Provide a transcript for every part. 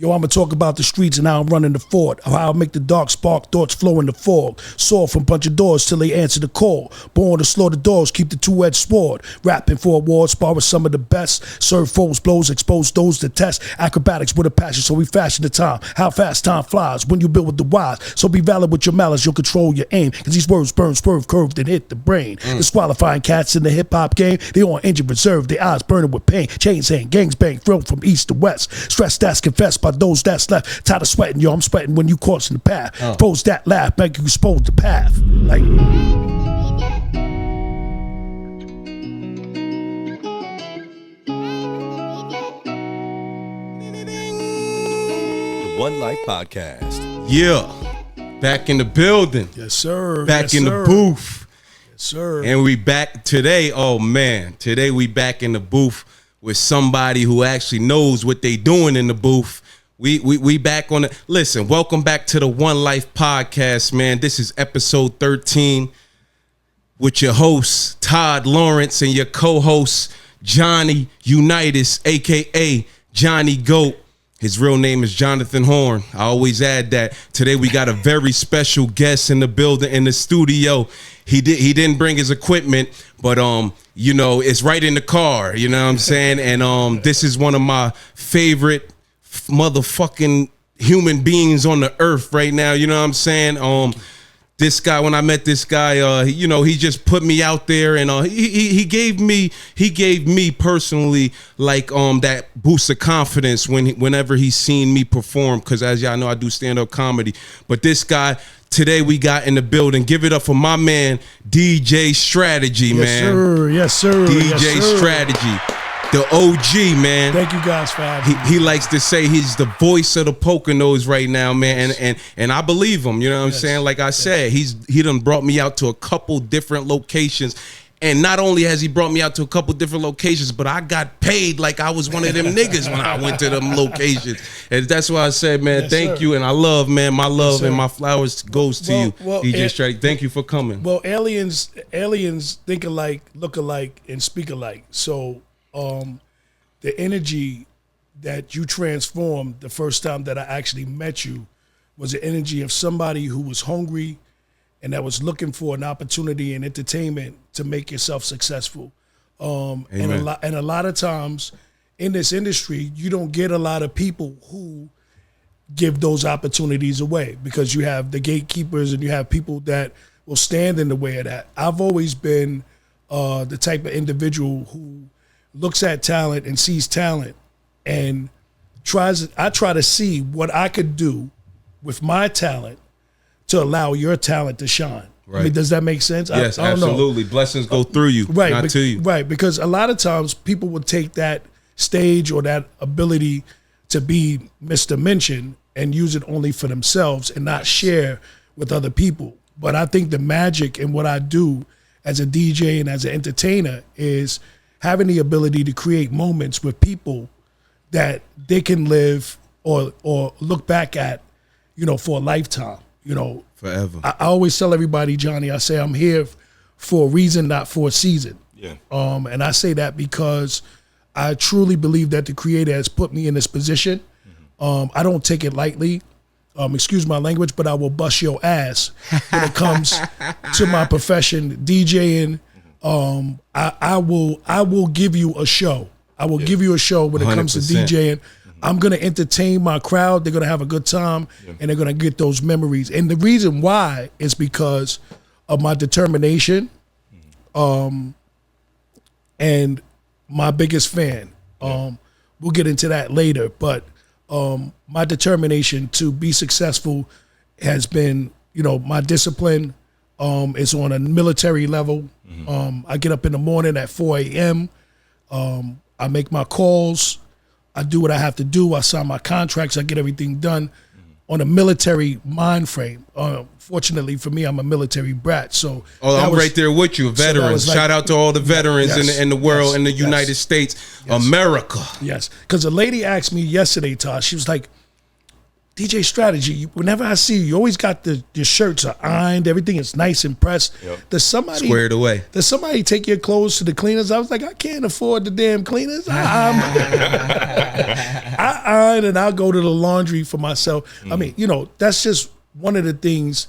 Yo, I'ma talk about the streets and how I'm running the fort, how I make the dark spark thoughts flow in the fog. Saw from bunch of doors till they answer the call. Born to slaughter doors, keep the two-edged sword. Rapping for awards, spar with some of the best. Serve foes, blows, expose those to test. Acrobatics with a passion, so we fashion the time. How fast time flies when you build with the wise. So be valid with your malice, you'll control your aim. Cause these words burn, swerve, curved, and hit the brain. Disqualifying cats in the hip-hop game, they on injured reserve, their eyes burning with pain. Chains hang, gangs bang, thrown from east to west. Stress that's confessed by those that's left. Tired of sweating, yo, I'm sweating when you crossing the path. Foes that laugh, make you expose the path. Like, the One Life Podcast. Yeah, back in the building. yes, sir. Back yes, in sir. the booth. Yes, sir. And we back today. Oh man, today we back in the booth with somebody who actually knows what they doing in the booth. We back on it. Listen, welcome back to the One Life Podcast, man. This is episode 13 with your host Todd Lawrence and your co-host Johnny Unitas, aka Johnny Goat. His real name is Jonathan Horn. I always add that. Today we got a very special guest in the building, in the studio. He didn't bring his equipment, but you know, it's right in the car, you know what I'm saying? And this is one of my favorite motherfucking human beings on the earth right now, you know what I'm saying? This guy, when I met this guy, you know, he just put me out there, and he gave me personally like that boost of confidence whenever he's seen me perform, because as y'all know, I do stand-up comedy. But this guy today we got in the building. Give it up for my man DJ Stratagee, man. Sir. Yes, sir. DJ yes, sir. Stratagee. The OG, man. Thank you guys for having me. He likes to say he's the voice of the Poconos right now, man, and I believe him. You know what I'm saying? Like I said, he done brought me out to a couple different locations, and not only has he brought me out to a couple different locations, but I got paid like I was one of them niggas when I went to them locations, and that's why I said, man, thank you, and I love, man, my love and my flowers goes to you, DJ Stratagee. Thank you for coming. Well, aliens think alike, look alike, and speak alike. So. The energy that you transformed the first time that I actually met you was the energy of somebody who was hungry and that was looking for an opportunity and entertainment to make yourself successful. And a lot of times in this industry, you don't get a lot of people who give those opportunities away, because you have the gatekeepers and you have people that will stand in the way of that. I've always been the type of individual who looks at talent and sees talent and I try to see what I could do with my talent to allow your talent to shine. Right. I mean, does that make sense? Yes, I don't absolutely. Know. Blessings go through you, right, not to you. Right, because a lot of times people would take that stage or that ability to be Mr. Mention and use it only for themselves and not share with other people. But I think the magic in what I do as a DJ and as an entertainer is having the ability to create moments with people that they can live or look back at, you know, for a lifetime, you know. Forever. I always tell everybody, Johnny, I say I'm here for a reason, not for a season. Yeah. And I say that because I truly believe that the Creator has put me in this position. I don't take it lightly. Excuse my language, but I will bust your ass when it comes to my profession, DJing. I will give you a show. I will give you a show when it comes to 100%. DJing. I'm going to entertain my crowd. They're going to have a good time, and they're going to get those memories. And the reason why is because of my determination, and my biggest fan. We'll get into that later, but my determination to be successful has been, you know, my discipline is on a military level. I get up in the morning at 4 a.m. I make my calls. I do what I have to do. I sign my contracts. I get everything done on a military mind frame. Fortunately for me, I'm a military brat. So I'm right there with you, veterans. So shout out to all the veterans in the world, in the United States, America. Yes, because a lady asked me yesterday, Tosh, she was like, DJ Stratagee, whenever I see you, you always got the shirts are ironed, everything is nice and pressed. Yep. Does somebody Squared away. Does somebody take your clothes to the cleaners? I was like, I can't afford the damn cleaners. I iron and I'll go to the laundry for myself. I mean, you know, that's just one of the things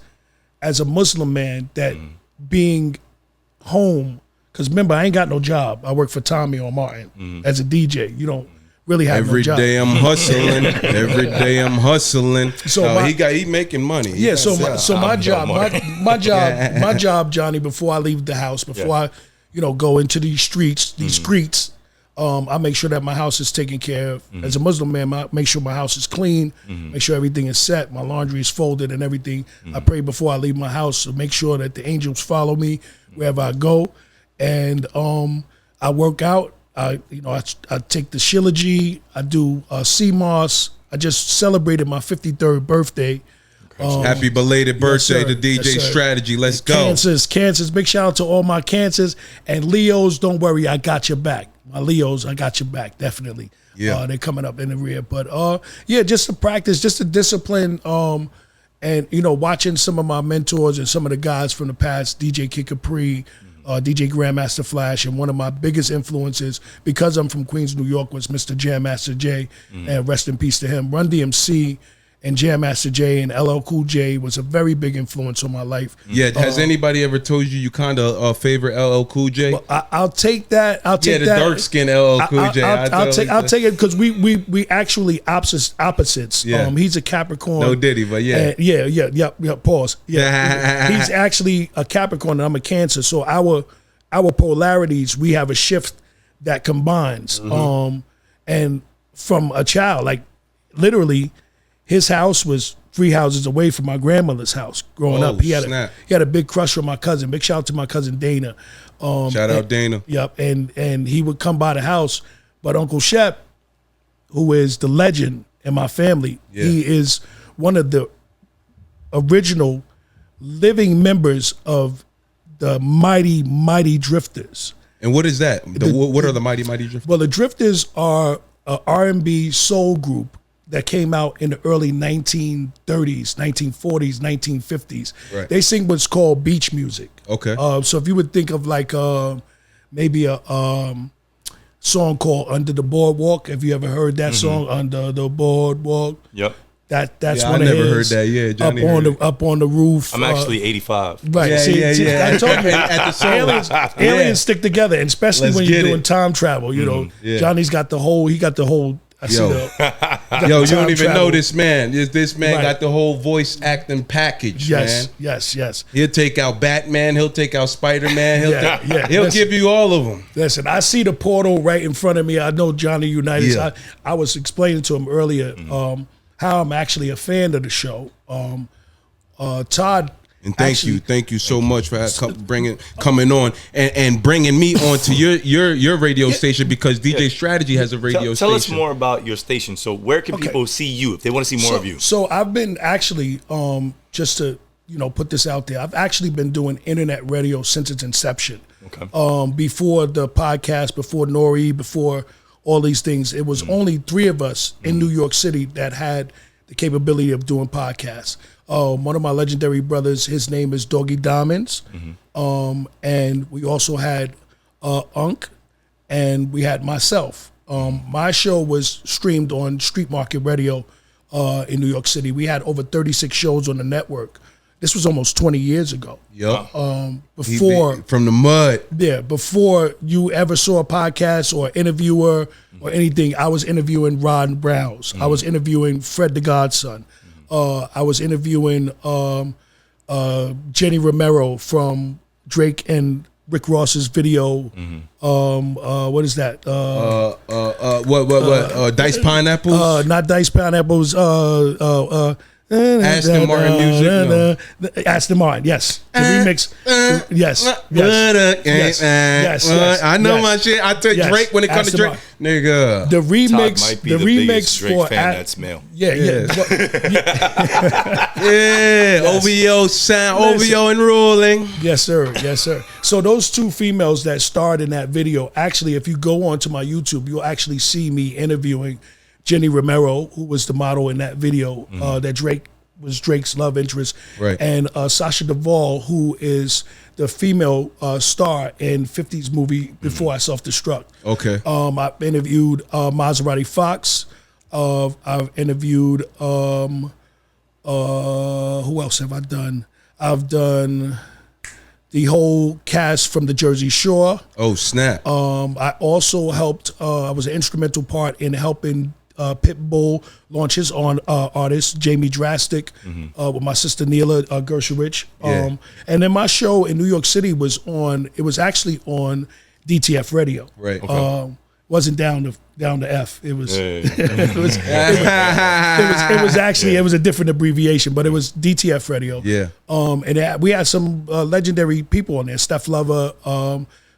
as a Muslim man that being home, because remember, I ain't got no job. I work for Tommy or Martin as a DJ. You don't really have Every no job. day I'm hustling. Every day I'm hustling. So No, my- he making money. He Yeah, got so sell. my job, my job, Johnny, before I leave the house, before I, go into these streets, I make sure that my house is taken care of. As a Muslim man, I make sure my house is clean, make sure everything is set, my laundry is folded and everything. I pray before I leave my house to make sure that the angels follow me wherever I go. And I work out. I take the Shilajit. I do CMOS. I just celebrated my 53rd birthday. Happy belated birthday sir. to DJ Yes, sir. Stratagee. Let's go. Cancers. Big shout out to all my cancers. And Leos, don't worry, I got your back. My Leos, I got your back, definitely. Yeah. They're coming up in the rear. But just to practice, just to discipline, and watching some of my mentors and some of the guys from the past, DJ Kid Capri, DJ Grandmaster Flash, and one of my biggest influences, because I'm from Queens, New York, was Mr. Jam Master Jay, and rest in peace to him. Run DMC and Jam Master Jay and LL Cool J was a very big influence on my life. Yeah, has anybody ever told you kind of favorite LL Cool J? I'll take that. I'll take the that. dark skin LL Cool J. I'll take it because we actually opposites. Yeah. He's a Capricorn. No Diddy, but yeah. Yeah. Pause. Yeah, he's actually a Capricorn and I'm a Cancer. So our polarities, we have a shift that combines. And from a child, like literally, his house was 3 houses away from my grandmother's house growing up. He had a big crush on my cousin. Big shout out to my cousin Dana. Shout out Dana. Yep, and he would come by the house. But Uncle Shep, who is the legend in my family, he is one of the original living members of the Mighty Drifters. And what is that? What are the Mighty Drifters? Well, the Drifters are a R&B soul group that came out in the early 1930s, 1940s, 1950s. Right. They sing what's called beach music. Okay. So if you would think of like maybe a song called Under the Boardwalk. Have you ever heard that song, Under the Boardwalk? Yep. That's I one of never his. heard that. Yeah, Johnny up on the roof. I'm actually 85. Right. Yeah, See, yeah. I told you. At the song. Aliens stick together, and especially Let's when you're get doing it. time travel. Yeah. Johnny's got the whole. He got the whole. I see Yo. the Yo, you time don't even travel. know this man. This man Right. got the whole voice acting package, Yes, man. yes. He'll take out Batman. He'll take out Spider-Man. He'll Listen. give you all of them. Listen, I see the portal right in front of me. I know Johnny Unitas. Yeah. I was explaining to him earlier how I'm actually a fan of the show. Todd. And thank you so much for coming on and bringing me onto your radio station, because DJ Stratagee has a radio Tell us station. more about your station. So where can people see you if they want to see more of you? So I've been actually, just to put this out there, I've actually been doing internet radio since its inception. Okay. Before the podcast, before Nori, before all these things, it was only 3 of us in New York City that had the capability of doing podcasts. One of my legendary brothers, his name is Doggy Diamonds. And we also had Unc, and we had myself. My show was streamed on Street Market Radio in New York City. We had over 36 shows on the network. This was almost 20 years ago. Yep. Before from the mud. Yeah, before you ever saw a podcast or interviewer or anything, I was interviewing Ron Browse. I was interviewing Fred the Godson. I was interviewing Jenny Romero from Drake and Rick Ross's video. What is that? What? Diced Pineapples? Not Diced Pineapples. Aston Martin music. Aston Martin, yes. The remix. Yes. I know my shit. I take Drake when it comes to Drake. Nigga. The Todd remix. might be The the remix biggest Drake for fan that's male. Yeah. OVO sound, OVO and ruling. Yes, sir. So those 2 females that starred in that video, actually, if you go onto my YouTube, you'll actually see me interviewing Jenny Romero, who was the model in that video, that Drake was Drake's love interest, Right. and Sasha Duvall, who is the female star in 50's movie Before I Self-Destruct. Okay. I've interviewed Maserati Fox. I've interviewed who else have I done? I've done the whole cast from the Jersey Shore. Oh snap. I also helped. I was an instrumental part in helping Pitbull launch his artist Jamie Drastic with my sister Neela Gersherich. Yeah. And then my show in New York City was on. It was actually on DTF Radio. Right. Wasn't down to F. It was. Yeah. it was actually it was a different abbreviation, but it was DTF Radio. Yeah. And we had some legendary people on there. Steph Lover,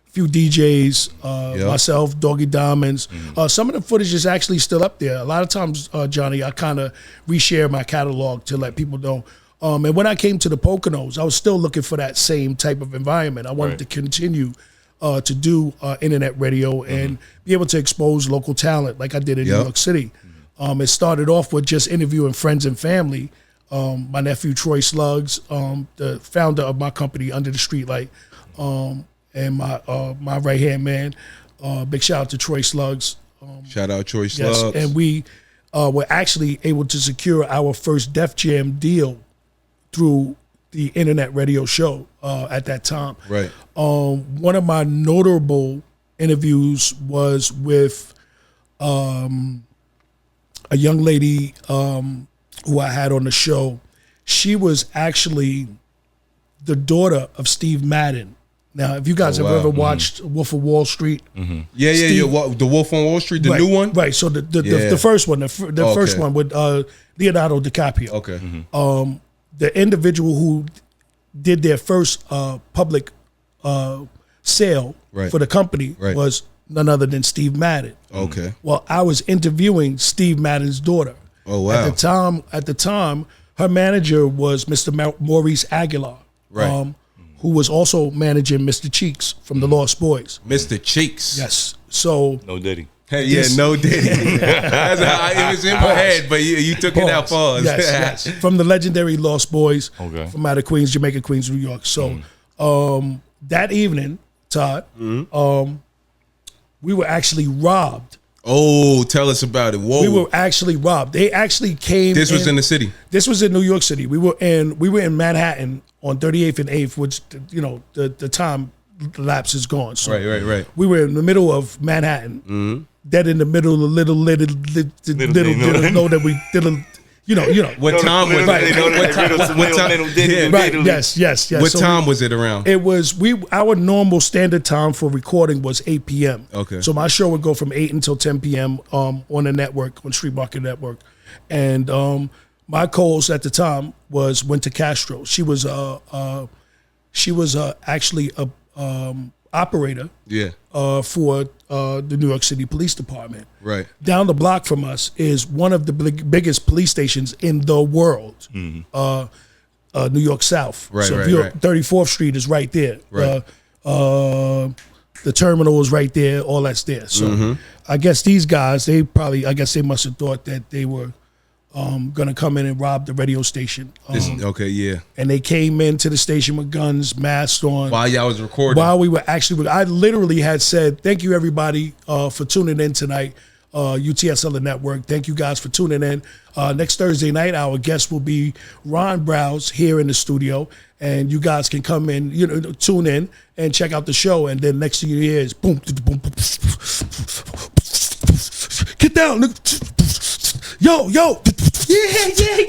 few DJs, myself, Doggy Diamonds. Some of the footage is actually still up there. A lot of times, Johnny, I kind of reshare my catalog to let people know. And when I came to the Poconos, I was still looking for that same type of environment. I wanted to continue to do internet radio and be able to expose local talent like I did in New York City. It started off with just interviewing friends and family. My nephew Troy Slugs, the founder of my company Under the Streetlight, and my right hand man. Big shout out to Troy Slugs. Shout out Troy Slugs. Yes, and we were actually able to secure our first Def Jam deal through the internet radio show at that time. Right. One of my notable interviews was with a young lady who I had on the show. She was actually the daughter of Steve Madden. Now, if you guys have ever watched Wolf of Wall Street, Yeah. The Wolf on Wall Street, the new one. right? So the first one, the first one with Leonardo DiCaprio. Okay. The individual who did their first public sale for the company was none other than Steve Madden. Okay. Well, I was interviewing Steve Madden's daughter. Oh wow. At the time, her manager was Mr. Maurice Aguilar, who was also managing Mr. Cheeks from the Lost Boys. Mr. Cheeks. Yes. So No Diddy. Hey, yeah, no Diddy. That's how it was in my head, but you took it out far. Yes. From the legendary Lost Boys, Okay. from out of Queens, Jamaica, Queens, New York. So that evening, Todd, we were actually robbed. Oh, tell us about it. Whoa. We were actually robbed. They actually came. This was in the city. This was in New York City. We were in Manhattan on 38th and 8th, which the time lapse is gone. So Right. we were in the middle of Manhattan. Dead in the middle of little know that we didn't. What time was it? Right. Yes. What So time was it around? It was our normal standard time for recording was 8 p.m. Okay. So my show would go from 8 until 10 p.m. On the network, on Street Market Network, and my co-host at the time was Winter Castro. She was actually a operator. Yeah. For the New York City Police Department. Right. Down the block from us is one of the biggest police stations in the world, New York South. Right, so right, if you're right. 34th Street is right there. Right. The terminal is right there. All that's there. So I guess these guys, they must have thought that they were going to come in and rob the radio station. Okay, yeah. And they came into the station with guns, masks on. While y'all was recording. While we were actually, I literally had said, thank you everybody for tuning in tonight, UTSL Network. Thank you guys for tuning in. Next Thursday night, our guest will be Ron Browse here in the studio. And you guys can come in, tune in and check out the show. And then next thing you hear is boom, boom, boom. Get down, nigga. Yo.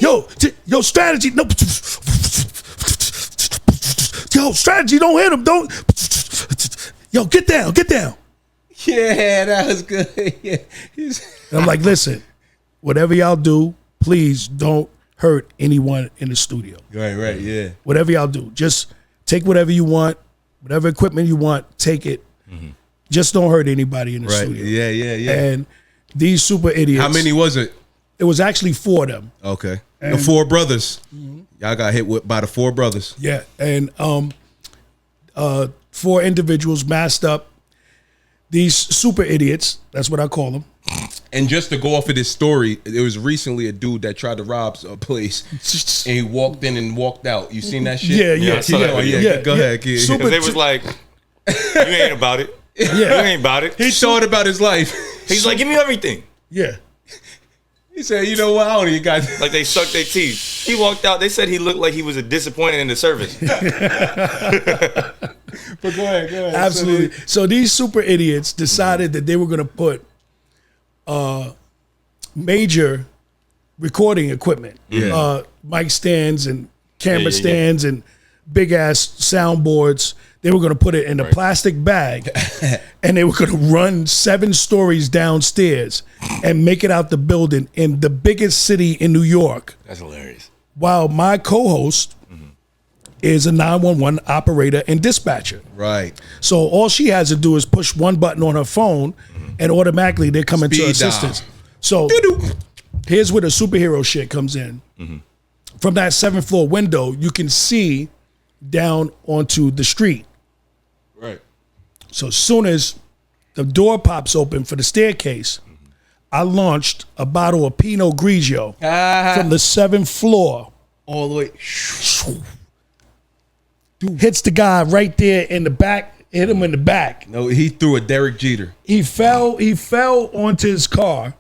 Yeah. Yo, Strategy. No. Yo, Strategy, don't hit him. Don't. Yo, get down. Yeah, that was good. Yeah. And I'm like, listen, whatever y'all do, please don't hurt anyone in the studio. Right, yeah. Whatever y'all do, just take whatever you want, whatever equipment you want, take it. Just don't hurt anybody in the studio. Yeah. And these super idiots. How many was it? It was actually 4 of them. Okay. The 4 brothers. Y'all got hit by the 4 brothers. Yeah, and 4 individuals masked up. These super idiots, that's what I call them. And just to go off of this story, there was recently a dude that tried to rob a place, and he walked in and walked out. You seen that shit? I saw that video. Go ahead, kid. Because they was like, you ain't about it. You ain't about it. He thought about his life. He's like, give me everything. Yeah. He said, you know what? I don't even got. Like they sucked their teeth. He walked out. They said he looked like he was disappointed in the service. But go ahead. Absolutely. So these super idiots decided that they were going to put major recording equipment, mic stands and camera stands and big ass soundboards. They were going to put it in a plastic bag, and they were going to run 7 stories downstairs and make it out the building in the biggest city in New York. That's hilarious. While my co-host is a 911 operator and dispatcher. Right. So all she has to do is push one button on her phone, and automatically they're coming to assistance. So here's where the superhero shit comes in. From that 7th floor window, you can see down onto the street. Right. So as soon as the door pops open for the staircase, I launched a bottle of Pinot Grigio from the 7th floor. All the way. Hits the guy right there in the back, hit him in the back. No, he threw a Derek Jeter. He fell onto his car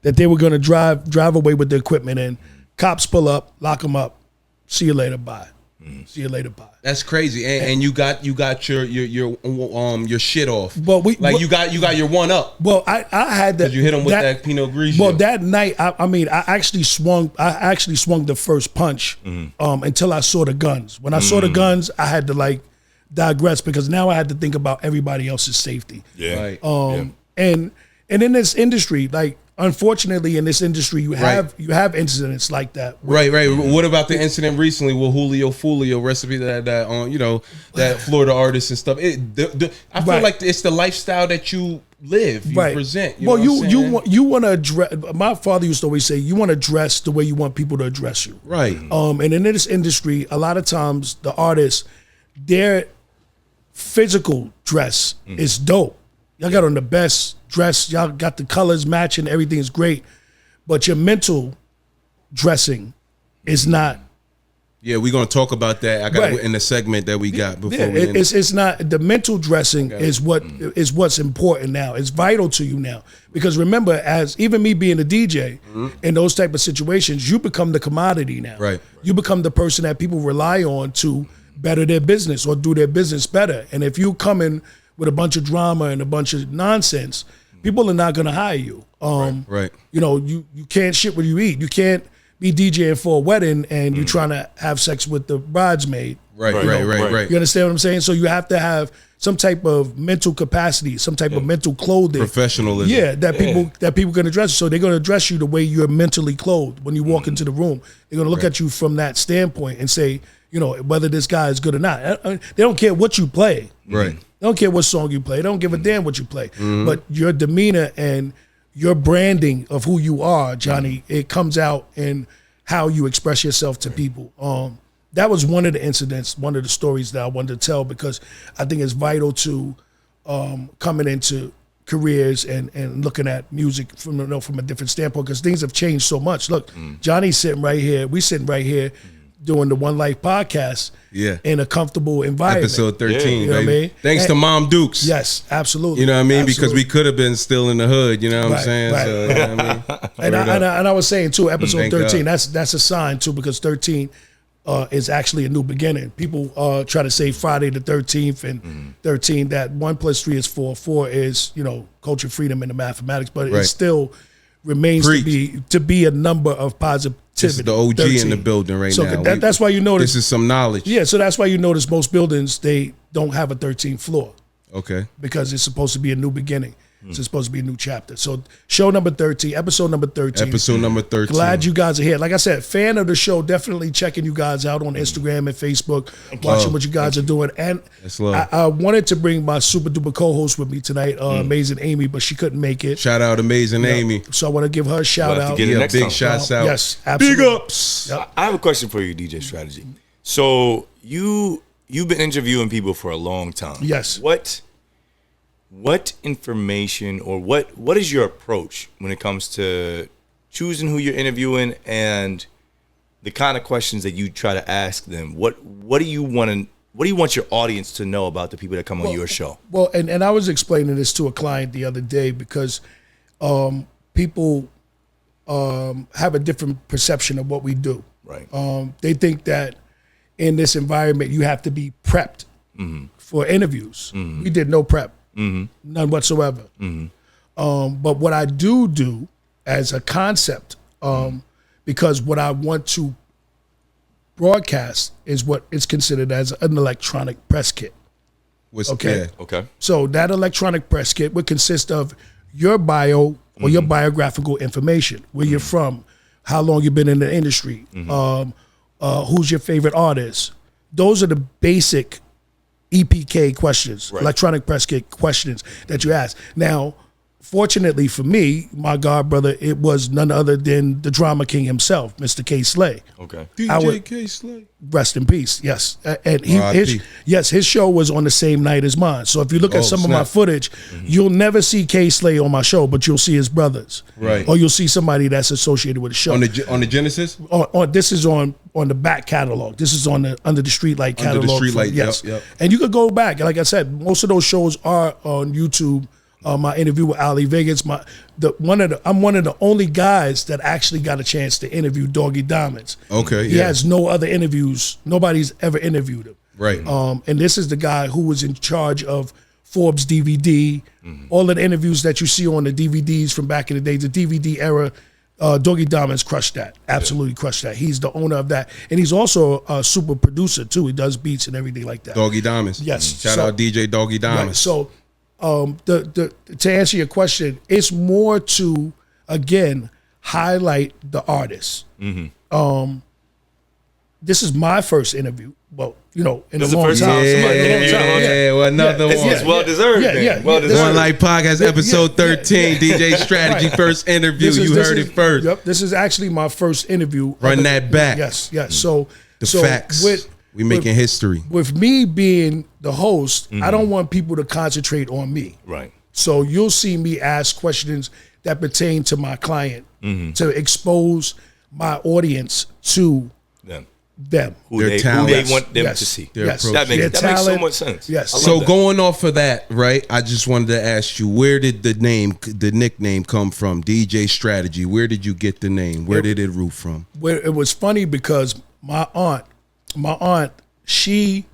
that they were going to drive away with the equipment in. Cops pull up, lock him up. See you later, bye. See you later, bye. That's crazy, and you got your shit off. But you got your one up. Well, I had that. You hit him with that Pinot Grigio. Well, that night, I actually swung the first punch until I saw the guns. When I saw the guns, I had to digress because now I had to think about everybody else's safety. Yeah. Right. And in this industry, unfortunately, in this industry, you have incidents like that. Right. What about the incident recently with Julio Fulio, recipe that Florida artist and stuff? I feel like it's the lifestyle that you live, you present. You want to address. My father used to always say, you want to dress the way you want people to address you. Right. And in this industry, a lot of times the artists, their physical dress is dope. Y'all got on the best dress. Y'all got the colors matching. Everything is great. But your mental dressing is not. Yeah, we're going to talk about that. I got in the segment that we got before. Yeah, it's not. The mental dressing is what's important now. It's vital to you now. Because remember, as even me being a DJ, in those type of situations, you become the commodity now. Right. You become the person that people rely on to better their business or do their business better. And if you come in with a bunch of drama and a bunch of nonsense, people are not going to hire you. Right. You can't shit what you eat. You can't be DJing for a wedding and you're trying to have sex with the bridesmaid. Right. You understand what I'm saying? So you have to have some type of mental capacity, some type of mental clothing. Professionalism. Yeah, that people can address. So they're going to address you the way you're mentally clothed when you walk into the room. They're going to look at you from that standpoint and say, whether this guy is good or not. They don't care what you play. Right. They don't care what song you play. They don't give a damn what you play. But your demeanor and your branding of who you are, Johnny, it comes out in how you express yourself to people. That was one of the incidents, one of the stories that I wanted to tell because I think it's vital to coming into careers and looking at music from a different standpoint because things have changed so much. Look, Johnny's sitting right here. We sitting right here doing the One Life podcast in a comfortable environment. Episode 13, you know what I mean? Thanks to Mom Dukes. Yes, absolutely. You know what I mean? Absolutely. Because we could have been still in the hood, you know what I'm saying? Right. So, you know what I mean? And I was saying too, episode Thank 13, God. that's a sign too, because 13 is actually a new beginning. People try to say Friday the 13th and 13, that 1 + 3 is 4. 4 is, culture, freedom, and the mathematics, but it still remains to be a number of positivity. This is the OG 13. In the building right now. So that's why you notice. This is some knowledge. Yeah, so that's why you notice most buildings, they don't have a 13th floor. Okay. Because it's supposed to be a new beginning. It's supposed to be a new chapter. So show number 13, episode number 13. Episode number 13. Glad you guys are here. Like I said, fan of the show, definitely checking you guys out on Instagram and Facebook, watching what you guys are doing. And I wanted to bring my super duper co-host with me tonight, Amazing Amy, but she couldn't make it. Shout out Amazing Amy. So I want to give her a shout out. Big shouts out. Yes, absolutely. Big ups. Yep. I have a question for you, DJ Stratagee. So you've been interviewing people for a long time. Yes. what information or what is your approach when it comes to choosing who you're interviewing and the kind of questions that you try to ask them? What do you want your audience to know about the people that come on your show? Well, and I was explaining this to a client the other day because people have a different perception of what we do. Right. They think that in this environment you have to be prepped for interviews. We did no prep, none whatsoever. But what I do as a concept, because what I want to broadcast is what is considered as an electronic press kit. Okay. So that electronic press kit would consist of your bio or your biographical information, where you're from, how long you've been in the industry, who's your favorite artist. Those are the basic EPK questions, electronic press kit questions that you ask. Now, fortunately for me, my god brother, it was none other than the drama king himself, Mr. K. Slay. Okay. DJ K. Slay. Rest in peace. Yes, and his show was on the same night as mine. So if you look at some of my footage, you'll never see K. Slay on my show, but you'll see his brothers, right? Or you'll see somebody that's associated with the show on the Genesis. This is on the back catalog. This is on the Under the Streetlight catalog. Under the Streetlight, yes. Yep. And you could go back. Like I said, most of those shows are on YouTube. My interview with Ali Vegas, I'm one of the only guys that actually got a chance to interview Doggy Diamonds. Okay, he has no other interviews. Nobody's ever interviewed him. Right. And this is the guy who was in charge of Forbes DVD. All of the interviews that you see on the DVDs from back in the day, the DVD era, Doggy Diamonds crushed that. Absolutely crushed that. He's the owner of that, and he's also a super producer too. He does beats and everything like that. Doggy Diamonds. Yes. Shout out DJ Doggy Diamonds. Right, so. To answer your question, it's more to again highlight the artist. This is my first interview. Well, in a long time. Well, another one. It's well deserved. Well deserved. One Life Podcast, episode 13. DJ Stratagee, first interview. You heard it first. Yep. This is actually my first interview. Run that back. Yes. So the facts. We making history. With me being the host, I don't want people to concentrate on me. Right. So you'll see me ask questions that pertain to my client to expose my audience to them. Who they want them to see. That makes so much sense. Yes. So going off of that, right, I just wanted to ask you, where did the nickname come from? DJ Stratagee. Where did you get the name? Where did it root from? It was funny because my aunt, she,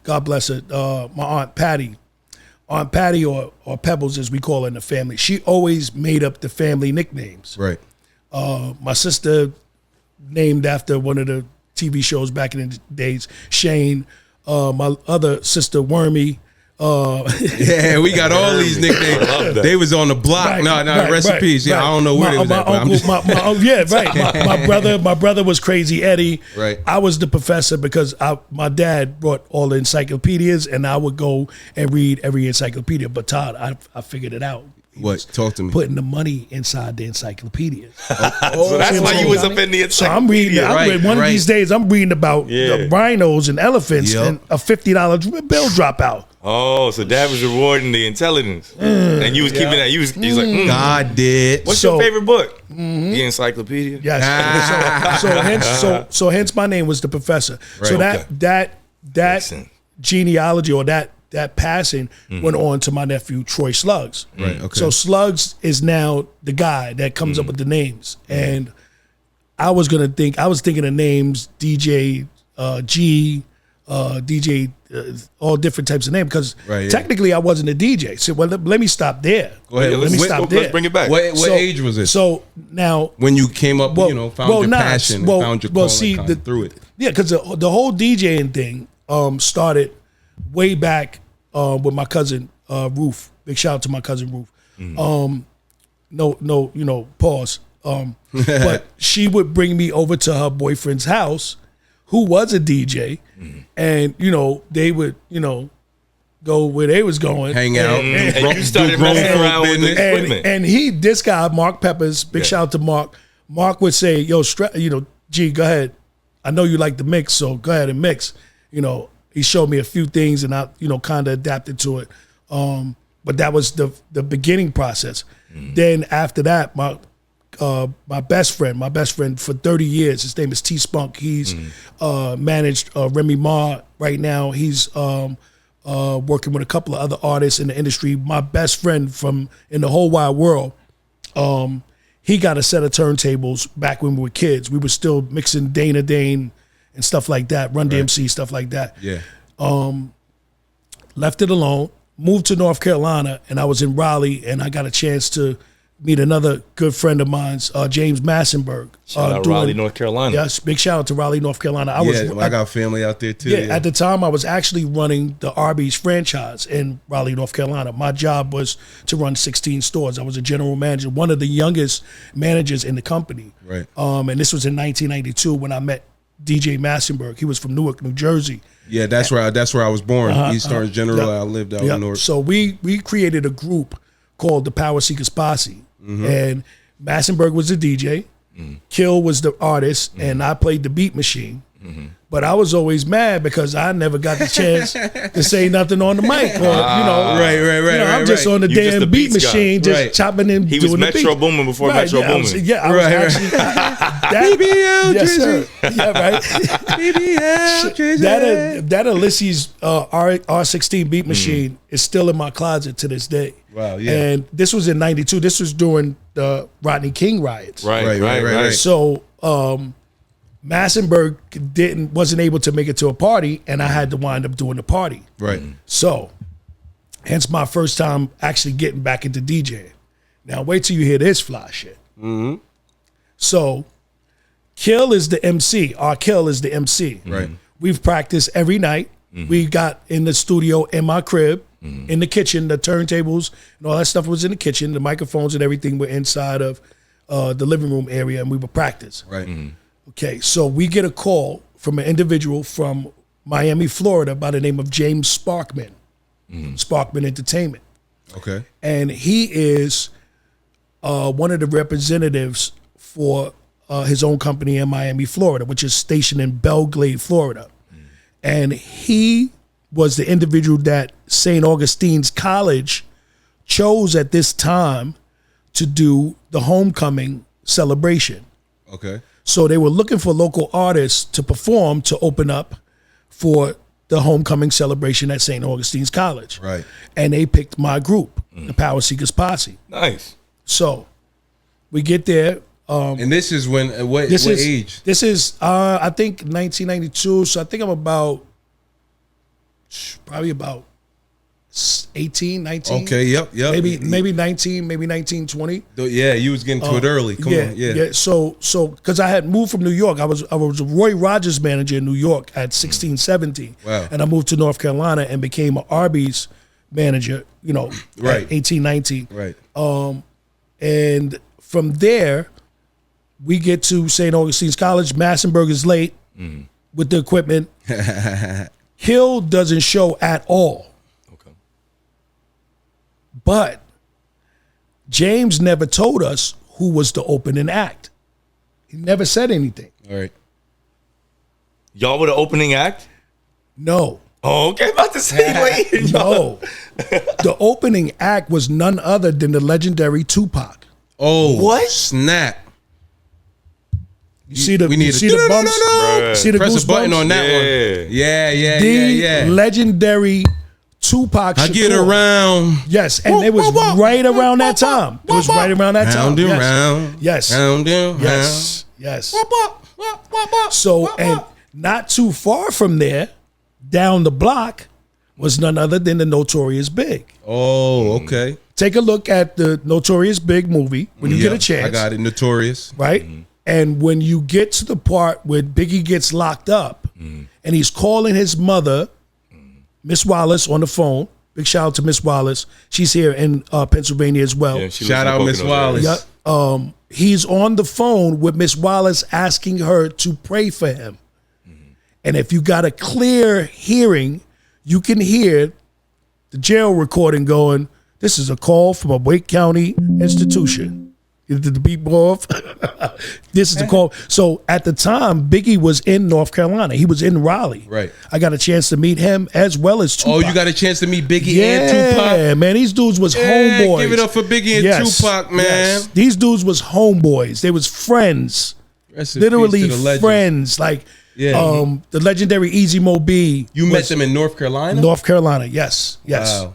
God bless her, my Aunt Patty or Pebbles as we call her in the family, she always made up the family nicknames. Right. My sister named after one of the TV shows back in the days, Shane. My other sister, Wormy. Yeah, we got all these nicknames. They was on the block. Recipes. Yeah, I don't know where they was at. My brother was Crazy Eddie. Right. I was the professor because my dad brought all the encyclopedias, and I would go and read every encyclopedia. But Todd, I figured it out. What? Talk to me. Putting the money inside the encyclopedias. So that's why you was up in the encyclopedia. So I'm reading. One of these days, I'm reading about the rhinos and elephants, and a $50 bill drop out. Oh, so Dad was rewarding the intelligence, and you was keeping that. You was like, God did. What's your favorite book? The encyclopedia. Yes. So hence my name was the professor. Right. So that genealogy or that passing went on to my nephew Troy Slugs. Right. Okay. So Slugs is now the guy that comes up with the names, and I was thinking of names DJ G. DJ, all different types of names, because technically I wasn't a DJ. So let me stop there. Go ahead. Let's bring it back. What age was this? So now, when you came up, found your passion, found your calling, through it. Yeah, because the whole DJing thing started way back with my cousin Roof. Big shout out to my cousin Roof. Pause. But she would bring me over to her boyfriend's house, who was a DJ, and they would go where they was going, hang out, and you started messing around with the equipment. And this guy Mark Peppers, big shout out to Mark. Mark would say, "Yo, G, go ahead. I know you like to mix, so go ahead and mix." He showed me a few things, and I kind of adapted to it. but that was the beginning process. Then after that, my best friend for 30 years, his name is T Spunk. He's managed Remy Ma right now. He's working with a couple of other artists in the industry. My best friend from in the whole wide world, he got a set of turntables back when we were kids. We were still mixing Dana Dane and stuff like that, Run DMC, stuff like that. Yeah. Left it alone, moved to North Carolina, and I was in Raleigh, and I got a chance to meet another good friend of mine, James Massenberg. Shout out Raleigh, North Carolina. Yes, big shout out to Raleigh, North Carolina. I got family out there too. Yeah, at the time I was actually running the Arby's franchise in Raleigh, North Carolina. My job was to run 16 stores. I was a general manager, one of the youngest managers in the company. Right. And this was in 1992 when I met DJ Massenberg. He was from Newark, New Jersey. Yeah, that's where I was born. East Orange General. I lived out in Newark. So we created a group called the Power Seekers Posse. And Massenberg was the DJ, Kill was the artist, and I played the beat machine. But I was always mad because I never got the chance to say nothing on the mic, or Right. I'm just on the You just damn the beat beats machine, guy. just chopping and He doing was the Metro beat. Boomin before Metro Boomin. I was actually that, BBL yes, sir. Drizzy. Yeah, right. BBL Drizzy. That Ulysses R16 beat machine is still in my closet to this day. Wow, yeah. And this was in '92. This was during the Rodney King riots. Right. So Massenberg wasn't able to make it to a party, and I had to wind up doing the party. Right. So, hence my first time actually getting back into DJing. Now wait till you hear this fly shit. So, Kill is the MC. Our Kill is the MC. Right. We've practiced every night. We got in the studio in my crib, in the kitchen. The turntables and all that stuff was in the kitchen. The microphones and everything were inside of the living room area, and we would practice. Right. Okay, so we get a call from an individual from Miami, Florida, by the name of James Sparkman, Sparkman Entertainment. Okay. And he is one of the representatives for his own company in Miami, Florida, which is stationed in Belglade, Florida. And he was the individual that St. Augustine's College chose at this time to do the homecoming celebration. Okay. So they were looking for local artists to perform to open up for the homecoming celebration at St. Augustine's College. Right. And they picked my group, the Power Seekers Posse. Nice. So we get there. And this is when what age? This is I think 1992. So I think I'm probably about 18, 19. Okay, yep. Maybe 19, maybe 19, 20. Yeah, you was getting to it early. Come on, yeah. So because I had moved from New York, I was a Roy Rogers manager in New York at 16, 17. Wow. And I moved to North Carolina and became an Arby's manager, Right. at 18, 19. Right. And from there, we get to St. Augustine's College. Massenberg is late with the equipment. Hill doesn't show at all. Okay. But James never told us who was the opening act. He never said anything. All right. Y'all were the opening act? No. Oh, okay. About to say, wait. No. The opening act was none other than the legendary Tupac. Oh, What? Snap. You see the We need the bumps? Right. See the Press a button goosebumps? on that one. Yeah. The legendary Tupac I get Shakur. around. Yes, and it was right around that time. It was right around that time. Round and Yes. round. Yes. Round and Yes. Yes. So, and not too far from there, down the block, was none other than the Notorious Big. Oh, okay. Take a look at the Notorious Big movie when you get a chance. I got it. Notorious. Right? And when you get to the part where Biggie gets locked up and he's calling his mother, Miss Wallace, on the phone. Big shout out to Miss Wallace. She's here in Pennsylvania as well. Yeah, she Shout lives in out Miss Poconos Wallace. area. Yeah. He's on the phone with Miss Wallace asking her to pray for him. And if you got a clear hearing, you can hear the jail recording going, "This is a call from a Wake County institution." Did the beat go off? This is the call. So at the time, Biggie was in North Carolina. He was in Raleigh. Right. I got a chance to meet him as well as Tupac. Oh, you got a chance to meet Biggie and Tupac? Yeah, man. These dudes was Yeah, homeboys. give it up for Biggie and Tupac, man. Yes. These dudes was homeboys. They was friends. Rest in Literally peace to the legend. friends. Like the legendary Easy Mo B. You met them in North Carolina? North Carolina, yes. Wow.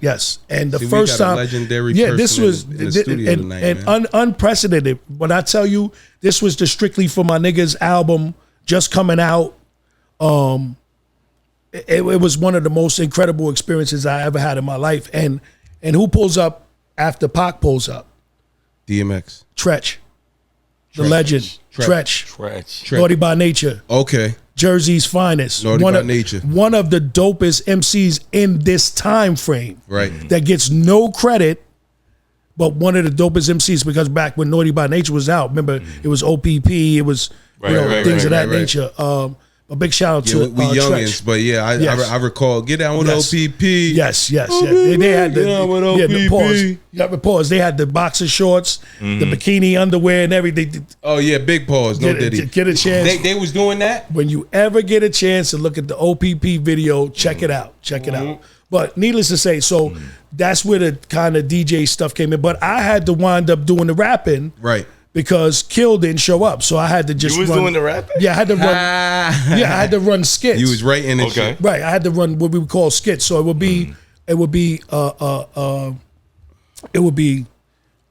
And the See, first we got a time, legendary this person was in the studio tonight, man. Unprecedented. When I tell you, this was the Strictly for My Niggas album just coming out. It was one of the most incredible experiences I ever had in my life. And who pulls up after Pac pulls up? DMX. Tretch. The legend. Tretch. Naughty by Nature. Okay. Jersey's finest. Naughty by Nature. One of the dopest MCs in this time frame. Right. That gets no credit, but one of the dopest MCs, because back when Naughty by Nature was out, remember, it was OPP, it was things of that nature. A big shout out to we youngins, Tretch. but I recall Get Down with OPP. Yes. They had the Get Down with OPP. pause. You got to pause. They had the boxer shorts, the bikini underwear, and everything. Oh yeah, big pause. No diddy. Get a chance. They was doing that. When you ever get a chance to look at the OPP video, check it out. Check it out. But needless to say, so that's where the kind of DJ stuff came in. But I had to wind up doing the rapping. Right. Because Kill didn't show up, so I had to just. You was doing the rapping? Yeah, I had to run. I had to run skits. You was writing and shit. Right, I had to run what we would call skits. So it would be,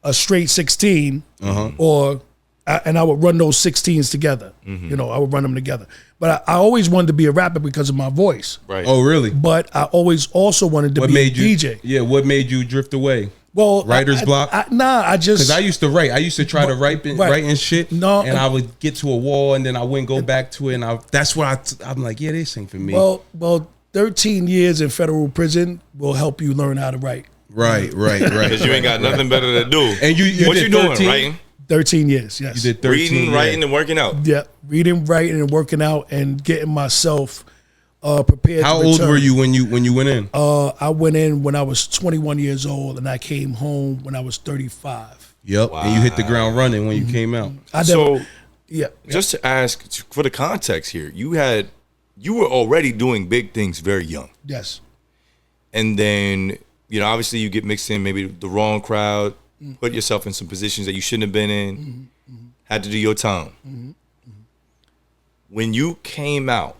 a straight 16, and I would run those 16s together. You know, I would run them together. But I always wanted to be a rapper because of my voice. Right. Oh, really? But I always also wanted to be a DJ. Yeah. What made you drift away? Well, writer's block? I just because I used to write. I used to try to write and shit. No, and I would get to a wall, and then I wouldn't go back to it. And that's what I'm like, yeah, this ain't for me. Well, 13 years in federal prison will help you learn how to write. Right. Because you ain't got nothing better to do. And you what did you doing? 13? Writing? 13 years, yes. You did 13. Reading, writing, and working out. Yeah, reading, writing, and working out, and getting myself prepared. How to old return. were you when you went in? I went in when I was 21 years old, and I came home when I was 35. Yep. Wow. And you hit the ground running when you came out. Just to ask for the context here, you were already doing big things very young. Yes. And then, obviously you get mixed in maybe the wrong crowd, put yourself in some positions that you shouldn't have been in, had to do your time. When you came out,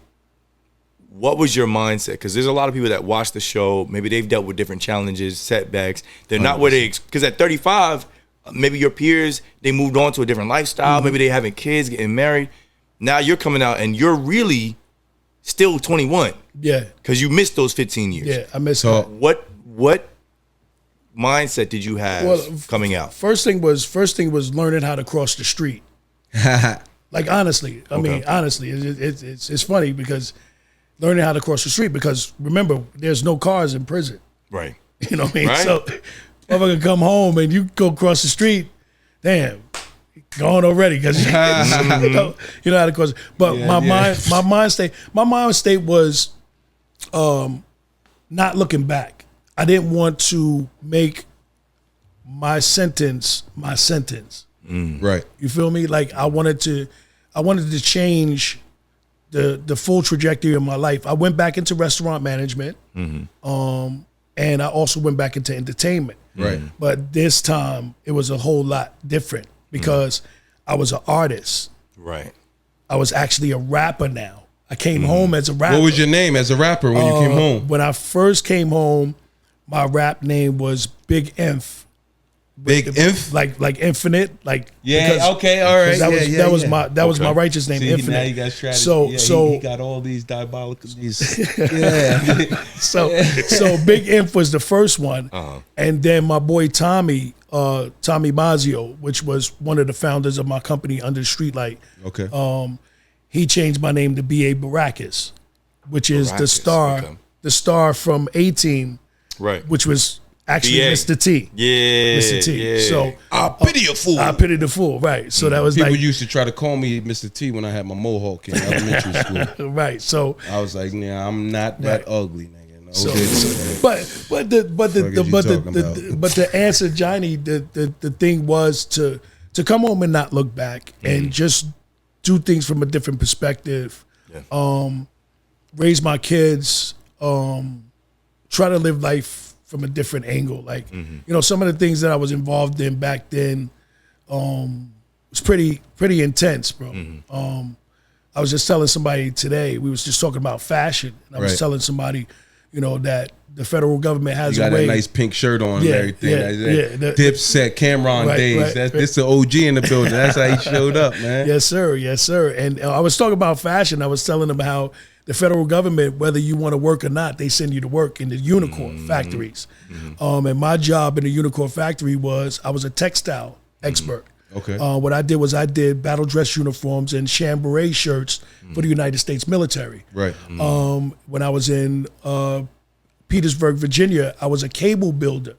what was your mindset? Because there's a lot of people that watch the show. Maybe they've dealt with different challenges, setbacks. They're not where they, because at 35, maybe your peers, they moved on to a different lifestyle. Maybe they having kids, getting married. Now you're coming out and you're really still 21. Yeah. Because you missed those 15 years. Yeah, I missed that. What mindset did you have coming out? First thing was learning how to cross the street. Like honestly, I mean honestly, it's funny because learning how to cross the street, because remember, there's no cars in prison. Right. You know what I mean? Right. So if I could come home and you go across the street, damn, gone already because you know how to cross. But my mind state was not looking back. I didn't want to make my sentence my sentence. Right. You feel me? Like I wanted to change the full trajectory of my life. I went back into restaurant management, and I also went back into entertainment. Right. But this time it was a whole lot different because I was an artist. Right. I was actually a rapper now. I came home as a rapper. What was your name as a rapper when you came home? When I first came home, my rap name was Big Inf. Big Inf? Like infinite, like okay, all right. That was my righteous name, Infinite. Now you got strategy. So he got all these diabolical so Big Inf was the first one, and then my boy Tommy Mazio, which was one of the founders of my company Under Streetlight. Okay. He changed my name to B.A. Baracus, which is the star from A-Team, right? Which was actually BA. Mr. T. Yeah. Mr. T. Yeah. So I pity a fool. I pity the fool, right? So that was people like used to try to call me Mr. T when I had my mohawk in elementary school. Right. So I was like, yeah, I'm not that ugly, nigga. No, but to answer Johnny, the thing was to to come home and not look back and just do things from a different perspective. Yeah. Raise my kids, try to live life from a different angle. Like, you know, some of the things that I was involved in back then was pretty intense, bro. I was just telling somebody today, we was just talking about fashion. And I was telling somebody, you know, that the federal government has you got a way. a nice pink shirt on and everything. Dipset, Cameron days. This the OG in the building. That's how he showed up, man. Yes, sir. Yes, sir. And I was talking about fashion. I was telling them how the federal government, whether you want to work or not, they send you to work in the unicorn factories. And my job in the unicorn factory was I was a textile expert. Okay. What I did was I did battle dress uniforms and chambray shirts for the United States military. Right. When I was in Petersburg, Virginia, I was a cable builder.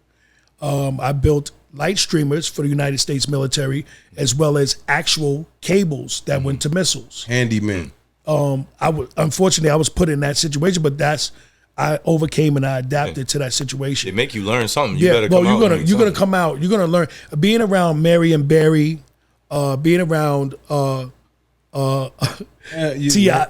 I built light streamers for the United States military, as well as actual cables that went to missiles. Handyman. Unfortunately, I was put in that situation, but I overcame and I adapted to that situation. They make you learn something. You better come out. You're gonna come out. You're gonna learn. Being around Mary and Barry, being around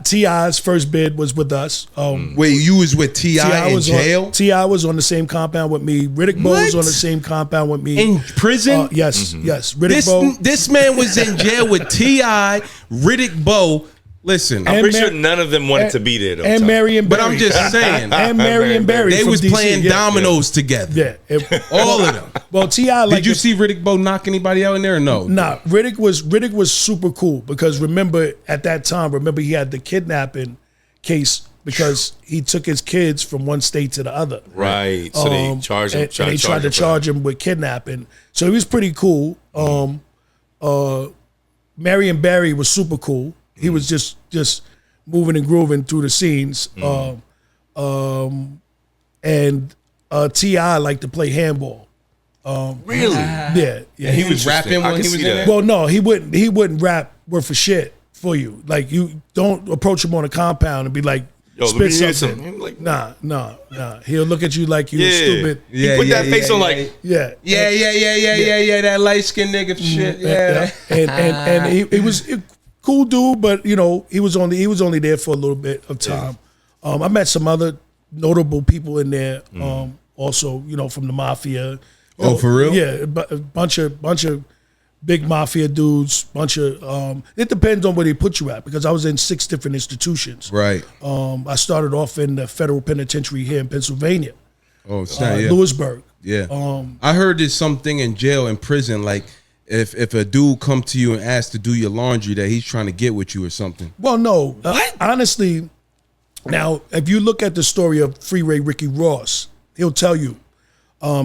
T.I.'s first bid was with us. Wait, you was with T.I. in jail? T.I. was on the same compound with me. Riddick Bowe was on the same compound with me. In prison? Yes. Riddick Bowe. This man was in jail with T.I., Riddick Bowe. Listen, I'm pretty sure none of them wanted to be there, though. And Mary and Barry. But I'm just saying. And Mary and Barry. They was playing dominoes together. Yeah. All of them. Well, T.I. Did you see Riddick Bowe knock anybody out in there or no? Nah, Riddick was super cool because remember at that time, he had the kidnapping case because he took his kids from one state to the other. Right. So they charged him. And they tried to charge him with kidnapping. So he was pretty cool. Mary and Barry was super cool. He was just moving and grooving through the scenes. And T.I. liked to play handball. Really? Yeah. He was rapping when he was in there? Well, no, he wouldn't rap word for shit for you. Like, you don't approach him on a compound and be like, spit something. Like, nah. He'll look at you like you stupid. He put that face on like, yeah, that light skinned nigga shit. Yeah. And he was a cool dude, but you know, he was only there for a little bit of time. I met some other notable people in there, also, you know, from the mafia. Oh, for real? Yeah, a bunch of big mafia dudes, it depends on where they put you at, because I was in 6 different institutions. Right. I started off in the federal penitentiary here in Pennsylvania. Oh, yeah. Lewisburg. Yeah. I heard there's something in jail and prison, like if a dude come to you and asks to do your laundry, that he's trying to get with you or something. Well, no. Honestly, now, if you look at the story of Freeway Ricky Ross, he'll tell you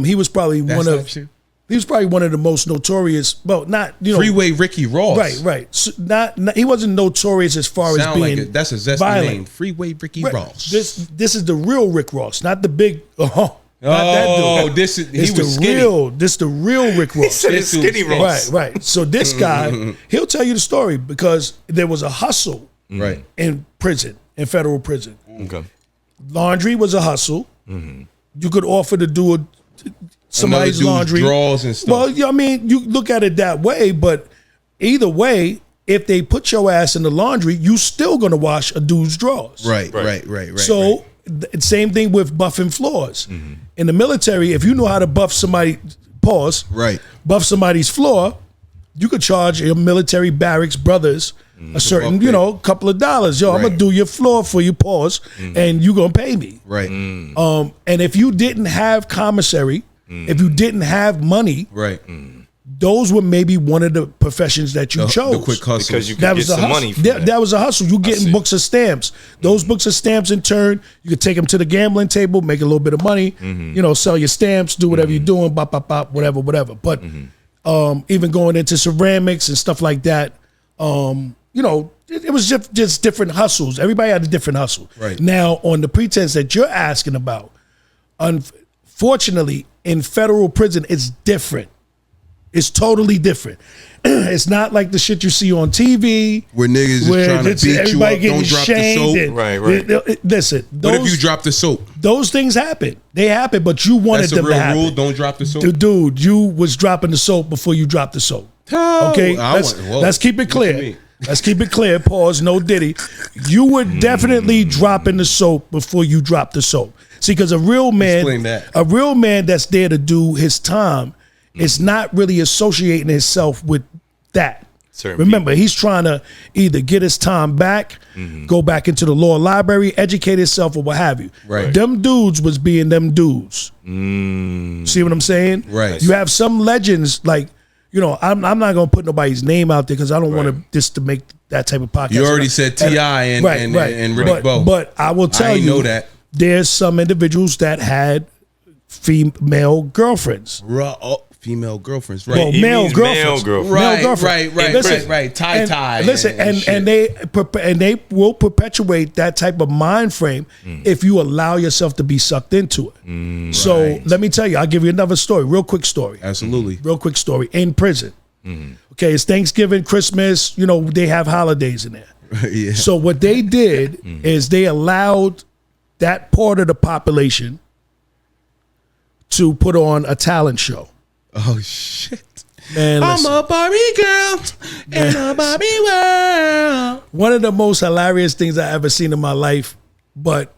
he was probably one of the most notorious. Well, not, you know, Freeway Ricky Ross. Right. So not he wasn't notorious as far as being like that's a zesty violent name. Freeway Ricky Ross. This is the real Rick Ross, not the big. That dude. This the real Rick Ross. He said it's skinny Ross. Right. So this guy, he'll tell you the story because there was a hustle in prison, in federal prison. Okay. Laundry was a hustle. You could offer to do somebody's laundry. Drawers and stuff. Well, I mean, you look at it that way, but either way, if they put your ass in the laundry, you still gonna wash a dude's drawers. Right. So same thing with buffing floors. In the military, if you know how to buff somebody, buff somebody's floor, you could charge your military barracks brothers a certain, couple of dollars. Yo, I'm gonna do your floor for you, and you gonna pay me. Right. And if you didn't have commissary, if you didn't have money, those were maybe one of the professions that you chose. The quick hustle. Because you could get some money from that was a hustle. You getting books of stamps. Those books of stamps, in turn, you could take them to the gambling table, make a little bit of money, sell your stamps, do whatever you're doing, whatever. But even going into ceramics and stuff like that, it was just different hustles. Everybody had a different hustle. Right. Now, on the pretense that you're asking about, unfortunately, in federal prison, it's different. It's totally different. It's not like the shit you see on TV. Where niggas is trying to beat you up, don't drop the soap. Right. Listen. What if you drop the soap? Those things happen. They happen, but you wanted them to happen. That's a real rule? Don't drop the soap? Dude, you was dropping the soap before you dropped the soap. Okay, let's keep it clear. Let's keep it clear. Pause. No Diddy. You were definitely dropping the soap before you dropped the soap. See, because a real man that's there to do his time is not really associating himself with that. Remember, he's trying to either get his time back, go back into the law library, educate himself, or what have you. Right. Them dudes was being them dudes. See what I'm saying? Right. You have some legends like, I'm not gonna put nobody's name out there because I don't want to just to make that type of podcast. You already said T.I. and Riddick Bowe. But I will tell you, know that there's some individuals that had female girlfriends. Female girlfriends, right? Well, male girlfriends, right. Tie. Listen, and they will perpetuate that type of mind frame if you allow yourself to be sucked into it. So let me tell you, I'll give you another story, real quick story. Absolutely, real quick story. In prison, okay, it's Thanksgiving, Christmas. They have holidays in there. Yeah. So what they did is they allowed that part of the population to put on a talent show. Oh shit! Man, I'm a Barbie girl in a Barbie world. One of the most hilarious things I ever seen in my life, but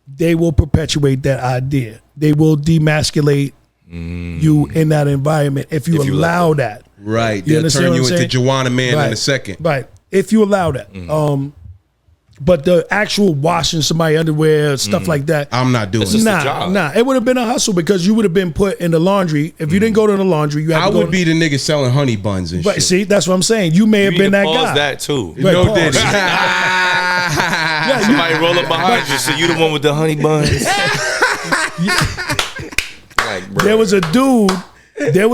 they will perpetuate that idea. They will demasculate you in that environment if you allow that. Right, they'll turn you into Joanna Man in a second. Right, if you allow that. But the actual washing somebody's underwear, stuff like that, I'm not doing it. Nah. It would have been a hustle because you would have been put in the laundry. If you didn't go to the laundry, you had to go. I would be the nigga selling honey buns and shit. See, that's what I'm saying. You may have been that guy. That too. Right, no Diddy. Somebody roll up behind you, so you the one with the honey buns. There was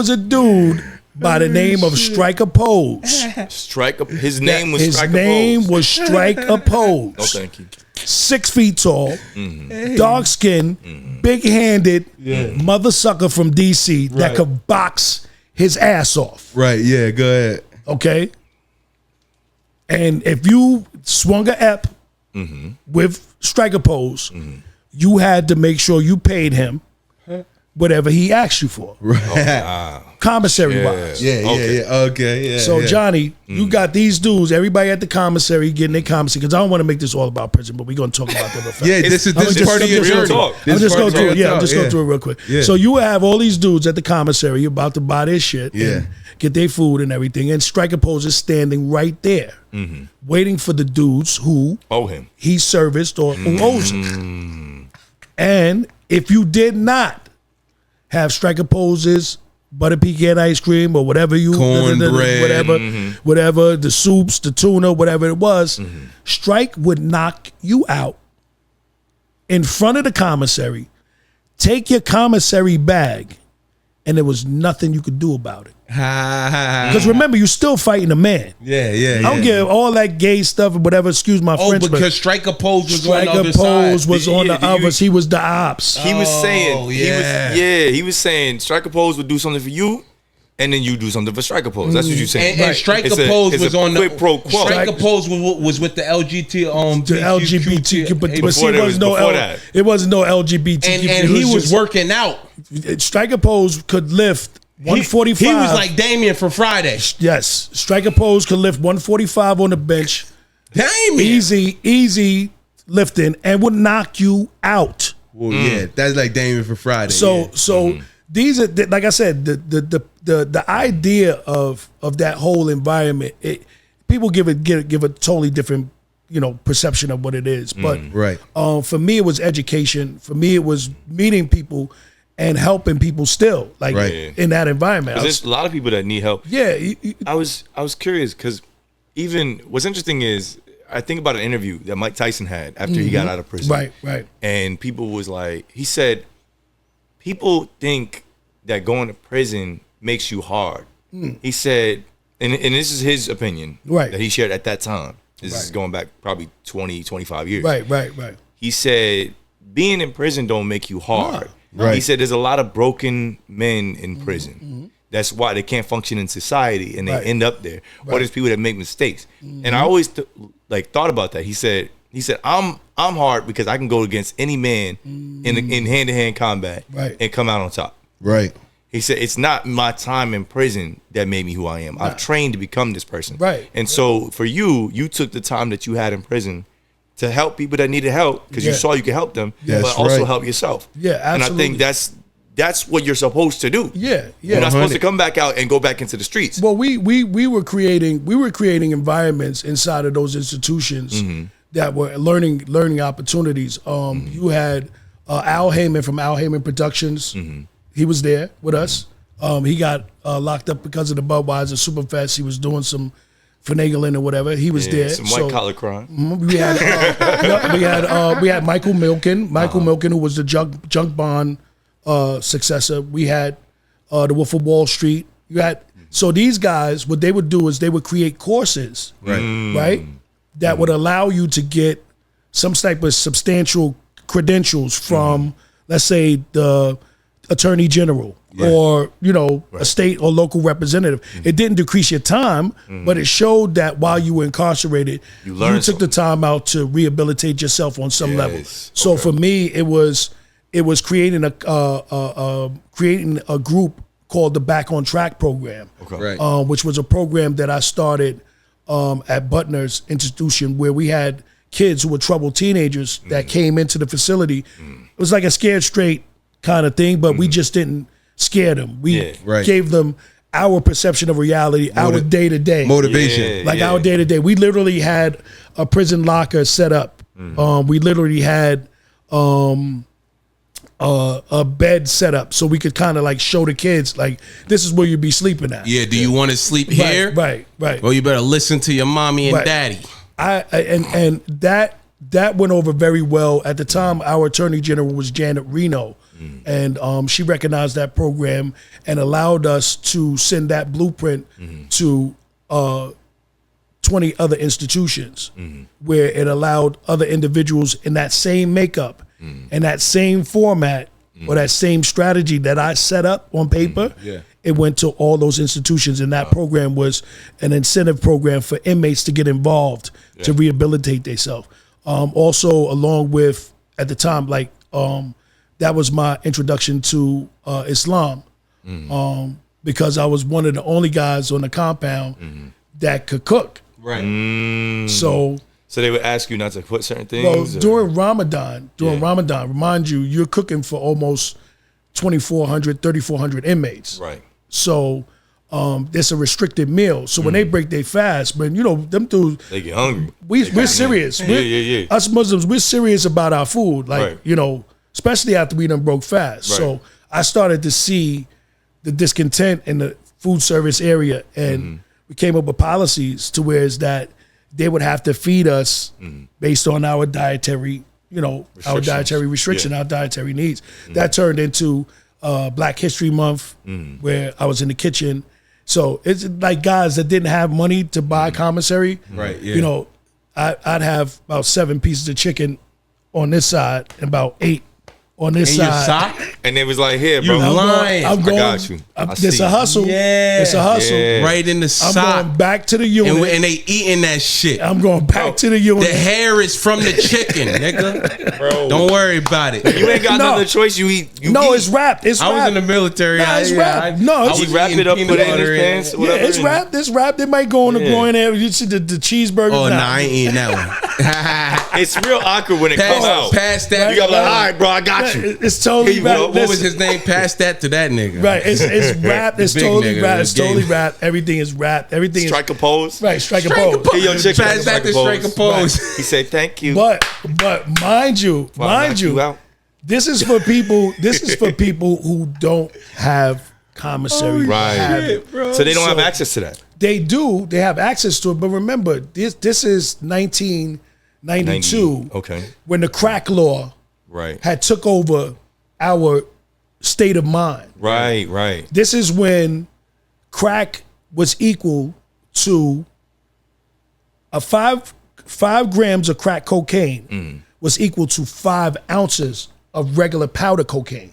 a dude by the name of Striker Pose. His name was Striker Pose. His name was Striker Pose. Oh, thank you. 6 feet tall, dark skin, big handed mother sucker from DC that could box his ass off. Right, yeah, go ahead. Okay? And if you swung a ep with Striker Pose, you had to make sure you paid him whatever he asked you for. Right. Commissary wise. Okay. So Johnny, you got these dudes, everybody at the commissary getting their commissary, because I don't want to make this all about prison, but we're going to talk about them. Yeah, this is part of your journey. I'm just going through it. I'm just going through it real quick. Yeah. So you have all these dudes at the commissary about to buy their shit and get their food and everything, and Striker Pose is standing right there waiting for the dudes who owe him. He serviced or who owes him. And if you did not have Striker Poses, butter pecan ice cream, or whatever cornbread, whatever, the soups, the tuna, whatever it was, Strike would knock you out in front of the commissary, take your commissary bag, and there was nothing you could do about it. Because remember, you're still fighting a man. Yeah. I don't give all that gay stuff or whatever. Excuse my French. Oh, because Striker Pose was on the other Pose side. was on the others. He was the ops. He was saying, he was saying Striker Pose would do something for you, and then you do something for Striker Pose. That's what you're saying. And Striker Pose was on the pro quo. Striker Pose was with the LGBT. The LGBTQ, but see, it wasn't no LGBTQ. And he was working out. Striker Pose could lift 145. He was like Damien for Friday. Yes. Striker Pose could lift 145 on the bench. Damien. Easy lifting, and would knock you out. Well, yeah, that's like Damien for Friday. So these are, like I said, the idea of that whole environment, people give a totally different perception of what it is. But for me, it was education. For me, it was meeting people and helping people still, in that environment. There's a lot of people that need help. Yeah. I was curious because even what's interesting is I think about an interview that Mike Tyson had after he got out of prison. Right. And people was like, he said, people think that going to prison makes you hard. He said, and this is his opinion that he shared at that time. This is going back probably 20, 25 years. Right. He said, being in prison don't make you hard. Right. He said there's a lot of broken men in prison. That's why they can't function in society and they end up there. Or there's people that make mistakes. And I always thought about that. He said I'm hard because I can go against any man in hand-to-hand combat and come out on top. Right. He said, it's not my time in prison that made me who I am. I've trained to become this person. Right. And so for you took the time that you had in prison to help people that needed help because you saw you could help them, but also help yourself. Yeah, absolutely. And I think that's what you're supposed to do. Yeah. You're not supposed to come back out and go back into the streets. Well, we were creating environments inside of those institutions that were learning opportunities. You had Al Heyman from Al Heyman Productions. He was there with us. He got locked up because of the Budweiser Superfest. He was doing some finagling or whatever. He was there. Some white collar crime. We had we had Michael Milken. Michael Milken, who was the Junk Bond successor. We had the Wolf of Wall Street. You had so these guys. What they would do is they would create courses, right, that would allow you to get some type of substantial credentials from, let's say, the Attorney General or a state or local representative. It didn't decrease your time, but it showed that while you were incarcerated, you took the time out to rehabilitate yourself on some level. So for me, it was creating a group called the Back on Track program, which was a program that I started at Butner's institution, where we had kids who were troubled teenagers that came into the facility. It was like a scared straight kind of thing, but we just didn't scare them. We gave them our perception of reality, our day-to-day. Motivation. Our day-to-day. We literally had a prison locker set up. We literally had a bed set up so we could kind of like show the kids, like, this is where you'd be sleeping at. Yeah, do you want to sleep here? Right. Well, you better listen to your mommy and daddy. And that went over very well. At the time, our Attorney General was Janet Reno, and she recognized that program and allowed us to send that blueprint to 20 other institutions, where it allowed other individuals in that same makeup and that same format or that same strategy that I set up on paper. It went to all those institutions, and that program was an incentive program for inmates to get involved to rehabilitate themselves. Also, along with, at the time, that was my introduction to Islam, because I was one of the only guys on the compound that could cook. So they would ask you not to put certain things? Well, during Ramadan, remind you, you're cooking for almost 2,400, 3,400 inmates. So it's a restricted meal. So when they break their fast, man, them dudes, they get hungry. We're serious. Us Muslims, we're serious about our food. Especially after we done broke fast. So I started to see the discontent in the food service area, and we came up with policies to where is that they would have to feed us based on our dietary, our dietary restriction, our dietary needs. That turned into Black History Month, where I was in the kitchen. So it's like guys that didn't have money to buy commissary. I'd have about 7 pieces of chicken on this side and about 8 on this side. And it was like, here, bro. You're lying. I got you. It's a hustle. It's a hustle. Right in the sock. I'm going back to the unit. And they eating that shit. I'm going back to the unit. The hair is from the chicken, nigga. Bro. Don't worry about it. You ain't got no choice. You eat. It's wrapped. I was in the military. It's wrapped. You wrap it up, put it in his pants. It's wrapped. It's wrapped. It might go in the groin area. You see the cheeseburger. Oh, I ain't eating that one. It's real awkward when it comes out. Past that. You got to be like, all right, bro, I got you. It's totally wrapped. What was his name? Pass that to that nigga. Right. It's wrapped. It's totally wrapped. It's totally wrapped. Everything is wrapped. Everything is strike a pose. Right. Strike a pose. Pass that to strike a pose. He said thank you. But mind you, this is for people. This is for people who don't have commissary. So they don't have access to that. They do. They have access to it. But remember, this is 1992. When the crack law had took over our state of mind. This is when crack was equal to a 5 grams of crack cocaine was equal to 5 ounces of regular powder cocaine.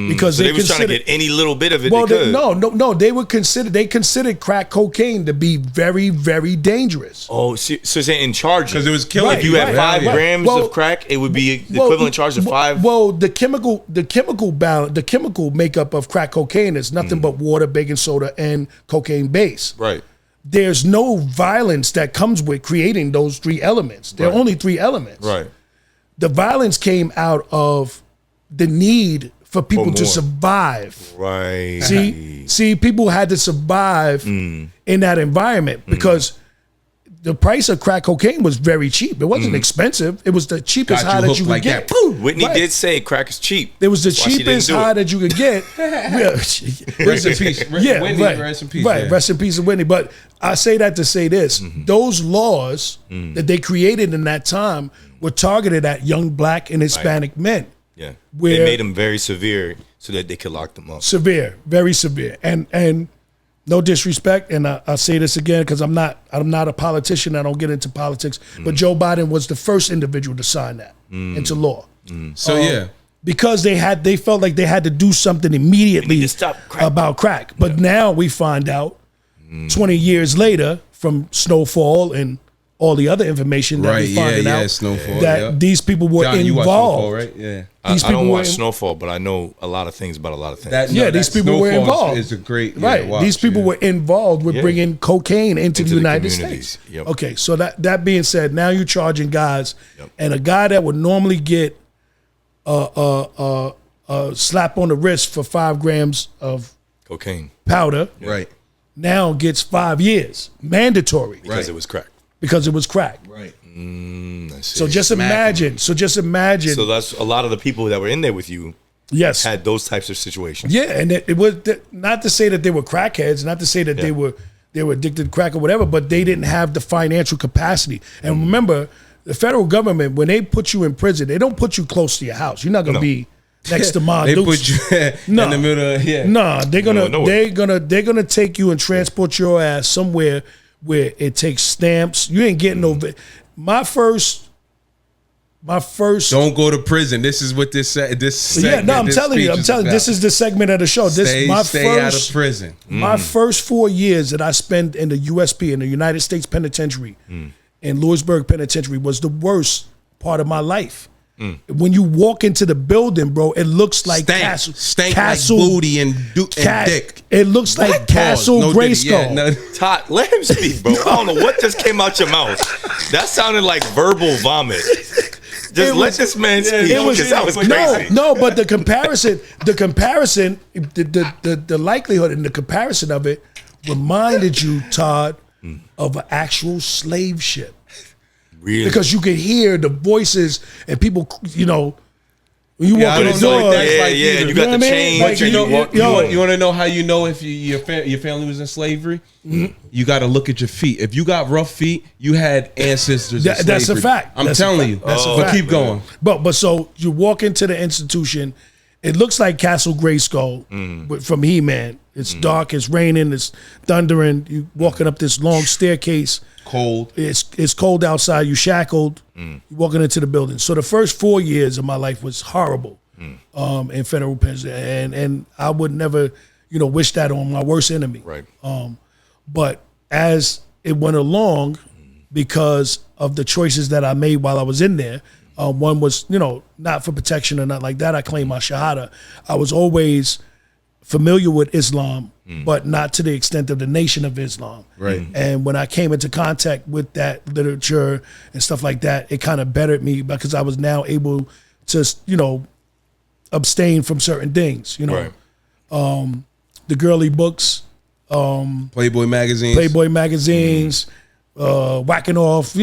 Because so they was trying to get any little bit of it. Well, they could. no. They considered crack cocaine to be very, very dangerous. Oh, so saying in charge because it was killing. If you had 5 grams of crack, it would be the equivalent charge of 5. Well, the chemical makeup of crack cocaine is nothing but water, baking soda, and cocaine base. Right. There's no violence that comes with creating those 3 elements. There are only 3 elements. Right. The violence came out of the need for people to survive. Right. See, people had to survive in that environment because the price of crack cocaine was very cheap. It wasn't expensive. It was the cheapest high that you could get. Whitney did say crack is cheap. It was the cheapest high that you could get. Rest in peace. Whitney, right. Rest in peace. Right, yeah. Rest in peace of Whitney. But I say that to say this. Those laws that they created in that time were targeted at young black and Hispanic men. Yeah. Where they made them very severe so that they could lock them up. Severe, very severe. And no disrespect, and I say this again because I'm not a politician. I don't get into politics. But Joe Biden was the first individual to sign that into law. So because they felt like they had to do something immediately about crack. But now we find out 20 years later from Snowfall and all the other information that we find out Snowfall, that these people were John, involved. you watch Snowfall, right? Yeah. I don't watch Snowfall, but I know a lot of things about a lot of things. These people were involved. Is a great watch, these people were involved with bringing cocaine into the United States. Yep. Okay, so that being said, now you're charging guys, and a guy that would normally get a slap on the wrist for 5 grams of cocaine powder, right, now gets 5 years mandatory because it was crack. Because it was crack. Right. So just imagine. So that's a lot of the people that were in there with you. Yes. Had those types of situations. Yeah, and it was not to say that they were crackheads, not to say that they were addicted to crack or whatever, but they didn't have the financial capacity. And remember, the federal government, when they put you in prison, they don't put you close to your house. You're not gonna be next to Ma They Dukes. put you in the middle of, No, they're gonna take you and transport your ass somewhere where it takes stamps. You ain't getting no. My first. Don't go to prison. This is what this segment. I'm telling you. This is the segment of the show. Stay out of prison. My first 4 years that I spent in the USP, in the United States Penitentiary, in Lewisburg Penitentiary, was the worst part of my life. When you walk into the building, bro, it looks like Castle like booty and dick. It looks like Castle Grayskull. Todd, let him speak, bro. I don't know what just came out your mouth. That sounded like verbal vomit. Just let this man speak. That was crazy. No, but the likelihood and the comparison of it reminded you, Todd, of an actual slave ship. Really? Because you could hear the voices and people, you know, when you walk in the door. You got the chain. But you want to know how you know if your family was in slavery? You got to look at your feet. If you got rough feet, you had ancestors in slavery. That's a fact. I'm telling you. But keep going. But so you walk into the institution, it looks like Castle Grayskull from He-Man. It's dark, it's raining, it's thundering. You walking up this long staircase. Cold. It's cold outside. You shackled. You walking into the building. So the first 4 years of my life was horrible in federal prison, and I would never, wish that on my worst enemy. Right. But as it went along, because of the choices that I made while I was in there, one was not for protection or not like that. I claimed my shahada. I was always familiar with Islam, but not to the extent of the Nation of Islam. Right. And when I came into contact with that literature and stuff like that, it kind of bettered me because I was now able to, abstain from certain things. Right. The girly books, Playboy magazines, whacking off,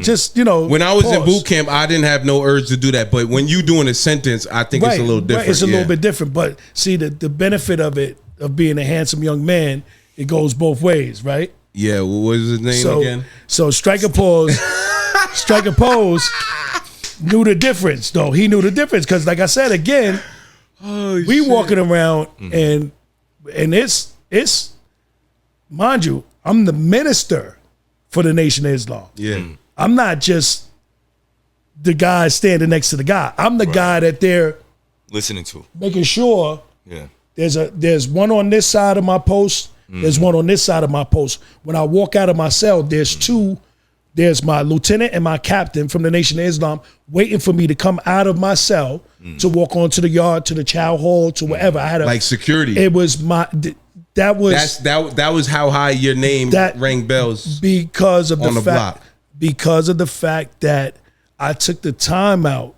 just. When I was in boot camp, I didn't have no urge to do that. But when you doing a sentence, I think it's a little different. Right. It's a little bit different. But see, the benefit of it, of being a handsome young man, it goes both ways, right? Yeah. What was his name again? So Striker Pose knew the difference, though. He knew the difference because, like I said, again, we walking around and it's mind you, I'm the minister for the Nation of Islam. Yeah. I'm not just the guy standing next to the guy. I'm the guy that they're listening to, making sure there's one on this side of my post, there's one on this side of my post. When I walk out of my cell, there's two. There's my lieutenant and my captain from the Nation of Islam waiting for me to come out of my cell to walk onto the yard, to the chow hall, to wherever. I had like security. It was my that was how high your name rang bells because of the fact block. Because of the fact that I took the time out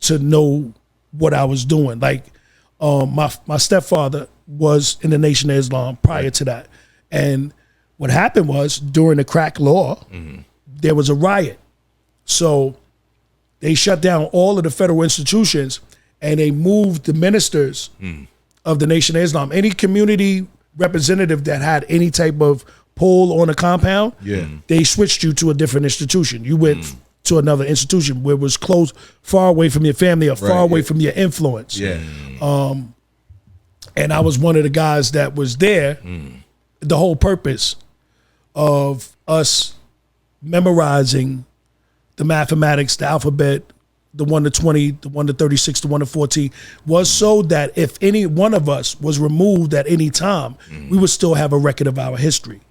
to know what I was doing. Like my stepfather was in the Nation of Islam prior to that, and what happened was during the crack law. There was a riot. So they shut down all of the federal institutions and they moved the ministers of the Nation of Islam. Any community representative that had any type of pull on a compound, they switched you to a different institution. You went to another institution where it was close, far away from your family or far away from your influence. And I was one of the guys that was there. The whole purpose of us memorizing the mathematics, the alphabet, the 1 to 20, the 1 to 36, the 1 to 14, was so that if any one of us was removed at any time, we would still have a record of our history.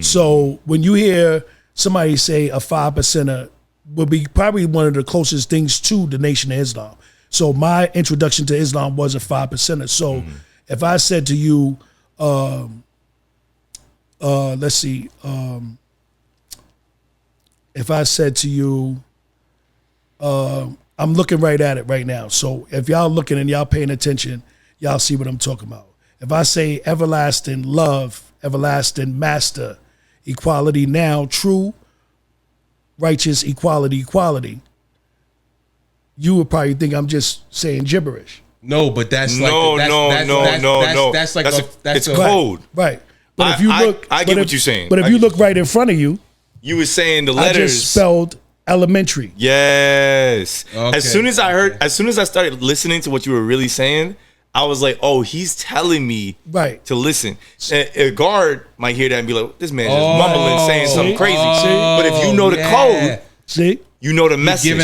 So when you hear somebody say a 5%er would be probably one of the closest things to the Nation of Islam. So my introduction to Islam was a 5%er. So if I said to you, let's see, if I said to you, I'm looking right at it right now. So if y'all looking and y'all paying attention, y'all see what I'm talking about. If I say everlasting love, everlasting master, equality now, true, righteous, equality, you would probably think I'm just saying gibberish. No, but that's like it's code. Right. But if you look, I get what you're saying. But if you look right in front of you, you were saying the letters. I just spelled elementary. Yes. Okay. As soon as I started listening to what you were really saying, I was like, oh, he's telling me to listen. A guard might hear that and be like, this man's just mumbling, saying something crazy. But if you know the code, you know the message.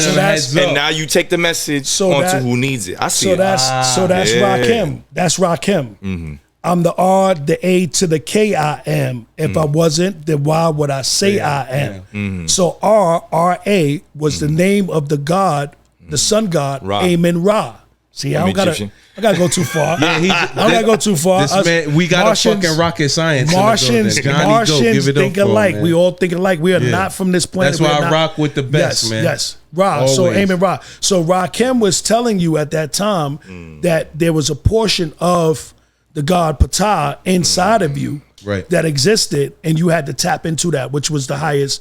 And now you take the message onto who needs it. I see that's Rakim. That's Rakim. I'm the R, the A to the K I am. If I wasn't, then why would I say I am? So R-A was the name of the God, the sun god, Amen Ra. See, I don't gotta go too far. I don't gotta go too far. This man, we got a fucking rocket science. Martians think alike. We all think alike. We are not from this planet. That's why I rock with the best, man. Yes, Ra. Always. So Amen Ra. So Rakim was telling you at that time that there was a portion of the God Ptah inside of you that existed, and you had to tap into that, which was the highest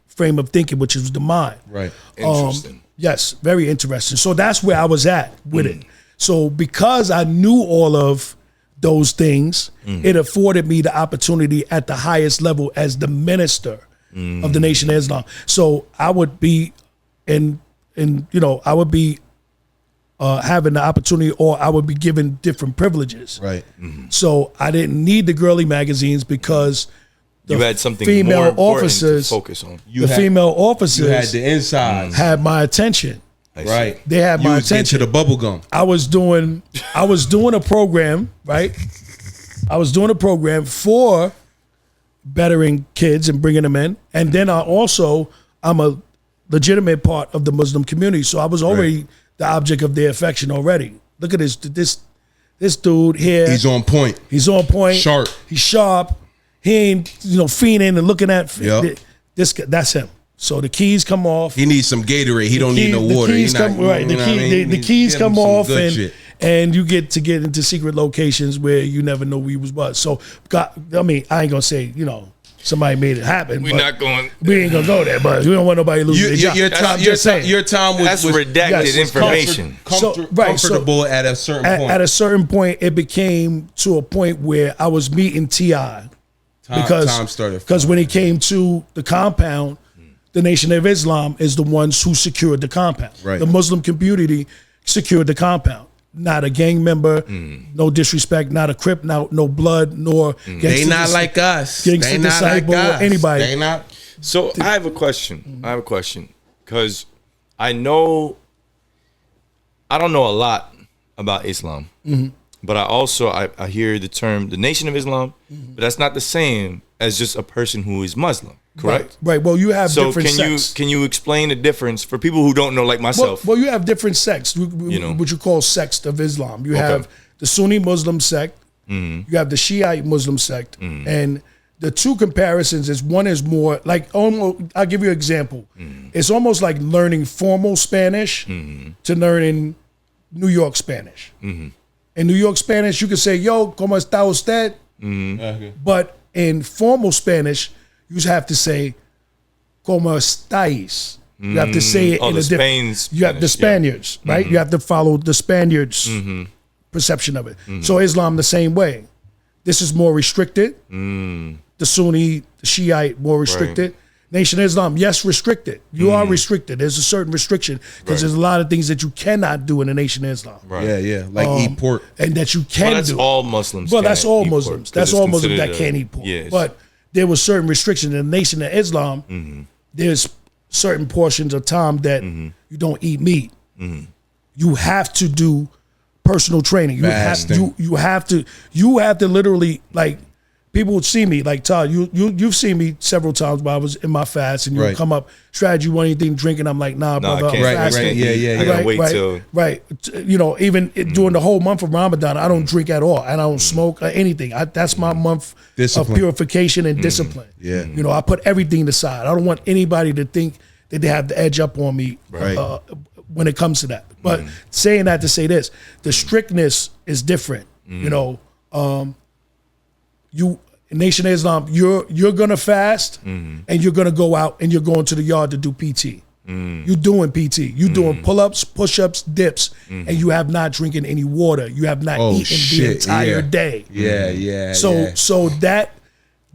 frame of thinking, which is the mind. Right. Interesting. Yes, very interesting. So that's where I was at with it. So because I knew all of those things, it afforded me the opportunity at the highest level as the minister of the Nation of Islam. So I would be having the opportunity, or I would be given different privileges. Right. So I didn't need the girly magazines because you had something female more important officers to focus on. Female officers you had the insides. Had my attention. Right. They had my attention. To the bubble gum. I was doing a program, right? I was doing a program for bettering kids and bringing them in. And then I'm a legitimate part of the Muslim community. So I was already the object of their affection already. Look at this dude here. He's on point. Sharp. He's sharp. He ain't fiending and looking at this. That's him. So the keys come off. He needs some Gatorade. He don't need no water. The keys come off, and you get into secret locations where you never know where you was. So I ain't gonna say somebody made it happen. We ain't gonna go there, but we don't want nobody losing their job. Your time was redacted information. Comfortable at a certain point. At a certain point, it became to a point where I was meeting T.I. Because when it came to the compound, the Nation of Islam is the ones who secured the compound. Right. The Muslim community secured the compound. Not a gang member, no disrespect, not a Crip, no blood, nor they not like us. Gangster disciple, anybody. They not. So I have a question. because I don't know a lot about Islam, but I hear the term the Nation of Islam, but that's not the same as just a person who is Muslim, correct? Right. Well, you have different sects. Can you explain the difference for people who don't know, like myself? Well, you have different sects, what you call sects of Islam. You have the Sunni Muslim sect, you have the Shiite Muslim sect, and the two comparisons is one is more like almost. I'll give you an example. It's almost like learning formal Spanish to learning New York Spanish. In New York Spanish, you can say "Yo, cómo está usted," but in formal Spanish, you have to say "Cómo estáis." You have to say it in a different. You have the Spaniards, right? You have to follow the Spaniards' perception of it. So Islam the same way. This is more restricted. The Sunni, the Shiite, more restricted. Right. Nation of Islam, yes, restricted. You are restricted. There's a certain restriction because there's a lot of things that you cannot do in the Nation of Islam. Right. Yeah, like eat pork. And that you can that's do. All Muslims. Well, that's all Muslims. That's all Muslims that can't eat pork. Yes. But there was certain restrictions in the Nation of Islam. There's certain portions of time that you don't eat meat. You have to do personal training. You have to literally, like, people would see me like, Todd, you've seen me several times while I was in my fast, and you would come up, Stratagee, want anything to drink? And I'm like, nah, brother, I'm fasting. I gotta wait till. Right. You know, even during the whole month of Ramadan, I don't drink at all. I don't smoke or anything. That's my month of purification and discipline. Yeah. You know, I put everything aside. I don't want anybody to think that they have the edge up on me when it comes to that. But saying that to say this, the strictness is different. You know, Nation of Islam, you're gonna fast and you're gonna go out and you're going to the yard to do PT. You're doing PT. You're doing pull-ups, push-ups, dips, and you have not drinking any water. You have not eaten the entire day. So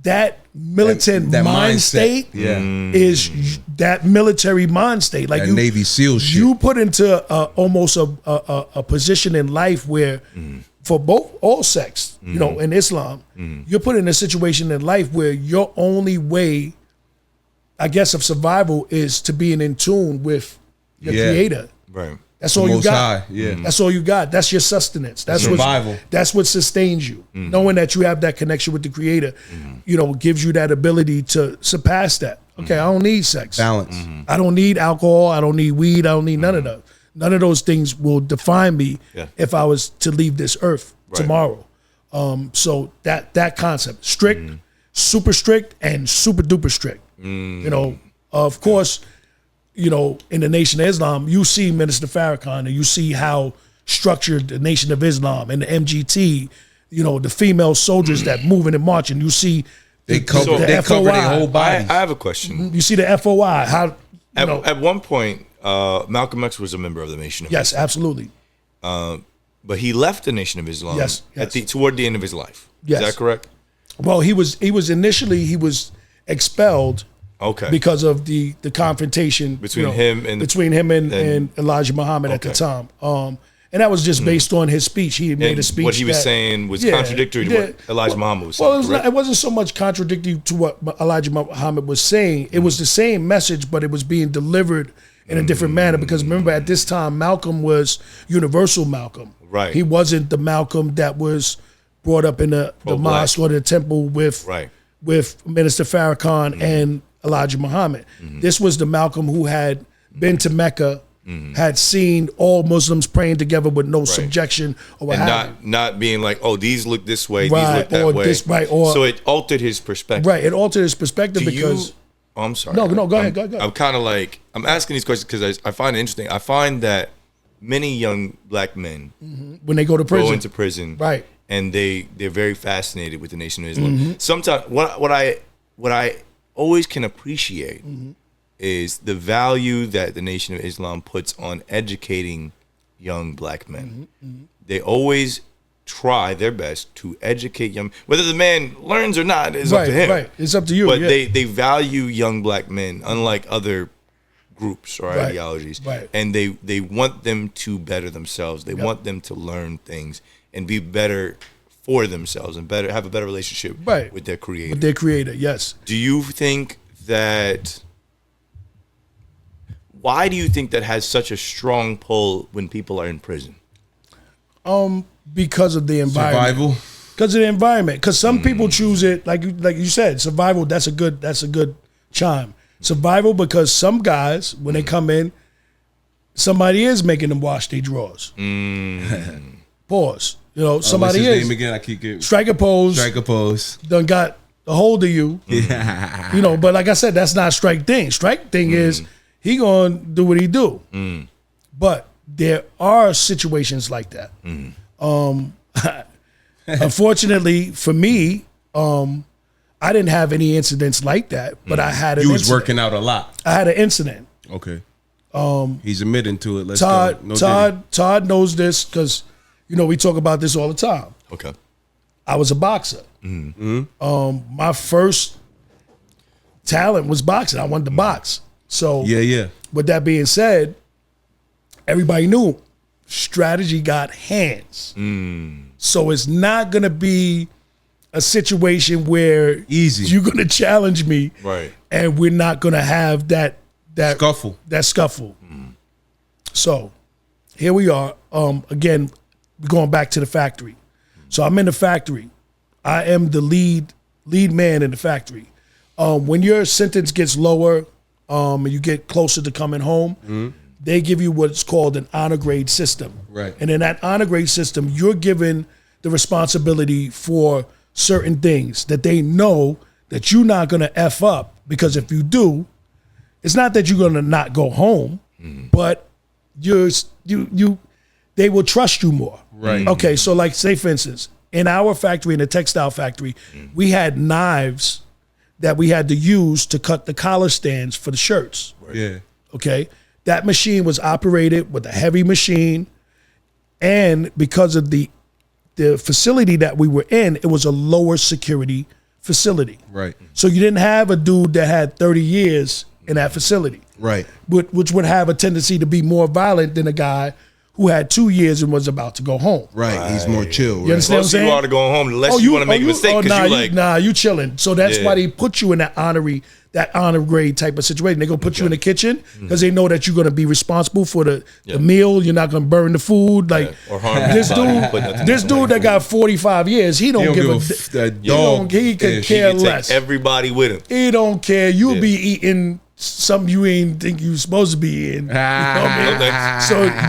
that militant mind state is that military mind state. Like that Navy SEAL shit. You put into almost a position in life where for all sects, you know, in Islam, you're put in a situation in life where your only way, I guess, of survival is to be in tune with your creator. Right. That's all you got. Yeah. That's all you got. That's your sustenance. That's survival. That's what sustains you. Knowing that you have that connection with the creator, you know, gives you that ability to surpass that. Okay, I don't need sex. Balance. I don't need alcohol. I don't need weed. I don't need none of that. None of those things will define me if I was to leave this earth tomorrow. So that concept, strict, super strict, and super duper strict. You know, of course, you know, in the Nation of Islam, you see Minister Farrakhan, and you see how structured the Nation of Islam and the MGT, you know, the female soldiers that moving and marching. You see they cover their whole body. I have a question. You see the FOI. How at one point, Malcolm X was a member of the Nation of Islam. Yes, absolutely. But he left the Nation of Islam toward the end of his life. Yes. Is that correct? Well, he was initially expelled. Okay. Because of the confrontation between him and Elijah Muhammad at the time. And that was just based on his speech. He made a speech. What he was saying was contradictory to what Elijah Muhammad was saying. Well, it wasn't so much contradictory to what Elijah Muhammad was saying. It was the same message, but it was being delivered in a different manner. Because remember, at this time, Malcolm was universal Malcolm. Right. He wasn't the Malcolm that was brought up in the mosque or the temple with Minister Farrakhan and Elijah Muhammad. This was the Malcolm who had been to Mecca, had seen all Muslims praying together with no subjection or what have you. Not being like, oh, these look this way, these look that way. So it altered his perspective. Right, it altered his perspective because... I'm sorry. No, go ahead. I'm kind of like, I'm asking these questions because I find it interesting. I find that many young black men, when they go to prison, go into prison, right, and they're very fascinated with the Nation of Islam. Sometimes what I always can appreciate is the value that the Nation of Islam puts on educating young black men. They always try their best to educate young, whether the man learns or not is up to him. Right, it's up to you. But they value young black men, unlike other groups or ideologies. Right. And they want them to better themselves. They want them to learn things and be better for themselves and have a better relationship with their creator. With their creator, yes. Do you think that Why do you think that has such a strong pull when people are in prison? Because of the environment. Survival. Because of the environment. Because some people choose it, like you said, survival. That's a good chime. Survival, because some guys, when they come in, somebody is making them wash their drawers. Pause. You know, somebody what's his is. name again? I keep getting Striker pose. Striker pose. Done got a hold of you. Yeah. You know, but like I said, that's not Strike thing. Strike thing is he gonna do what he do. But there are situations like that. Unfortunately for me, I didn't have any incidents like that, but I had an You was incident. working out a lot. I had an incident. Okay. He's admitting to it. Let's go. Todd, No Diddy. Todd knows this because, you know, we talk about this all the time. Okay. I was a boxer. My first talent was boxing. I wanted to box. So Yeah. with that being said, everybody knew Stratagee got hands. So it's not going to be a situation where Easy. you're going to challenge me, Right. and we're not going to have that Scuffle. That scuffle. So here we are. Again, going back to the factory. So I'm in the factory. I am the lead man in the factory. When your sentence gets lower, and you get closer to coming home, they give you what's called an honor grade system. Right. And in that honor grade system, you're given the responsibility for certain things that they know that you're not going to F up, because if you do, it's not that you're going to not go home, but they will trust you more. Right. Okay, so like say for instance, in our factory, in the textile factory, we had knives that we had to use to cut the collar stands for the shirts. Yeah. Okay, that machine was operated with a heavy machine, and because of the facility that we were in, it was a lower security facility. Right. So you didn't have a dude that had 30 years in that facility, Right. which would have a tendency to be more violent than a guy who had 2 years and was about to go home. Right. He's more chill. You Right. understand what I'm Closer you saying? are to going home, the less you want to make a mistake, because you chilling. So that's Yeah. why they put you in that honor grade type of situation. They're gonna put you in the kitchen because they know that you're gonna be responsible for the meal. You're not gonna burn the food. Like or harm this anybody, put nothing dude, this dude that got 45 years, he don't give a dog. he could ish. care he can less. take everybody with him. He don't care. You'll Yeah. be eating something you ain't think you supposed to be in. You know what I mean? Okay.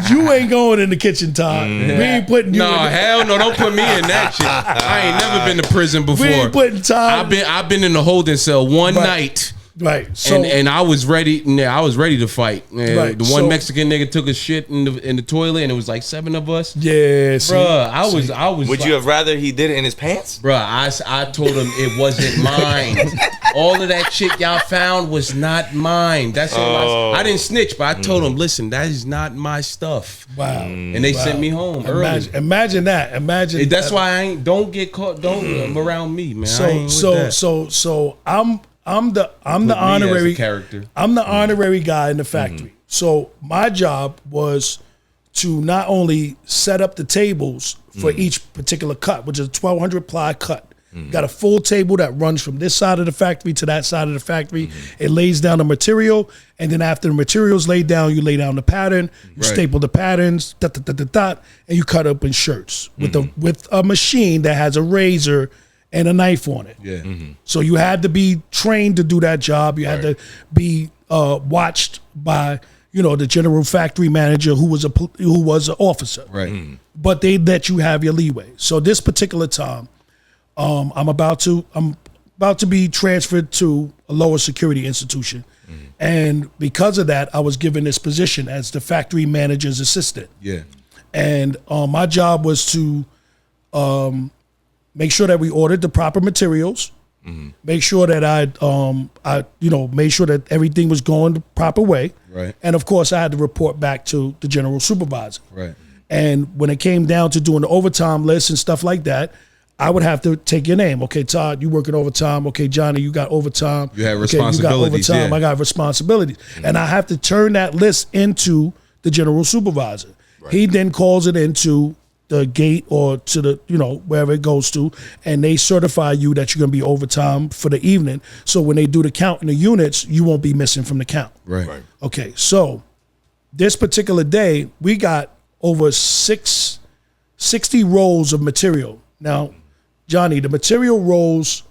So you ain't going in the kitchen, Todd. We ain't putting you No, in the hell no! Don't put me in that shit. I ain't never been to prison before. We ain't putting Todd. I've been in the holding cell one Right. night. Right. So And I was ready. I was ready to fight. Right, The one so- Mexican nigga took a shit in the toilet, and it was like 7 of us. yeah, see, Bruh, I was. Would you have rather he did it in his pants? Bruh, I told him it wasn't mine. All of that shit y'all found was not mine. That's all I didn't snitch, but I told him, listen, that is not my stuff. Wow. And they sent me home early. Imagine that. Imagine That's that. why I ain't. Don't get caught. Don't around me, man. I ain't So with that. so I'm the Put me as a honorary character. I'm the honorary guy in the factory. So my job was to not only set up the tables for each particular cut, which is a 1,200 ply cut. Got a full table that runs from this side of the factory to that side of the factory. It lays down the material, and then after the material's laid down, you lay down the pattern, you Right. staple the patterns, and you cut up in shirts with a machine that has a razor and a knife on it. Yeah. So you had to be trained to do that job. You had to be watched by the general factory manager who was an officer. Right. But they let you have your leeway. So this particular time, I'm about to be transferred to a lower security institution, and because of that, I was given this position as the factory manager's assistant. Yeah. And my job was to make sure that we ordered the proper materials, make sure that I made sure that everything was going the proper way. Right. And of course, I had to report back to the general supervisor. Right. And when it came down to doing the overtime list and stuff like that, I would have to take your name. Okay, Todd, you working overtime. Okay, Johnny, you got overtime. You had Okay, you got responsibilities, overtime. yeah. I got responsibilities. And I have to turn that list into the general supervisor. He then calls it into the gate or to the, wherever it goes to, and they certify you that you're going to be overtime for the evening. So when they do the count in the units, you won't be missing from the count. Right. Right. Okay, so this particular day, we got over 60 rolls of material. Now, Johnny, the material rolls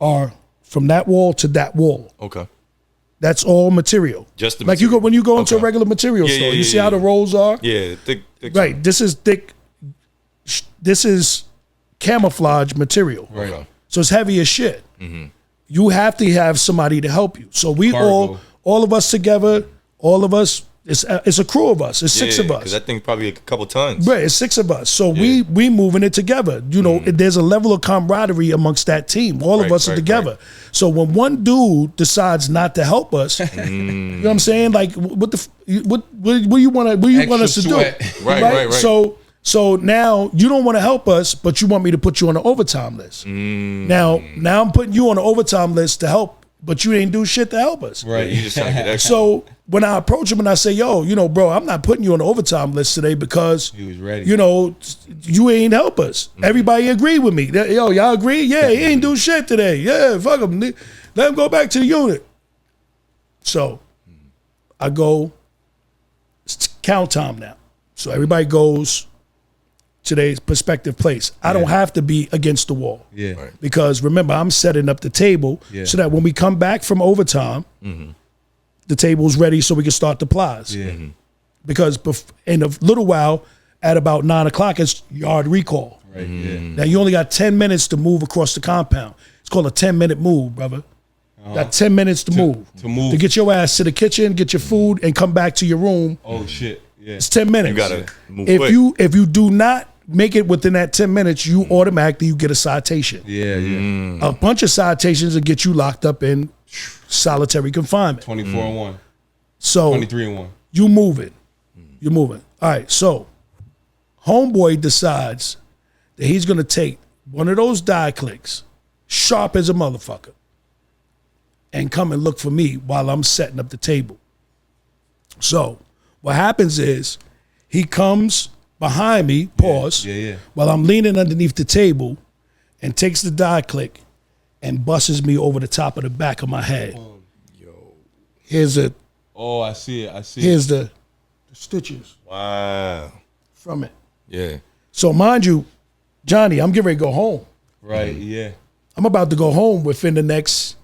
are from that wall to that wall. Okay. That's all material. Just the like material. you go when you go into a Okay. regular material Yeah, store. yeah, You see yeah, how the yeah. rolls are? Yeah, thick. Right. This is thick. This is camouflage material. Right. Okay. So it's heavy as shit. You have to have somebody to help you. So we Cargo. all of us together, all of us, it's a crew of us. It's six of Because us. that thing probably a couple tons. Right, it's six of us. So we moving it together. You know, there's a level of camaraderie amongst that team. All of Right, us are right, together. right. So when one dude decides not to help us, you know what I'm saying? Like, what do you want us to Extra do? sweat. Right. So now you don't want to help us, but you want me to put you on the overtime list. Now I'm putting you on the overtime list to help, but you ain't do shit to help us. Right. You just trying to get extra. So when I approach him and I say, yo, you know, bro, I'm not putting you on the overtime list today because He was ready. you know, you ain't help us. Everybody agreed with me. Yo, y'all agree? Yeah, he ain't do shit today. Yeah, fuck him. Let him go back to the unit. So I go, it's count time now. So everybody goes to their prospective place. I don't have to be against the wall. Yeah. Right. Because remember, I'm setting up the table so that when we come back from overtime, the table's ready so we can start the plies. Yeah. Because in a little while, at about 9 o'clock, it's yard recall. Right. Yeah. Now you only got 10 minutes to move across the compound. It's called a 10-minute move, brother. Got 10 minutes to move. move. To get your ass to the kitchen, get your food, and come back to your room. Oh shit. Yeah. It's 10 minutes. You gotta move if quick. if you do not make it within that 10 minutes, you automatically you get a citation. Yeah. Yeah. A bunch of citations will get you locked up in solitary confinement. 24-1. So 23-1. you moving. You're moving. All right, so homeboy decides that he's gonna take one of those die clicks, sharp as a motherfucker, and come and look for me while I'm setting up the table. So what happens is he comes behind me, pause, Yeah. while I'm leaning underneath the table and takes the die click and busts me over the top of the back of my head. Here's the Oh, I see it. here's the stitches Wow. from it. Yeah. So mind you, Johnny, I'm getting ready to go home. Right. Yeah. I'm about to go home within the next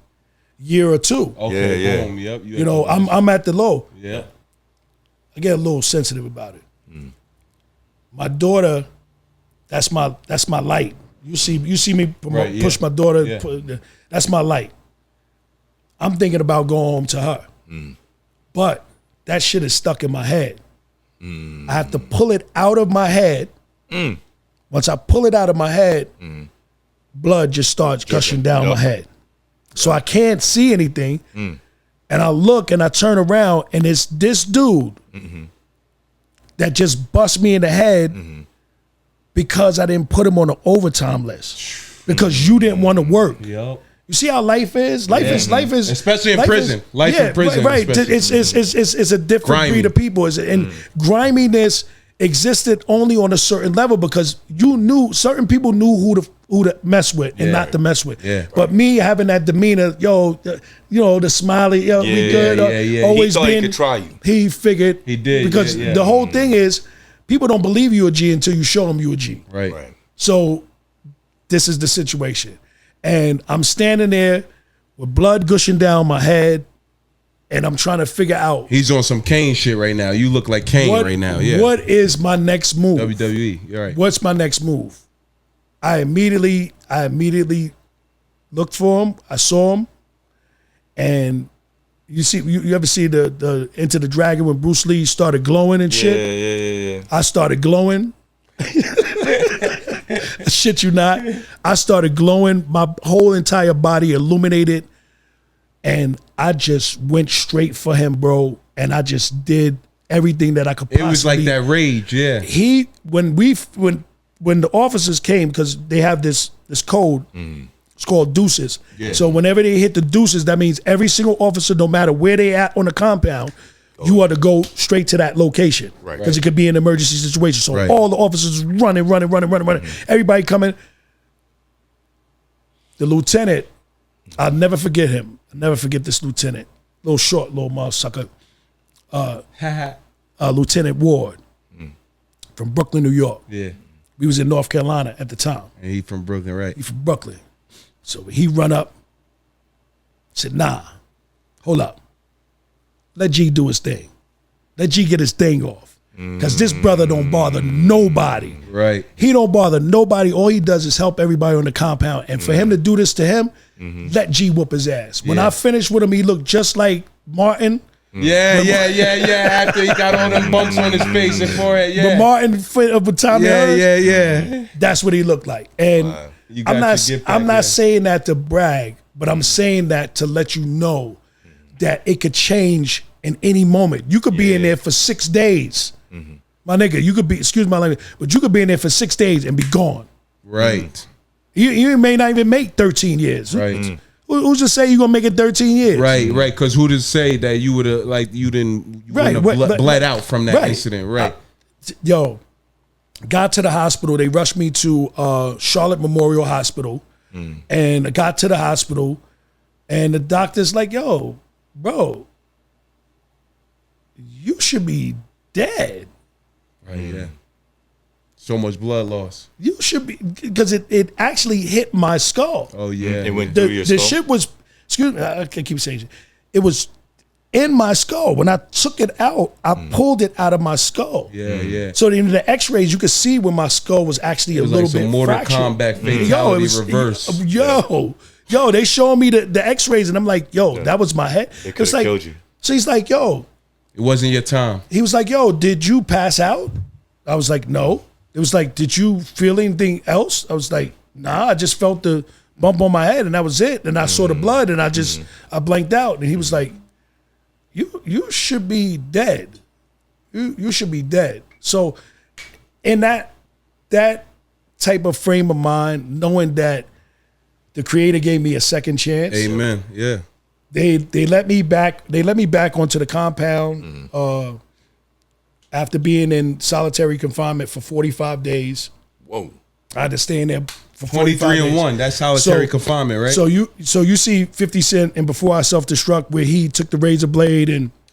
year or two. Okay. Yeah. Boom. Yep. You know, I'm at the low. Yeah. I get a little sensitive about it. My daughter, that's my light. You see me Right, yeah. push my daughter. Yeah. That's my light. I'm thinking about going home to her, but that shit is stuck in my head. I have to pull it out of my head. Once I pull it out of my head, blood just starts gushing down my head. So I can't see anything. And I look and I turn around and it's this dude that just bust me in the head because I didn't put him on the overtime list because you didn't want to work. Yep. You see how life is? Life is Especially in life prison. Life in prison, Right. especially. It's a different Grimy. breed of people. And griminess existed only on a certain level because you knew certain people knew who to mess with and Yeah. not to mess with. Yeah. But me having that demeanor, the smiley, we good, yeah. always He thought he being. could try you. He figured He did, because yeah. the whole thing is people don't believe you a G until you show them you a G. Right. Right. So this is the situation. And I'm standing there with blood gushing down my head and I'm trying to figure out He's on some Kane shit right now. You look like Kane right now. Yeah. what is my next move? WWE. You're right. What's my next move? I immediately looked for him. I saw him. And you ever see the Enter the Dragon when Bruce Lee started glowing and shit? Yeah. I started glowing. Shit you not. I started glowing. My whole entire body illuminated. And I just went straight for him, bro. And I just did everything that I could It possibly. was like that rage. Yeah. When the officers came, because they have this code, it's called deuces. Yeah. So whenever they hit the deuces, that means every single officer, no matter where they at on the compound, you are to go straight to that location. Right. Because it could be an emergency situation. So Right. all the officers running. Everybody coming. The lieutenant, I'll never forget him. I'll never forget this lieutenant. Little short, little motherfucker. Lieutenant Ward from Brooklyn, New York. Yeah. We was in North Carolina at the time. And he from Brooklyn, right? He from Brooklyn. So he run up, said, nah, hold up. Let G do his thing. Let G get his thing off. Because this brother don't bother nobody. Right. He don't bother nobody. All he does is help everybody on the compound. And for him to do this to him, let G whoop his ass. When I finished with him, he looked just like Martin. Yeah. After he got all them bumps on his face and forehead, yeah. But Martin of Tommy Hearns, yeah. that's what he looked like. And I'm not saying that to brag, but I'm saying that to let you know that it could change in any moment. You could be in there for 6 days. My nigga, you could be, excuse my language, but you could be in there for 6 days and be gone. Right. You may not even make 13 years. Right. Who's to say you're gonna make it 13 years? Right. Because who to say that you would have, like, you wouldn't have bled out from that incident, right? Yo, got to the hospital. They rushed me to Charlotte Memorial Hospital, and I got to the hospital, and the doctor's like, "Yo, bro, you should be dead." Right. Yeah. So much blood loss. You should be, because it actually hit my skull. Oh yeah. It went through your skull. The shit was, excuse me, I can't keep saying it was in my skull. When I took it out, I pulled it out of my skull. Yeah. So in the X-rays, you could see when my skull was actually a little like some bit Mortal fractured. Kombat fatality reverse. Yo, they showing me the X-rays, and I'm like, yo, that was my head. They could have killed you. So he's like, yo, it wasn't your time. He was like, yo, did you pass out? I was like, no. It was like, did you feel anything else? I was like, nah, I just felt the bump on my head, and that was it. And I saw the blood, and I blanked out. And he was like, you should be dead. You should be dead. So in that type of frame of mind, knowing that the Creator gave me a second chance. Amen. Yeah. They let me back onto the compound after being in solitary confinement for 45 days. Whoa. I had to stay in there for 45 days. 23 and 1. That's solitary confinement, right? So you see 50 Cent in Before I Self-Destruct, where he took the razor blade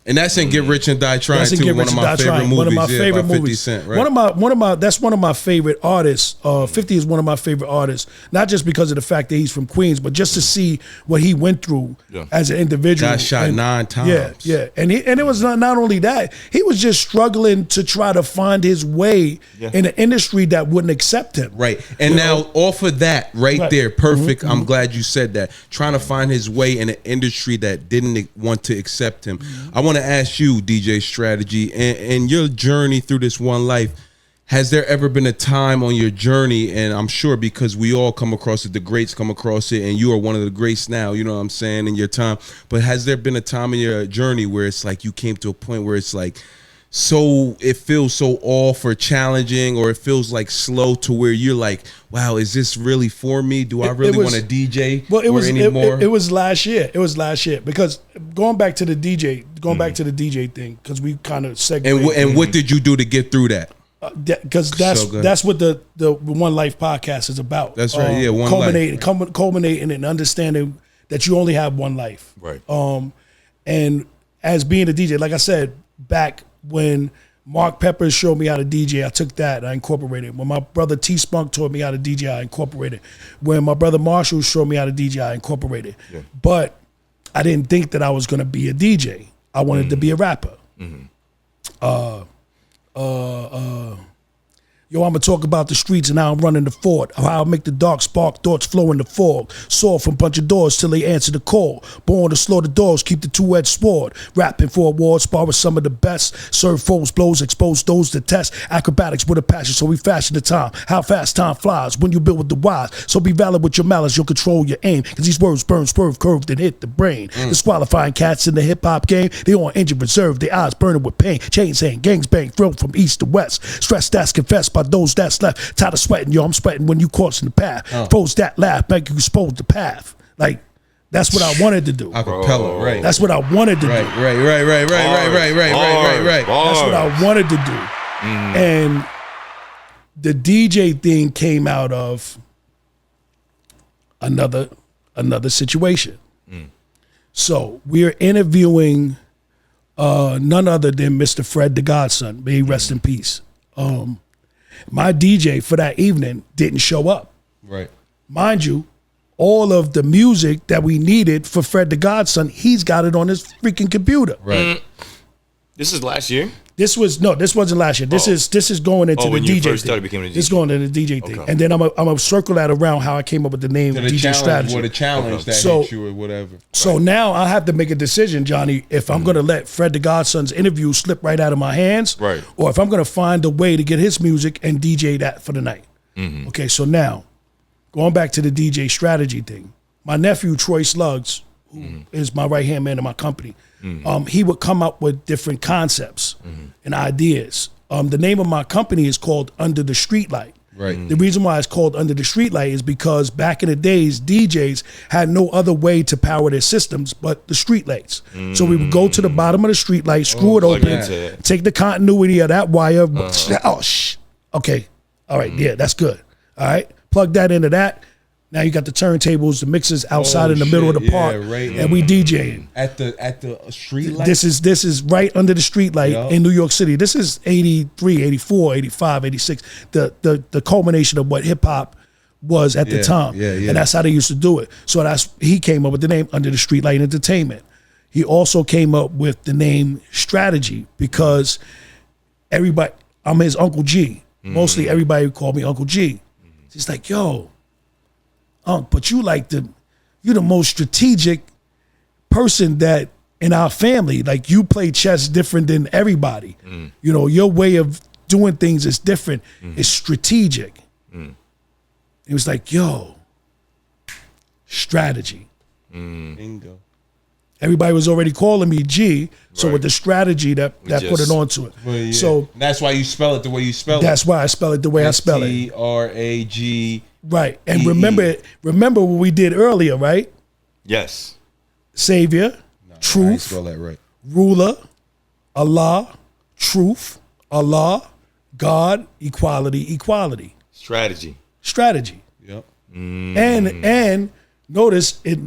and that's in Get Rich and Die Trying too. One of my favorite movies. One of my favorite movies. 50 Cent, right? That's one of my favorite artists. 50 is one of my favorite artists, not just because of the fact that he's from Queens, but just to see what he went through as an individual. Got shot 9 times. Yeah. And it was not only that, he was just struggling to try to find his way in an industry that wouldn't accept him. Right. And now off of that right there, perfect. I'm glad you said that. Trying to find his way in an industry that didn't want to accept him. I want to ask you, DJ Stratagee, and your journey through this one life, has there ever been a time on your journey, and I'm sure because we all come across it, the greats come across it, and you are one of the greats now, you know what I'm saying, in your time, but has there been a time in your journey where it's like you came to a point where it's like, so it feels so off or challenging, or it feels like slow to where you're like, wow, is this really for me? Do I really want to DJ anymore? It was last year. It was last year, because going back to the DJ thing, because we kind of segued. And what did you do to get through that? Because that's what the One Life podcast is about. That's right. Yeah, culminating and understanding that you only have one life. Right. And as being a DJ, like I said, back when Mark Peppers showed me how to DJ, I took that, I incorporated. When my brother T-Spunk taught me how to DJ, I incorporated. When my brother Marshall showed me how to DJ, I incorporated. Yeah. But I didn't think that I was going to be a DJ. I wanted to be a rapper. Yo, I'm going to talk about the streets and how I'm running the fort, how I make the dark spark thoughts flow in the fog. Saw from punching doors till they answer the call. Born to slaughter doors, keep the two-edged sword. Rapping for awards, spar with some of the best. Serve foes, blows, expose those to test. Acrobatics with a passion, so we fashion the time. How fast time flies when you build with the wise. So be valid with your malice, you'll control your aim. Because these words burn, swerve, curved, and hit the brain. Disqualifying cats in the hip-hop game, they on injured reserve, their eyes burning with pain. Chains saying, gangs bang, thrown from east to west. Stress that's confessed by those that's left. Tired of sweating, yo, I'm sweating when you crossing the path. Foes that laugh, make you expose the path. Like, that's what I wanted to do. Acapella, right. That's what I wanted to do. Right. That's what I wanted to do. And the DJ thing came out of another situation. So we're interviewing none other than Mr. Fred the Godson. May he rest in peace. My DJ for that evening didn't show up. Right. Mind you, all of the music that we needed for Fred the Godson, he's got it on his freaking computer. Right. This is last year? This wasn't last year. This is going into the when DJ you first thing. started becoming a DJ. It's going into the DJ thing. Okay. And then I'm gonna circle that around how I came up with the name To the DJ Stratagee. Or the challenge that So- hit you or whatever. So now I have to make a decision, Johnny, if I'm going to let Fred the Godson's interview slip right out of my hands, Right. or if I'm going to find a way to get his music and DJ that for the night. Okay, so now, going back to the DJ Stratagee thing, my nephew, Troy Slugs, who is my right-hand man in my company, he would come up with different concepts and ideas. The name of my company is called Under the Streetlight. Right. The reason why it's called Under the Streetlight is because back in the days, DJs had no other way to power their systems but the streetlights. So we would go to the bottom of the streetlight, screw it plug open, into it. take the continuity of that wire. Okay. All right. Yeah, that's good. All right. Plug that into that. Now you got the turntables, the mixers outside in the middle of the shit. park, Yeah, right. and we DJing. At the street light. This is right under the streetlight Yeah. in New York City. This is 83, 84, 85, 86. The culmination of what hip hop was at the time. Yeah, yeah. And that's how they used to do it. So he came up with the name Under the Streetlight Entertainment. He also came up with the name Stratagee because I'm his Uncle G. Mostly everybody would call me Uncle G. He's like, yo, but you're the most strategic person that in our family. Like, you play chess different than everybody. You know, your way of doing things is different. It's strategic. He was like, yo, Stratagee. Bingo. Everybody was already calling me G, so with the strategy that put it onto it. Well, yeah. So that's why you spell it the way you spell it. that's why I spell it the way I spell it. Strag. Right. And E-E. remember what we did earlier, right? Yes. Savior, I truth, spell that right. ruler, Allah, truth, Allah, God, equality, equality. Strategy. Strategy. Yep. And notice it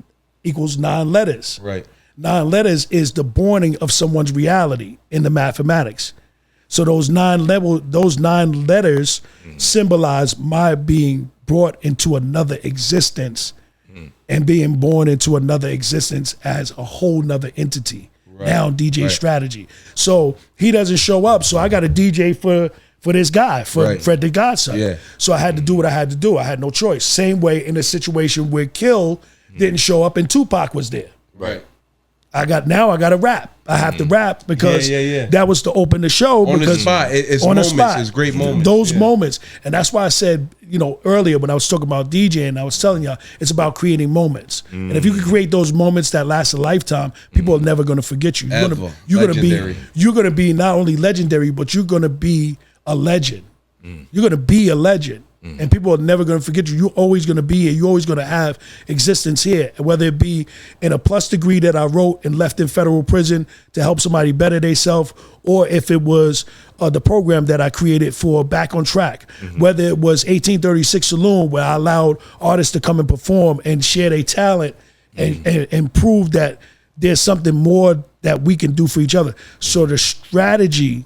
equals 9 letters. Right. 9 letters is the borning of someone's reality in the mathematics. So those 9 letters symbolize my being brought into another existence and being born into another existence as a whole nother entity. Right. Now DJ Right. Stratagee. So he doesn't show up. So I got a DJ for this guy, for Right. Fred the Godson. Yeah. So I had to do what I had to do. I had no choice. Same way in a situation where Kill didn't show up and Tupac was there. Right. I got to rap. I have to rap because Yeah. that was to open the show. On the because spot. It's on the moments. spot. It's great moments. Those Yeah. moments. And that's why I said, earlier when I was talking about DJing, I was telling y'all it's about creating moments. And if you can create those moments that last a lifetime, people are never going to forget you. Ever. You're going to be not only legendary, but you're going to be a legend. You're going to be a legend. And people are never going to forget you. You're always going to be here. You're always going to have existence here, whether it be in a plus degree that I wrote and left in federal prison to help somebody better themselves, or if it was the program that I created for Back on Track, whether it was 1836 Saloon, where I allowed artists to come and perform and share their talent and prove that there's something more that we can do for each other. So the strategy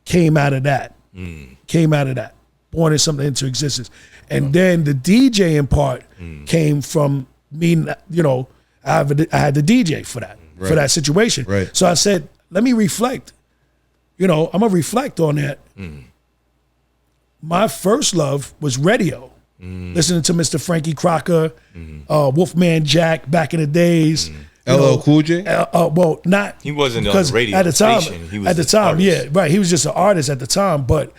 came out of that. Born something into existence. And then the DJing part came from me, I had the DJ for that situation. Right. So I said, let me reflect. I'm going to reflect on that. My first love was radio. Listening to Mr. Frankie Crocker, Wolfman Jack back in the days. LL Cool J? Well, not. He wasn't on because the radio at the time. station. He was at the an time, artist. yeah, right. He was just an artist at the time, but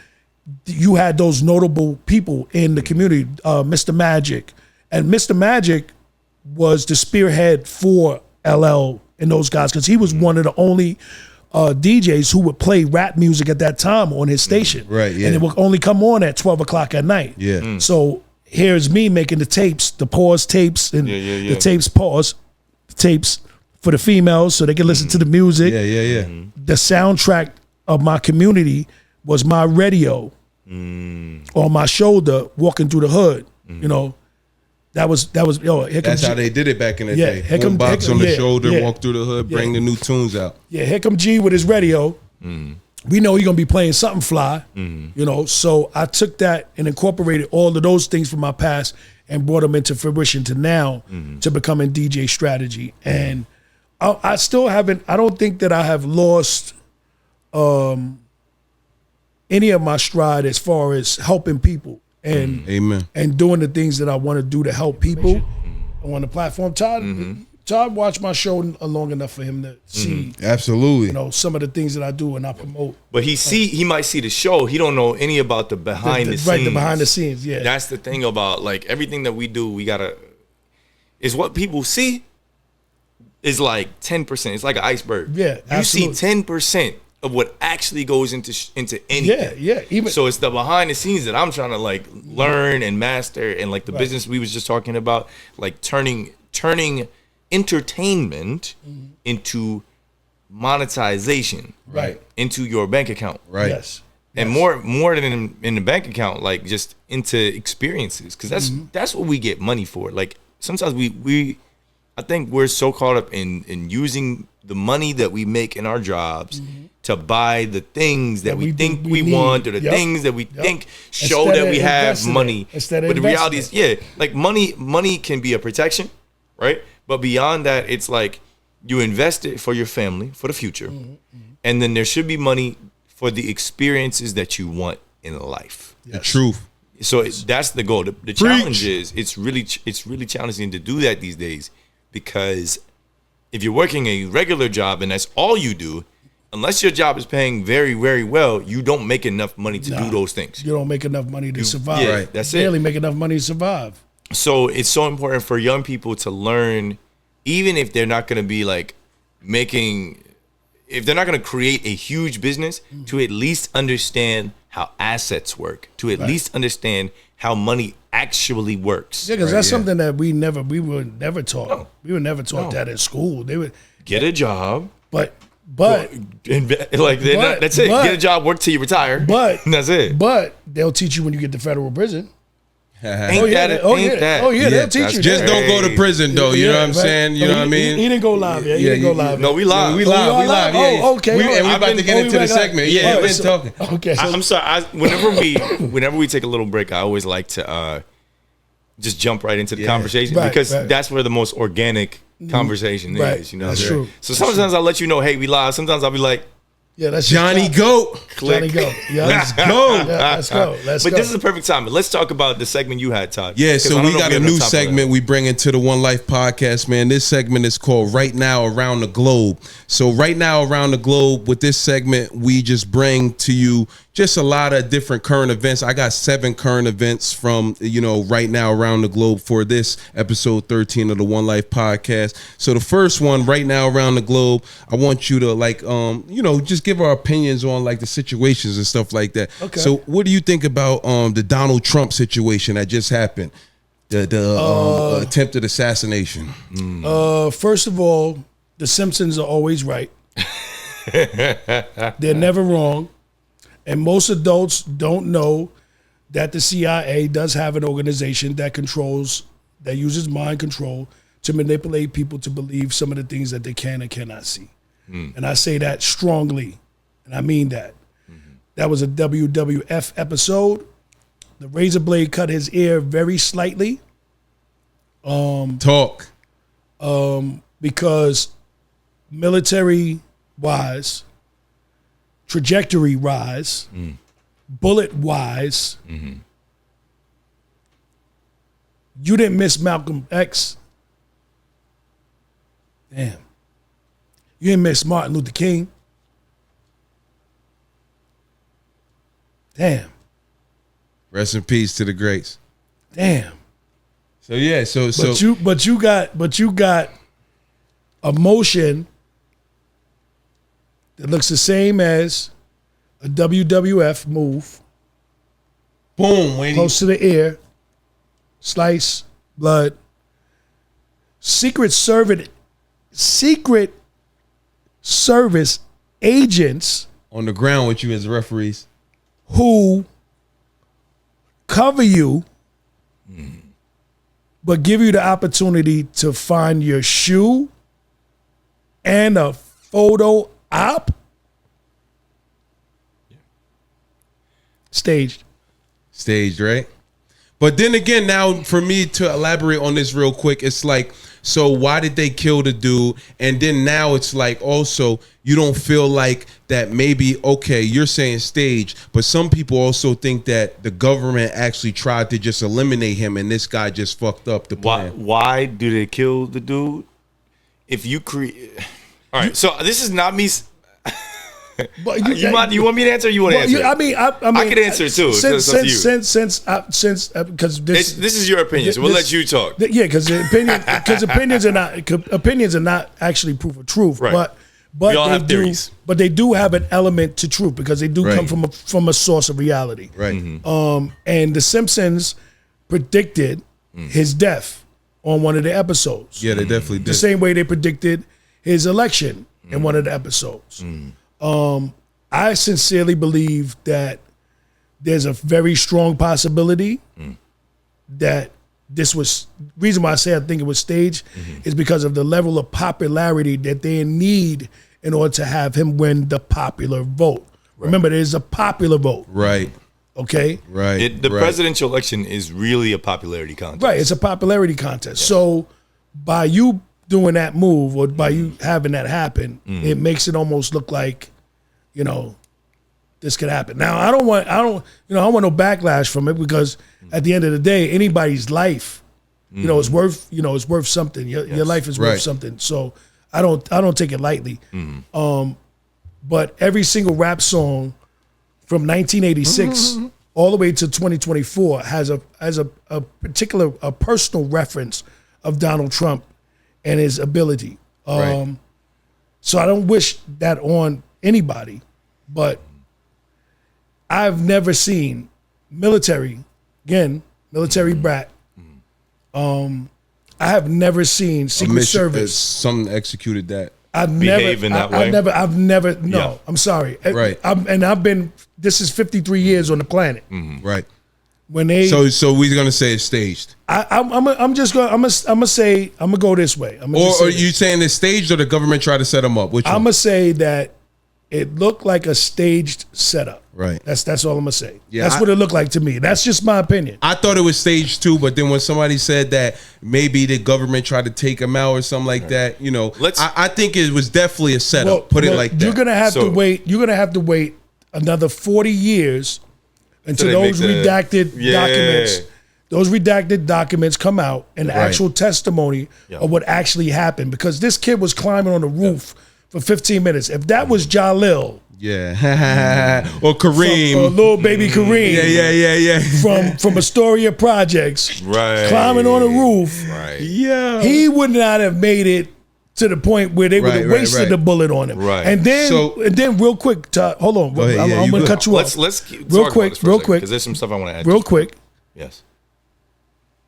you had those notable people in the community, Mr. Magic, and Mr. Magic was the spearhead for LL and those guys because he was one of the only DJs who would play rap music at that time on his station. Right, yeah. And it would only come on at 12 o'clock at night. Yeah. So here's me making the tapes, the pause tapes, and Yeah. the tapes pause, the tapes for the females so they can listen to the music. Yeah. The soundtrack of my community was my radio on my shoulder walking through the hood, That was yo. That's how they did it back in the day. Here come, box on the shoulder, yeah, walk through the hood, bring the new tunes out. Yeah, here come G with his radio. We know he's gonna be playing something fly, you know. So I took that and incorporated all of those things from my past and brought them into fruition to now to becoming DJ Stratagee. And I still haven't. I don't think that I have lost any of my stride as far as helping people and Amen. And doing the things that I want to do to help people on the platform. Todd watched my show long enough for him to see, Absolutely, you know, some of the things that I do and I promote. But he might see the show. He don't know any about the behind the scenes. Right, the behind the scenes. Yeah, that's the thing about like everything that we do. We gotta is what people see is like 10%. It's like an iceberg. Yeah, you see absolutely. 10% of what actually goes into anything. Yeah. Even so it's the behind the scenes that I'm trying to like learn and master, and like the business we was just talking about, like turning entertainment into monetization, right, into your bank account, right. Yes. And more than in the bank account, like just into experiences, because that's what we get money for. Like sometimes I think we're so caught up in using the money that we make in our jobs to buy the things that we think we want, or the things that we think show that we have money. But the reality is, like money can be a protection, right? But beyond that, it's like you invest it for your family, for the future. And then there should be money for the experiences that you want in life. The truth. So that's the goal. The challenge is it's really challenging to do that these days, because if you're working a regular job and that's all you do, unless your job is paying very, very well, you don't make enough money to do those things. You don't make enough money to survive. Yeah, that's it. Barely make enough money to survive. So it's so important for young people to learn, even if they're not going to be like if they're not going to create a huge business, to at least understand how assets work, to at least understand how money actually works. Yeah, because that's something that we were never taught. No. We were never taught that in school. They would get a job, but that's it. Get a job, work till you retire. But that's it. But they'll teach you when you get to federal prison. They'll teach you. Just don't go to prison though. You know what I'm saying? You know what I mean? He didn't go live. Yeah, he didn't go live. No, we live. We live. Yeah. Oh, okay. And we about to get into the segment. Yeah, we've been talking. Okay. I'm sorry. Whenever we take a little break, I always like to just jump right into the conversation, because that's where the most organic conversation is. You know, that's true. So sometimes I'll let you know, hey, we live. Sometimes I'll be like, yeah, that's Johnny Goat. Johnny Goat. Yeah, let's go. Let's go. But this is the perfect time. Let's talk about the segment you had, Todd. Yeah, so we got a new segment we bring into the One Life podcast, man. This segment is called Right Now Around the Globe. So right now around the globe, with this segment, we just bring to you just a lot of different current events. I got 7 current events from, right now around the globe for this episode 13 of the One Life podcast. So the first one, right now around the globe, I want you to just give our opinions on like the situations and stuff like that. Okay. So what do you think about the Donald Trump situation that just happened? The attempted assassination. First of all, the Simpsons are always right. They're never wrong. And most adults don't know that the CIA does have an organization that uses mind control to manipulate people to believe some of the things that they can and cannot see. And I say that strongly, and I mean that. That was a WWF episode. The razor blade cut his ear very slightly. Because military-wise, trajectory-wise, bullet-wise, you didn't miss Malcolm X. Damn. You didn't miss Martin Luther King. Damn. Rest in peace to the greats. Damn. So yeah, but you got a motion that looks the same as a WWF move. Boom, Wayne. Close to the ear. Slice, blood. Secret Service agents on the ground with you as referees who cover you but give you the opportunity to find your shoe and a photo op. Staged, right? But then again, now for me to elaborate on this real quick, it's like, so why did they kill the dude? And then now it's like, also, you don't feel like that maybe, okay, you're saying staged, but some people also think that the government actually tried to just eliminate him and this guy just fucked up the plan. Why do they kill the dude? If you create... All right, so this is not me... But you want me to answer? Or you want to answer? I mean, I can answer too. Since because this is your opinion, so we'll let you talk. Because opinions are not actually proof of truth, right. but we all have theories. But they do have an element to truth because they do come from a source of reality. Right. Mm-hmm. And The Simpsons predicted his death on one of the episodes. Yeah, they definitely did. The same way they predicted his election in one of the episodes. I sincerely believe that there's a very strong possibility that this was, reason why I say I think it was staged is because of the level of popularity that they need in order to have him win the popular vote. Right. Remember, there's a popular vote. Right. Okay? Right. The presidential election is really a popularity contest. Right, it's a popularity contest. Yes. So by you doing that move or by you having that happen, it makes it almost look like, you know, this could happen. Now, I don't want no backlash from it because at the end of the day, anybody's life, is worth something. Your life is worth something. So I don't take it lightly. But every single rap song from 1986 all the way to 2024 has a particular personal reference of Donald Trump and his ability. So I don't wish that on anybody, but I've never seen military brat. I have never seen Secret Service. Some executed that. I've never. No, yeah. I'm sorry. Right. This is 53 years on the planet. Right. When they. So we're gonna say it's staged. I'm gonna go this way. Or are you saying it's staged or the government tried to set them up? I'm gonna say that it looked like a staged setup. Right. That's all I'm gonna say. Yeah, that's what it looked like to me. That's just my opinion. I thought it was staged too, but then when somebody said that maybe the government tried to take him out or something like that, I think it was definitely a setup. Put it like that. You're gonna have to wait. You're gonna have to wait another 40 years until those redacted documents. Those redacted documents come out and the actual testimony of what actually happened. Because this kid was climbing on the roof for 15 minutes. If that was Jalil. Yeah. Or Kareem. Or little baby Kareem. Yeah. From Astoria Projects. Right. Climbing on the roof. Right. Yeah. He would not have made it to the point where they would have wasted the bullet on him. Right. And then real quick, hold on. I'm going to cut you off. Let's keep real quick. Because there's some stuff I want to add. Real quick. Yes.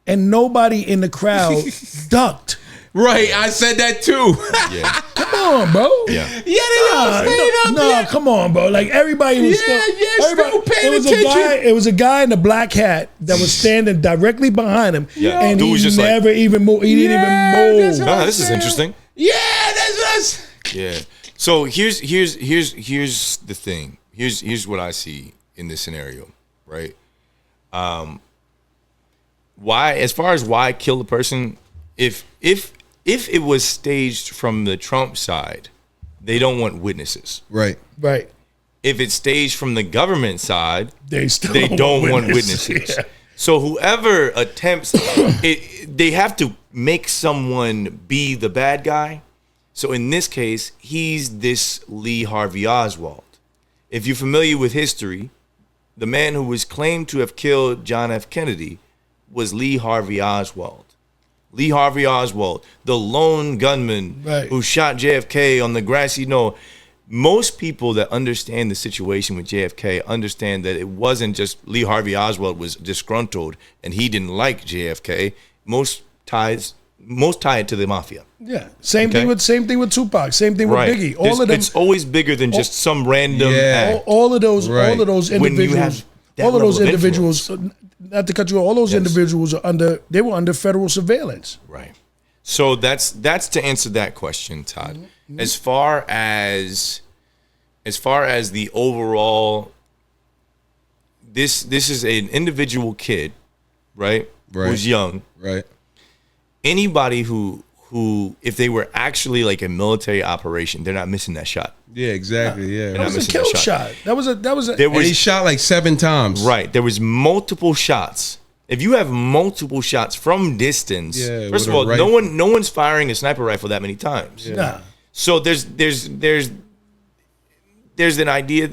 And nobody in the crowd ducked. Right, I said that too. Yeah. Come on, bro. Yeah. Yeah, they all stayed up there. Come on, bro. Like everybody was still paying attention. It was a guy in a black hat that was standing directly behind him. Yeah. And he never even moved. He didn't even move. This is interesting. Yeah, that's us. Yeah. So here's the thing. Here's what I see in this scenario, right? Why, as far as why kill the person, if it was staged from the Trump side, they don't want witnesses. Right. If it's staged from the government side, they don't want witnesses. Yeah. So whoever attempts they have to make someone be the bad guy. So in this case, he's this Lee Harvey Oswald. If you're familiar with history, the man who was claimed to have killed John F. Kennedy was Lee Harvey Oswald. Lee Harvey Oswald, the lone gunman who shot JFK on the grassy knoll. Most people that understand the situation with JFK understand that it wasn't just Lee Harvey Oswald was disgruntled and he didn't like JFK. Most tie it to the mafia. Yeah. Same thing with Tupac. Same thing with Biggie. All of them. It's always bigger than just some random act. All of those individuals. all of those level of individuals, not to cut you off, all those Yes. individuals they were under federal surveillance. Right. So that's to answer that question, Todd. Mm-hmm. As far as the overall, this is an individual kid, right? Right. Who's young. Right. Anybody who if they were actually like a military operation, they're not missing that shot. Yeah, exactly. Yeah. That was a missing kill that shot. That was a There And he was shot like 7 times. right. There was multiple shots. If you have multiple shots from distance, Yeah, first of with a all, rifle. no one's firing a sniper rifle that many times. nah. So there's an idea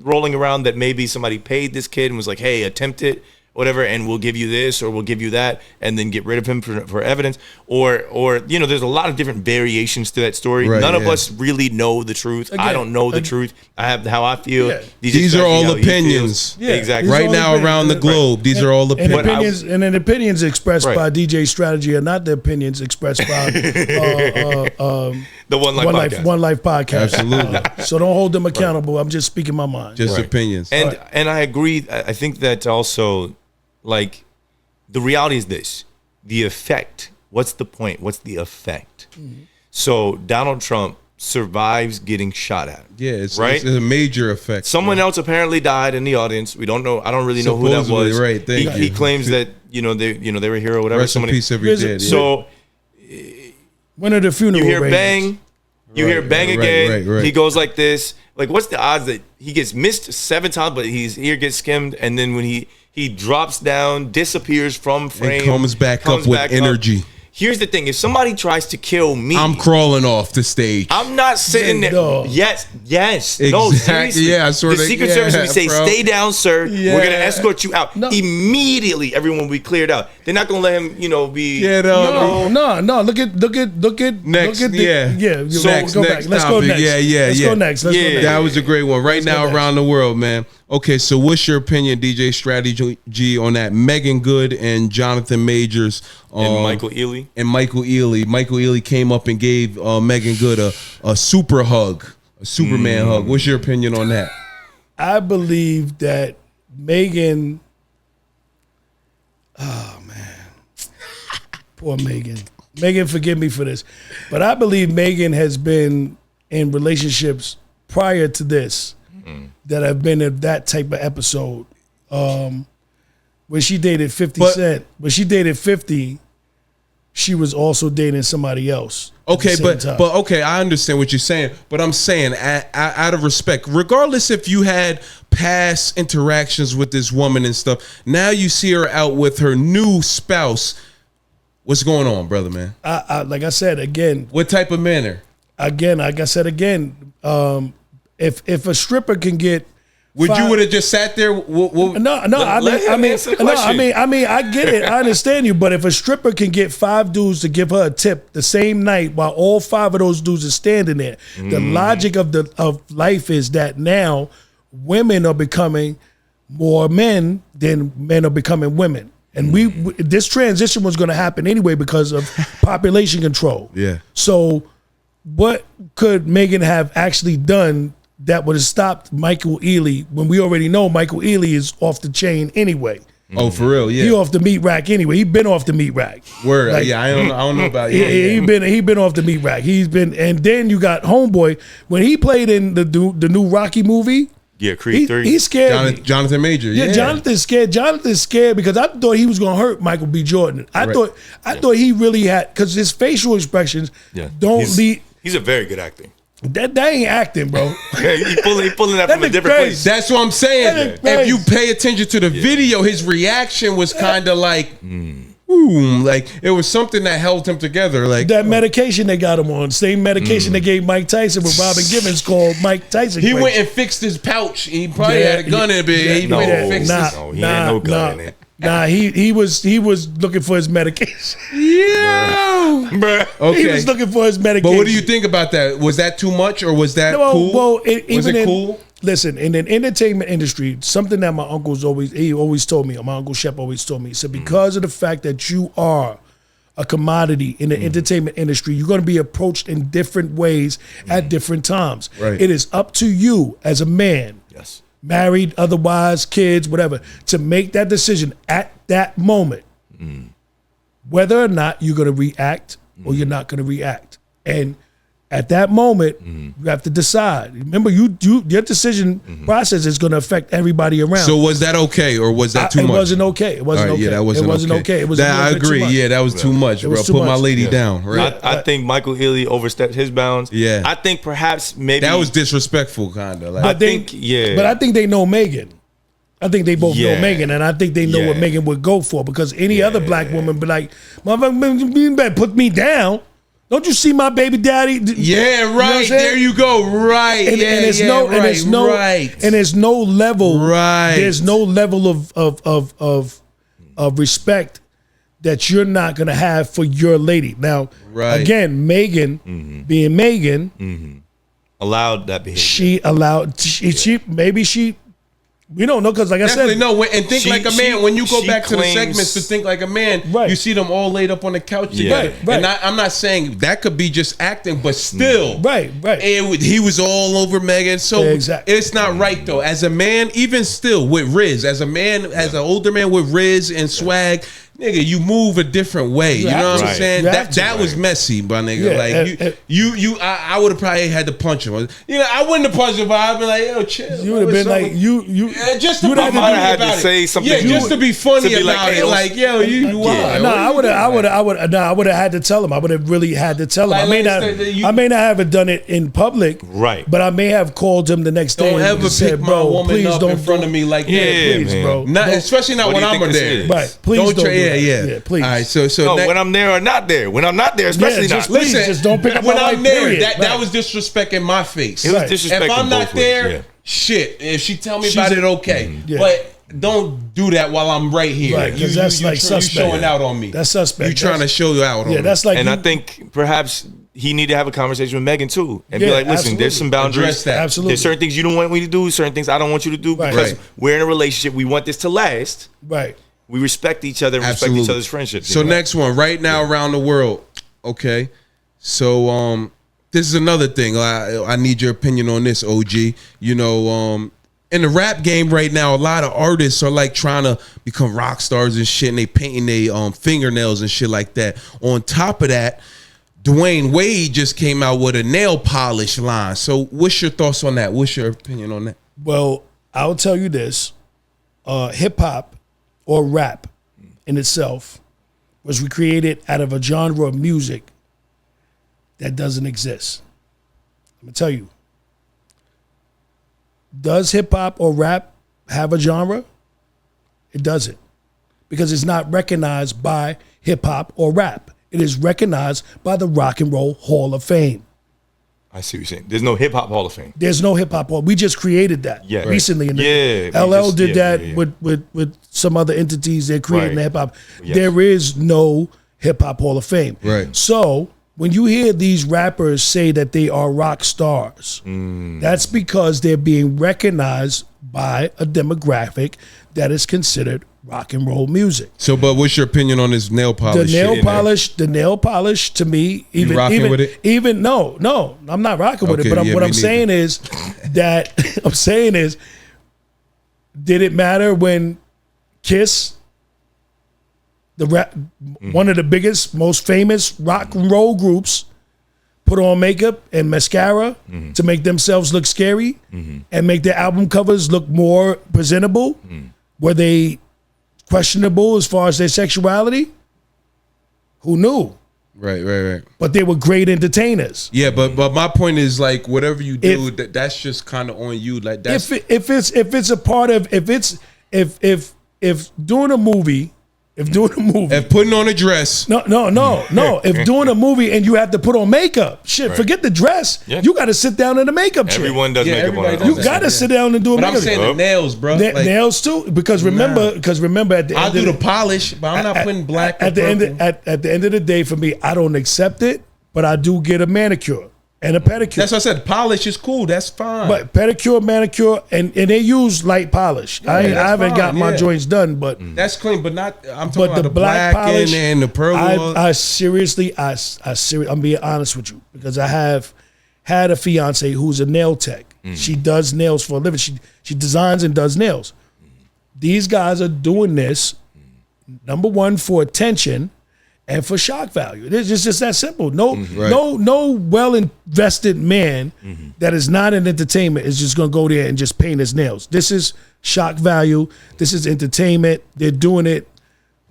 rolling around that maybe somebody paid this kid and was like, hey, attempt it, whatever, and we'll give you this or we'll give you that, and then get rid of him for evidence. Or there's a lot of different variations to that story. Right, None of yeah. us really know the truth. I Again, don't know the truth. I have how I feel. Yeah. DJ These are Stratagee, all how he opinions. feels. Yeah. Exactly. These are Right all now opinions. around the Right. globe, these are all And opinions. opinions expressed Right. by DJ Stratagee are not the opinions expressed by The One Life Podcast. One Life podcast. Absolutely. So don't hold them accountable. I'm just speaking my mind. Just Right. opinions. And I agree. I think that also, like, the reality is this: the effect. What's the point? What's the effect? So Donald Trump survives getting shot at. Yeah, it's right. It's a major effect. Someone else apparently died in the audience. We don't know. I don't really know who that Supposedly, was. right, thank He you. claims that they were a hero or whatever. Rest in peace, every Here's a- dead. Yeah. So When are the funeral you hear arrangements? bang, you hear bang right, again. right. He goes like this. Like, what's the odds that he gets missed 7 times, but his ear gets skimmed, and then when he drops down, disappears from frame, And comes back up with energy. Here's the thing: if somebody tries to kill me, I'm crawling off the stage. I'm not sitting there. Dog. Yes. No, Exactly. seriously. Yeah, I sort the of- Secret yeah, Service would say, bro. "Stay down, sir. Yeah. We're gonna escort you out." No. Immediately, everyone will be cleared out. They're not gonna let him, be. Yeah, no. No. Look at Next, look at yeah. So Next go back. Let's go topic. next. Yeah. Let's go next. Let's go Yeah. next. That was a great one. Right now go around the world, man. Okay, so what's your opinion, DJ Stratagee, on that Megan Good and Jonathan Majors And Michael Ealy. and Michael Ealy? Michael Ealy came up and gave Megan Good a super hug, a Superman hug. What's your opinion on that? I believe that Megan. Oh man, poor Megan. Megan, forgive me for this, but I believe Megan has been in relationships prior to this that have been in that type of episode. When she dated 50 But- Cent, when she dated 50, she was also dating somebody else. at the Okay, same but time. okay, I understand what you're saying, but I'm saying out of respect, regardless if you had past interactions with this woman and stuff, now you see her out with her new spouse. What's going on, brother, man? like I said again, What type of manner? like I said again, if a stripper can get Would five- you would have just sat there? No, let him answer the question. I get it. I understand you, but if a stripper can get 5 dudes to give her a tip the same night while all 5 of those dudes are standing there, the logic of life is that now women are becoming more men than men are becoming women. And this transition was going to happen anyway because of population control. Yeah. So what could Megan have actually done that would have stopped Michael Ealy when we already know Michael Ealy is off the chain anyway? Oh, for real? Yeah. He off the meat rack anyway. He been off the meat rack. Word. Like, Yeah, I don't know about He you. he been off the meat rack. He's been, and then you got Homeboy when he played in the new Rocky movie. Yeah, Creed 3. He scared me. Jonathan Major. Yeah, Jonathan's scared. Jonathan's scared because I thought he was gonna hurt Michael B. Jordan. I Right. thought he really had, because his facial expressions don't lead. He's a very good actor. That ain't acting, bro. He pulling that from a That's different crazy. place. That's what I'm saying. That If you is pay attention to the video, his reaction was kind of like, ooh, like it was something that held him together. Like That medication they got him on, same medication they gave Mike Tyson with Robin Givens, called Mike Tyson. he crazy. went and fixed his pouch. He probably Yeah, had a gun in it, but he no, went and fixed nah, it. No, he had no gun in it. Nah, he was looking for his medication. Yeah. Bruh. Okay. He was looking for his medication. But what do you think about that? Was that too much or was that Well, cool? well, was even it in, cool? Listen, in the entertainment industry, something that my uncle's always told me, or my uncle Shep always told me, he said, because of the fact that you are a commodity in the entertainment industry, you're going to be approached in different ways at different times. Right. It is up to you as a man, Yes. married, otherwise, kids, whatever, to make that decision at that moment, whether or not you're going to react or you're not going to react. And at that moment, you have to decide. Remember, your decision process is going to affect everybody around. So was that okay, or was that too much? It wasn't okay. It wasn't okay. Yeah, that wasn't it wasn't okay. It was. I agree. Yeah, that was too much, bro. Too Put my much. lady down. Right. I think Michael Ealy overstepped his bounds. Yeah. I think perhaps maybe That was disrespectful, kind of. Like, I think, yeah. But I think they know Megan. I think they both know Megan, and I think they know what Yeah. Megan would go for, because any other black woman be like, "Motherfucker, you better put me down. Don't you see my baby daddy?" yeah, You know what I'm right. saying? There you go. Right. And, yeah, and there's yeah, no, right, and there's no, right. and there's no level. Right. There's no level of respect that you're not gonna have for your lady. Now, Right. again, Megan, being Megan, allowed that behavior. she allowed. She we don't know, because like I Definitely said, no. And think like a man. When you go she back to the claims- segments to think like a man, Right. you see them all laid up on the couch Yeah. together. Right. And I'm not saying that could be just acting, but still, Right. He was all over Megan. So Yeah, exactly. it's not right though. As a man, even still with Riz, as a man, as an older man with Riz and swag. Nigga, you move a different way. You know what I'm Right. saying? You That have to. that was messy, my nigga. Yeah, Like I would have probably had to punch him. You know, I wouldn't have punched him, but I'd be like, yo, chill. you would have been like you. Yeah, just to you be would funny have had to about it. say something Yeah, you just would- to be funny to be like, about hey, it. don't- Like, yo, you wild. No, I would have had to tell him. I would have really had to tell him. Like, I may let's not. say that I may not have done it in public. Right. But I may have called him the next day Don't and ever said, pick my "Bro, woman please up don't in front of me like Yeah, that. please, man. bro. Not, Don't- especially not What when do you I'm think this there. is? Right. Please don't. try, do that. yeah. Please. All right, so No, that, when I'm there or not there. When I'm not there, especially just not. please, just don't pick up when my I'm wife, there, period. that Right. was disrespect in my face. It was Right. disrespecting If I'm not both ways, there, yeah. shit. If she tell me She's about a- it, okay. Yeah. But don't do that while I'm right here. Right, 'cause that's like you suspect. showing out on me. That's suspect. You trying to show out on Yeah, me. that's like. And you, I think perhaps he need to have a conversation with Megan too, and be Yeah, like, "Listen, absolutely. there's some boundaries. Address that. Absolutely. There's certain things you don't want me to do, certain things I don't want you to do, Right. because Right. we're in a relationship. We want this to last. right. We respect each other and Absolutely. respect each other's friendship." So next one, right now around the world. Okay. So this is another thing. I need your opinion on this, OG. You know, in the rap game right now, a lot of artists are like trying to become rock stars and shit, and they painting their fingernails and shit like that. On top of that, Dwayne Wade just came out with a nail polish line. So what's your thoughts on that? What's your opinion on that? Well, I'll tell you this: hip hop or rap in itself was recreated out of a genre of music that doesn't exist. I'm gonna tell you. Does hip hop or rap have a genre? It doesn't, because it's not recognized by hip hop or rap. It is recognized by the Rock and Roll Hall of Fame. I see what you're saying. There's no hip hop Hall of Fame. There's no hip hop hall. We just created that Yeah. recently. Yeah, we LL just- did yeah, that yeah, yeah. with some other entities. They're creating Right. the hip hop. Yes. There is no hip hop Hall of Fame. Right. So when you hear these rappers say that they are rock stars, that's because they're being recognized by a demographic that is considered rock and roll music. So, but what's your opinion on this nail The polish? nail shit? polish to me, rocking with it? even no, I'm not rocking with Okay, it. But yeah, what me I'm neither. saying is that did it matter when Kiss, one of the biggest, most famous rock and roll groups, put on makeup and mascara to make themselves look scary and make their album covers look more presentable? Were they questionable as far as their sexuality? Who knew? Right. But they were great entertainers. Yeah, but my point is like whatever you do, If- that's just kind of on you. Like that's If it's a part of if doing a movie. and putting on a dress. No. If doing a movie and you have to put on makeup, shit, forget the dress. Yeah. You got to sit down in the makeup chair. Everyone does Yeah, makeup on everybody their does own. You got to sit down and do a But I'm makeup. saying the nails, bro. Like, nails too, because remember at the I'll end do of the polish, but I'm not putting black. at the end at the end of the day, for me, I don't accept it, but I do get a manicure and a pedicure. That's what I said. Polish is cool. That's fine. But pedicure, manicure, and they use light polish. I that's haven't fine, got my yeah. joints done, but that's clean. But not. I'm talking but about the the black polish and the pearl. I seriously, I'm being honest with you, because I have had a fiance who's a nail tech. She does nails for a living. She designs and does nails. These guys are doing this, number one, for attention and for shock value. It's just that simple. No well invested man that is not in entertainment is just gonna go there and just paint his nails. This is shock value. This is entertainment. They're doing it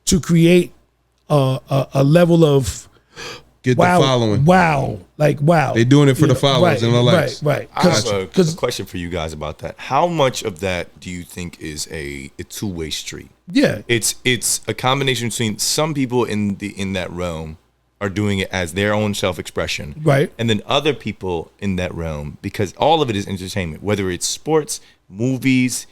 to create a level of Get the following. Wow. Like, wow. They're doing it for the followers and the likes. Right. I have a question for you guys about that. How much of that do you think is a two-way street? Yeah. It's a combination between some people in that realm are doing it as their own self-expression. Right. And then other people in that realm, because all of it is entertainment, whether it's sports, movies,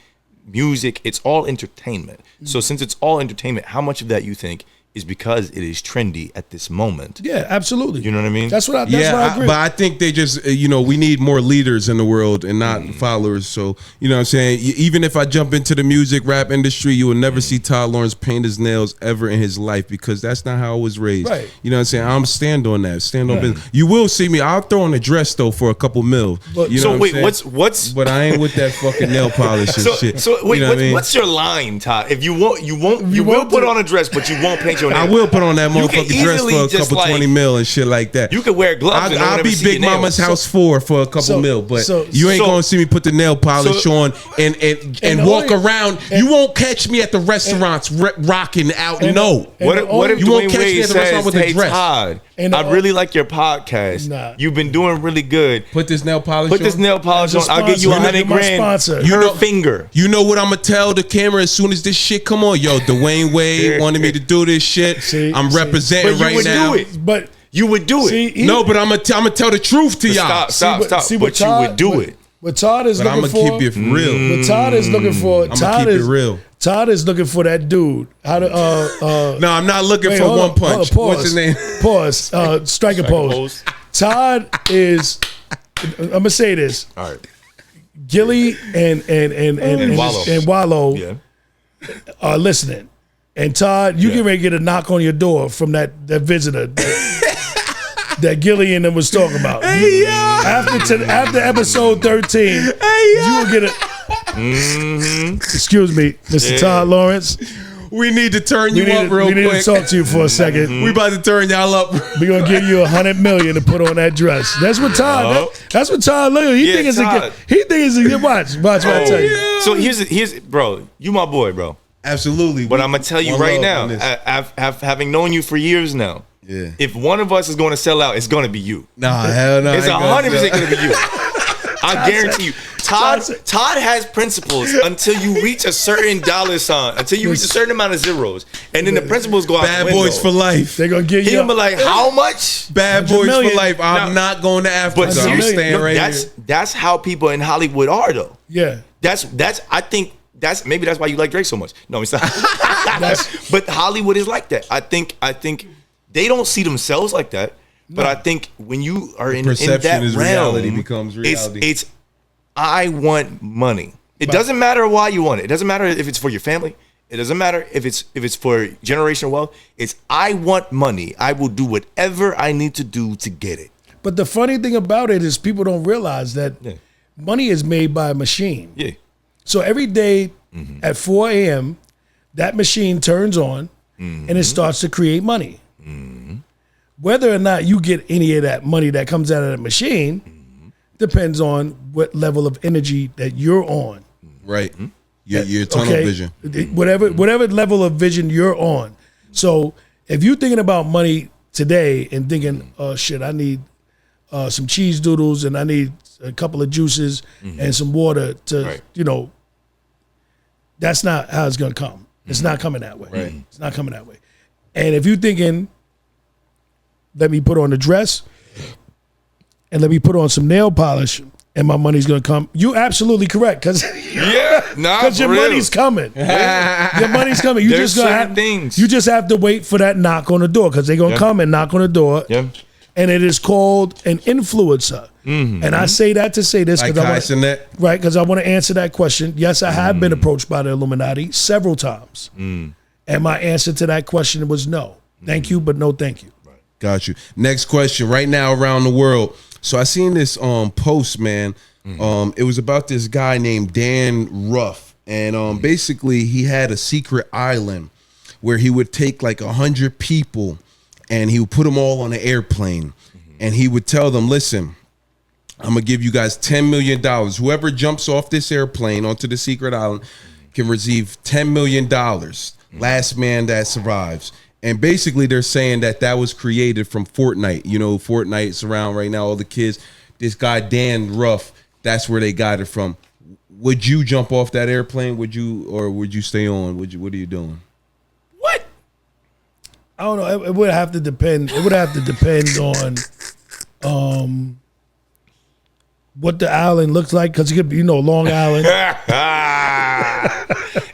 music, it's all entertainment. So since it's all entertainment, how much of that you think is because it is trendy at this moment? Yeah, absolutely. You know what I mean? That's what I agree. But I think they just, we need more leaders in the world and not followers. So, you know what I'm saying? Even if I jump into the music rap industry, you will never see Todd Lawrence paint his nails ever in his life because that's not how I was raised. Right. You know what I'm saying? I'm stand on that. Stand on business. You will see me. I'll throw on a dress though for a couple mil. But, you know so what wait, I'm what's But I ain't with that fucking nail polish and shit. So wait, you know what I mean? what's your line, Todd? If you will put on a dress, but you won't paint your nails. I will put on that You can motherfucking dress easily for a just, couple 20 mil and shit like that. You could wear gloves. I'll be Big Mama's house for a couple mil, but you ain't gonna see me put the nail polish on and walk around. You won't catch me at the restaurants rocking out. What if you won't Dwayne catch me Wade at the restaurant says, with a "Hey dress?" Todd, And I really like your podcast. Nah. You've been doing really good. Put this nail polish Put on. this nail polish on. As a I'll give you sponsor. $100 My grand. sponsor. You know, finger. You know what I'm gonna tell the camera as soon as this shit come on? Yo, Dwayne Wade wanted me to do this shit. I'm representing But you right would now. do it. But You would do it. No, but I'm gonna tell the truth to y'all. Stop. See But you would do it. What Todd is But I'm looking gonna for. keep it real. What Todd is looking for. I'm gonna keep it real. Todd is looking for that dude. How to No, I'm not looking wait, for hold one on, punch. hold on, What's his name? Pause. Striker pose. Todd is. I'm gonna say this. All right. Gilly and Wallow Yeah. are listening. And Todd, you get ready to get a knock on your door from that visitor that Gilly and them was talking about. After episode 13, you will get a. Excuse me, Mr. Todd Lawrence. We need to turn you up real we need quick. to talk to you for a second. We about to turn y'all up. We're gonna give you $100 million to put on that dress. That's what Todd. That's what Todd. Look, he think it's Todd. he think it's a good watch. Watch what I tell you. So here's bro. You my boy, bro. Absolutely. But I'm gonna tell you One right love now, on this. having known you for years now. Yeah. If one of us is going to sell out, it's going to be you. Nah, hell no. It's 100% going to be you. I guarantee you. Todd has principles until you reach a certain dollar sign, until you reach a certain amount of zeros, and then the principles go out Bad the window. boys for life. They're gonna give He you. gonna be like, how much? Bad boys million. for life. I'm not going to Africa. But I'm seriously, staying right here. that's how people in Hollywood are, though. Yeah. That's I think maybe that's why you like Drake so much. No, it's not. But Hollywood is like that. I think they don't see themselves like that. But I think when you are in Perception that is realm, reality becomes reality. It's I want money. It doesn't matter why you want it. It doesn't matter if it's for your family. It doesn't matter if it's for generational wealth. It's I want money. I will do whatever I need to do to get it. But the funny thing about it is people don't realize that money is made by a machine. Yeah. So every day at 4 a.m., that machine turns on and it starts to create money. Whether or not you get any of that money that comes out of the machine depends on what level of energy that you're on. Right. Your tunnel vision. Whatever level of vision you're on. So if you're thinking about money today and thinking, oh shit, I need some cheese doodles and I need a couple of juices and some water to, that's not how it's gonna come. It's not coming that way. Right. It's not coming that way. And if you're thinking, let me put on a dress and let me put on some nail polish and my money's gonna come, you're absolutely correct. Cause your money's coming. Your money's coming. You There's just certain things. You just have to wait for that knock on the door because they're gonna come and knock on the door. Yeah. And it is called an influencer. And I say that to say this Like because I want to answer that question. Yes, I have been approached by the Illuminati several times. And my answer to that question was no. Thank you, but no thank you. Got you. Next question. Right now around the world, So I seen this post, man. It was about this guy named Dan Ruff, and basically he had a secret island where he would take like 100 people and he would put them all on an airplane, and he would tell them, listen, I'm gonna give you guys $10 million. Whoever jumps off this airplane onto the secret island can receive $10 million. Last man that survives. And basically they're saying that was created from Fortnite. You know, Fortnite's around right now, all the kids. This guy, Dan Ruff, that's where they got it from. Would you jump off that airplane? Would you stay on? What are you doing? What? I don't know. It would have to depend. It would have to depend on what the island looks like, because it could be, Long Island.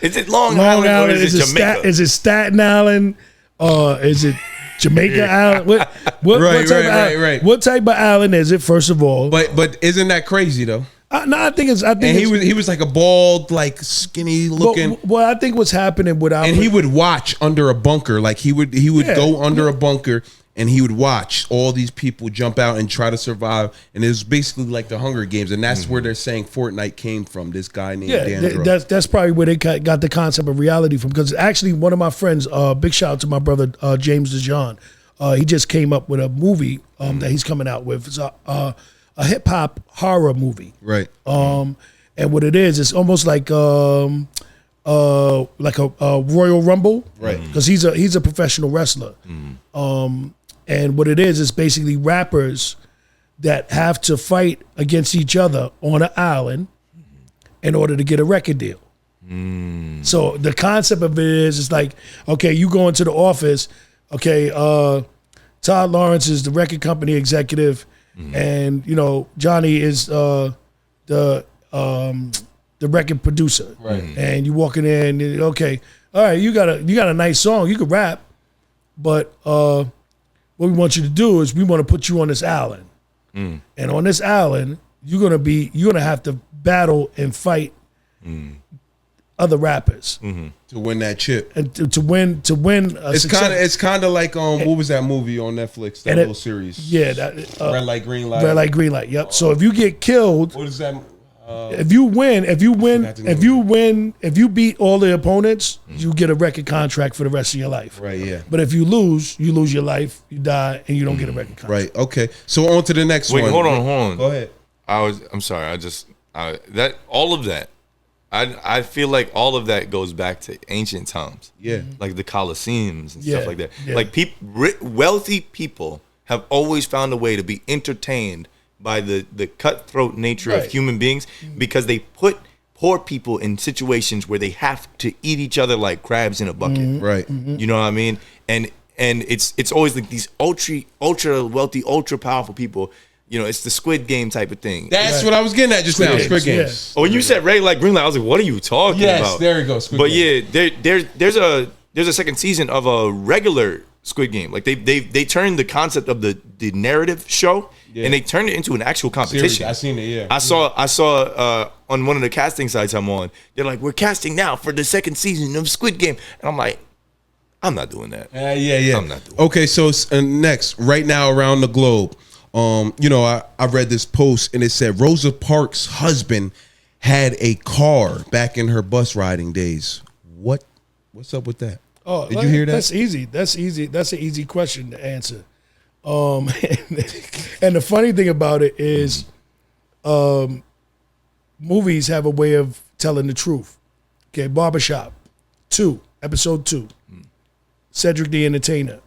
Is it Long Island or is it Jamaica? Is it Staten Island? Is it Jamaica Island? What type of island is it? First of all, but isn't that crazy though? No, I think he was like a bald, like skinny looking. Well, I think what's happening with our, and he would watch under a bunker, like he would go under a bunker. And he would watch all these people jump out and try to survive. And it was basically like the Hunger Games. And that's where they're saying Fortnite came from, this guy named Dan. That's probably where they got the concept of reality from. Because actually one of my friends, big shout out to my brother, James DeJohn. He just came up with a movie that he's coming out with. It's a hip-hop horror movie. Right. And what it is, it's almost like a Royal Rumble. Right. Because he's a professional wrestler. And what it is basically rappers that have to fight against each other on an island in order to get a record deal. So the concept of it is like, okay, you go into the office, okay, Todd Lawrence is the record company executive, and Johnny is the record producer. Right. And you walk in there and okay, all right, you got a nice song, you could rap, but what we want you to do is we want to put you on this island. And on this island, you're gonna have to battle and fight other rappers to win that chip. And to win It's kind of like what was that movie on Netflix, that little series? Yeah, Red Light, Green Light. Red Light, Green Light. Yep. So if you get killed, what is that? If you beat all the opponents, you get a record contract for the rest of your life. Right, yeah. But if you lose your life, you die, and you don't get a record contract. Right, okay. So on to the next one. Wait, hold on. Go ahead. I'm sorry. All of that. I feel like all of that goes back to ancient times. Yeah. Like the Colosseums and stuff like that. Yeah. Like wealthy people have always found a way to be entertained by the cutthroat nature of human beings, because they put poor people in situations where they have to eat each other like crabs in a bucket. Right. You know what I mean? And it's always like these ultra wealthy, ultra powerful people. It's the Squid Game type of thing. That's what I was getting at just now. Squid Games. Oh, when you said red light, green light, I was like, what are you talking about? Yes, there we go. Squid Game. Yeah, there's a second season of a regular Squid Game. Like they turned the concept of the narrative show and they turned it into an actual competition. I seen it. Yeah. I saw on one of the casting sites I'm on. They're like, we're casting now for the second season of Squid Game, and I'm like, I'm not doing that. Yeah. I'm not doing. Okay, so next, right now around the globe, I read this post and it said Rosa Parks' husband had a car back in her bus riding days. What's up with that? Oh, did you hear that? That's easy. That's an easy question to answer. And the funny thing about it is, movies have a way of telling the truth. Okay, Barbershop 2, episode 2. Cedric the Entertainer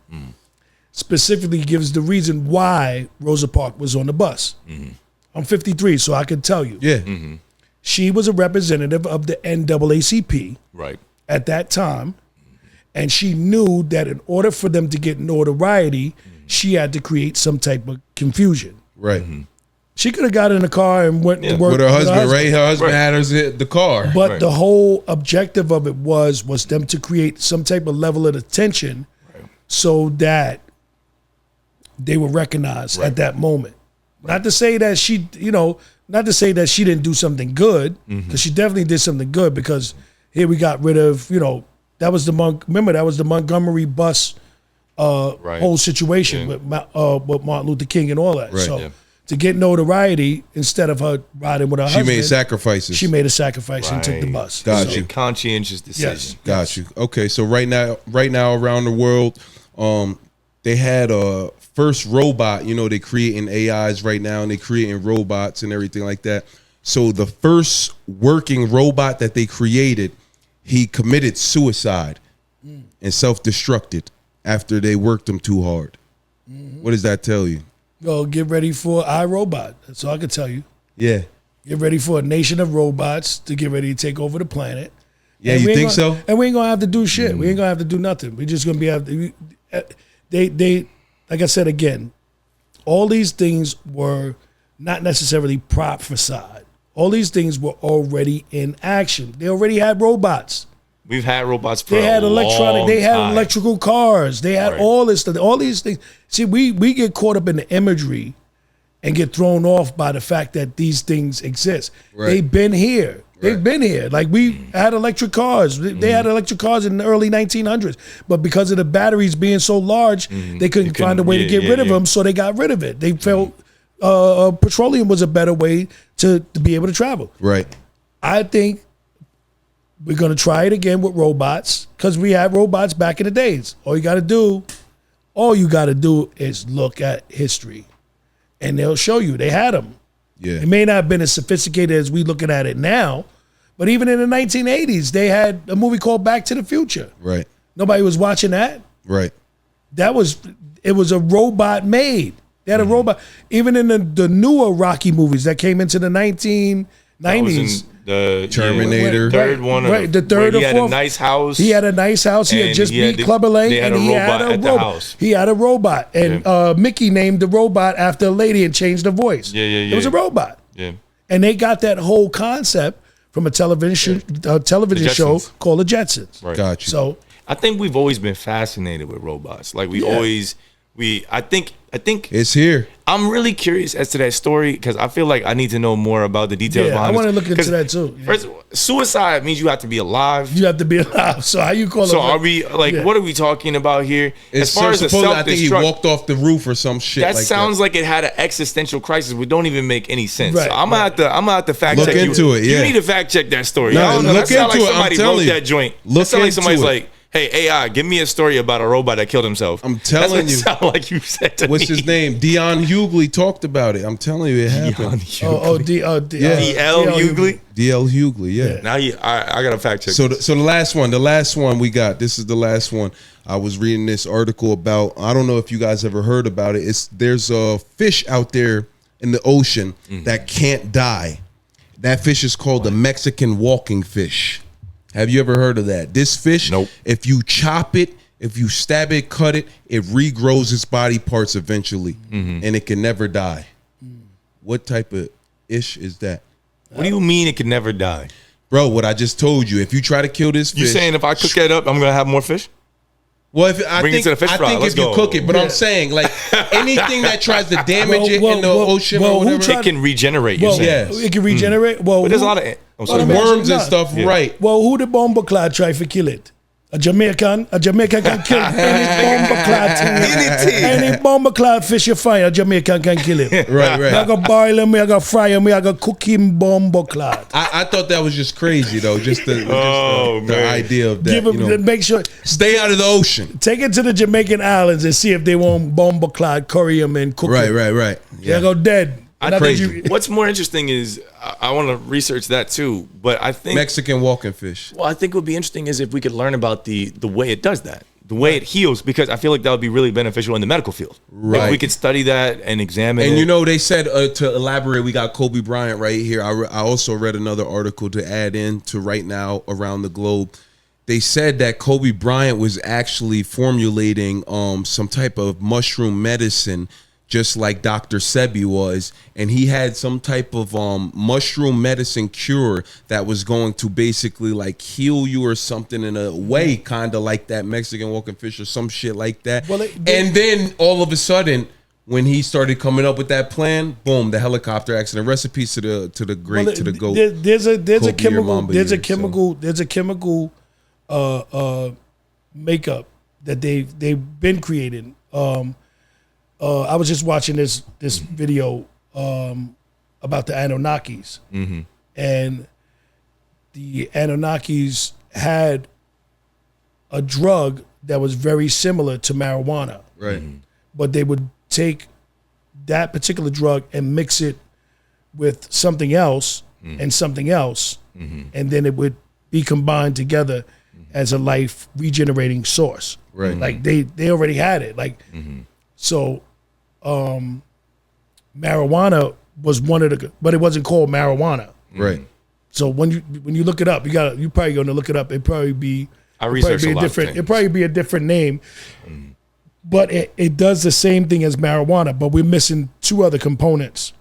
specifically gives the reason why Rosa Parks was on the bus. I'm 53, so I can tell you. Yeah. She was a representative of the NAACP Right. at that time, and she knew that in order for them to get notoriety, she had to create some type of confusion. Right. She could have got in the car and went to work with her husband, right? Her husband had the car. But the whole objective of it was them to create some type of level of attention so that they were recognized at that moment. Not to say that she didn't do something good, because she definitely did something good, because here we got rid of, that was the Montgomery bus whole situation with Martin Luther King and all that. Right. to get notoriety instead of her riding with her husband. She made sacrifices. She made a sacrifice and took the bus. Got So, you. conscientious decision. Yes. Got you. Okay, so right now around the world, they had a first robot. You know, they creating AIs right now, and they creating robots and everything like that. So the first working robot that they created, he committed suicide and self-destructed after they worked him too hard. What does that tell you? Go get ready for iRobot. That's all I can tell you. Yeah. Get ready for a nation of robots to get ready to take over the planet. Yeah, And you we ain't think gonna- so? And we ain't gonna have to do shit. We ain't gonna have to do nothing. We're just gonna be able to, they like I said again, all these things were not necessarily prophesied. All these things were already in action. They already had robots. We've had robots for They had a electronic. long They had time. electrical cars. They had Right. all this stuff. All these things. See, we get caught up in the imagery and get thrown off by the fact that these things exist. Right. They've been here. They've been here. Like we had electric cars. They had electric cars in the early 1900s, but because of the batteries being so large, they couldn't find a way to get rid of them, so they got rid of it. They felt petroleum was a better way to be able to travel. Right. I think we're going to try it again with robots because we had robots back in the days. All you got to do is look at history, and they'll show you they had them. Yeah. It may not have been as sophisticated as we looking at it now, but even in the 1980s, they had a movie called Back to the Future. Right. Nobody was watching that. Right. It was a robot made. They had a robot. Even in the newer Rocky movies that came into the 1990s. That was in the Terminator. third one. Right, the third where or he had fourth. a nice house. He had a nice house. He had And just he had beat the- Clubber Lang, they had and a he had robot a at the robot. house. He had a robot, and Mickey named the robot after a lady and changed the voice. Yeah. It was a robot, Yeah. and they got that whole concept from a television show Jetsons. called The Jetsons. Right. Got you. So I think we've always been fascinated with robots. Like I think It's here. I'm really curious as to that story because I feel like I need to know more about the details yeah, I behind want to this. look into 'Cause that too. Yeah. First, suicide means you have to be alive. You have to be alive. So how you call So it? are we like? Yeah. What are we talking about here? It's as far as the supposedly, I think he self-destruct, walked off the roof or some shit. that like sounds like it had an existential crisis, which don't even make any sense. Right, So I'm gonna have to fact Look check into you. it, yeah. You need to fact check that story. No, I don't know. look That sound like into it, I'm somebody telling wrote you. that joint. Look That sound like into somebody's it. like, "Hey AI, give me a story about a robot that killed himself." I'm telling That's what you. it sound like you said to What's me. his name? Dion Hughley talked about it. I'm telling you, it happened. Hughley. DL Hughley, yeah. Now I gotta fact check. So the last one we got. This is the last one. I was reading this article about. I don't know if you guys ever heard about it. There's a fish out there in the ocean that can't die. That fish is called the Mexican walking fish. Have you ever heard of that? This fish, Nope. If you chop it, if you stab it, cut it, it regrows its body parts eventually, and it can never die. What type of ish is that? What do you mean it could never die? Bro, what I just told you, if you try to kill this fish, You saying if I cook that up, I'm gonna have more fish? well, if I Bring it think, to the fish I fry. think Let's if you go. cook it, but I'm saying like anything that tries to damage it in the ocean well, or who whatever, tried- It can regenerate. You're Well, saying. Yes. it can regenerate. Well, But there's a who- lot of. I'm Well, sorry. I mean, worms and not. stuff, Yeah. right? Well, who the bomber clad try to kill it? A Jamaican can kill any bomber clad thing. Any bomber clad fish you find, a Jamaican can kill it. Right, Me I go boil him, me I go fry him, me I go cook him bomber clad. I thought that was just crazy though, just the man. idea of that. Give him, you know. make sure, Stay out of the ocean. take it to the Jamaican islands and see if they want bomber clad, curry him and cook Right, him. right. Yeah, go dead. And I think Crazy. What's more interesting is I want to research that too. But I think Mexican walking fish. I think what would be interesting is if we could learn about the way it does that, the way it heals, because I feel like that would be really beneficial in the medical field. Right. If we could study that and examine And it. you know, they said to elaborate, we got Kobe Bryant right here. I also read another article to add in to right now around the globe. They said that Kobe Bryant was actually formulating some type of mushroom medicine, just like Dr. Sebi was, and he had some type of mushroom medicine cure that was going to basically like heal you or something in a way, kind of like that Mexican walking fish or some shit like that. Well, and then all of a sudden, when he started coming up with that plan, boom, the helicopter accident. Recipes to the great Well, to the goat. There's a Kobe chemical or Mamba there's a year, chemical there's a chemical makeup that they've been creating. I was just watching this video about the Anunnakis. And the Anunnakis had a drug that was very similar to marijuana. Right. But they would take that particular drug and mix it with something else and something else, and then it would be combined together as a life regenerating source. Right. Like they already had it. Like so marijuana was one of the, but it wasn't called marijuana. Right. So when you look it up, you probably going to look it up. It'd probably be I researched a lot of things. It'd probably be a different name. But it does the same thing as marijuana, but we're missing two other components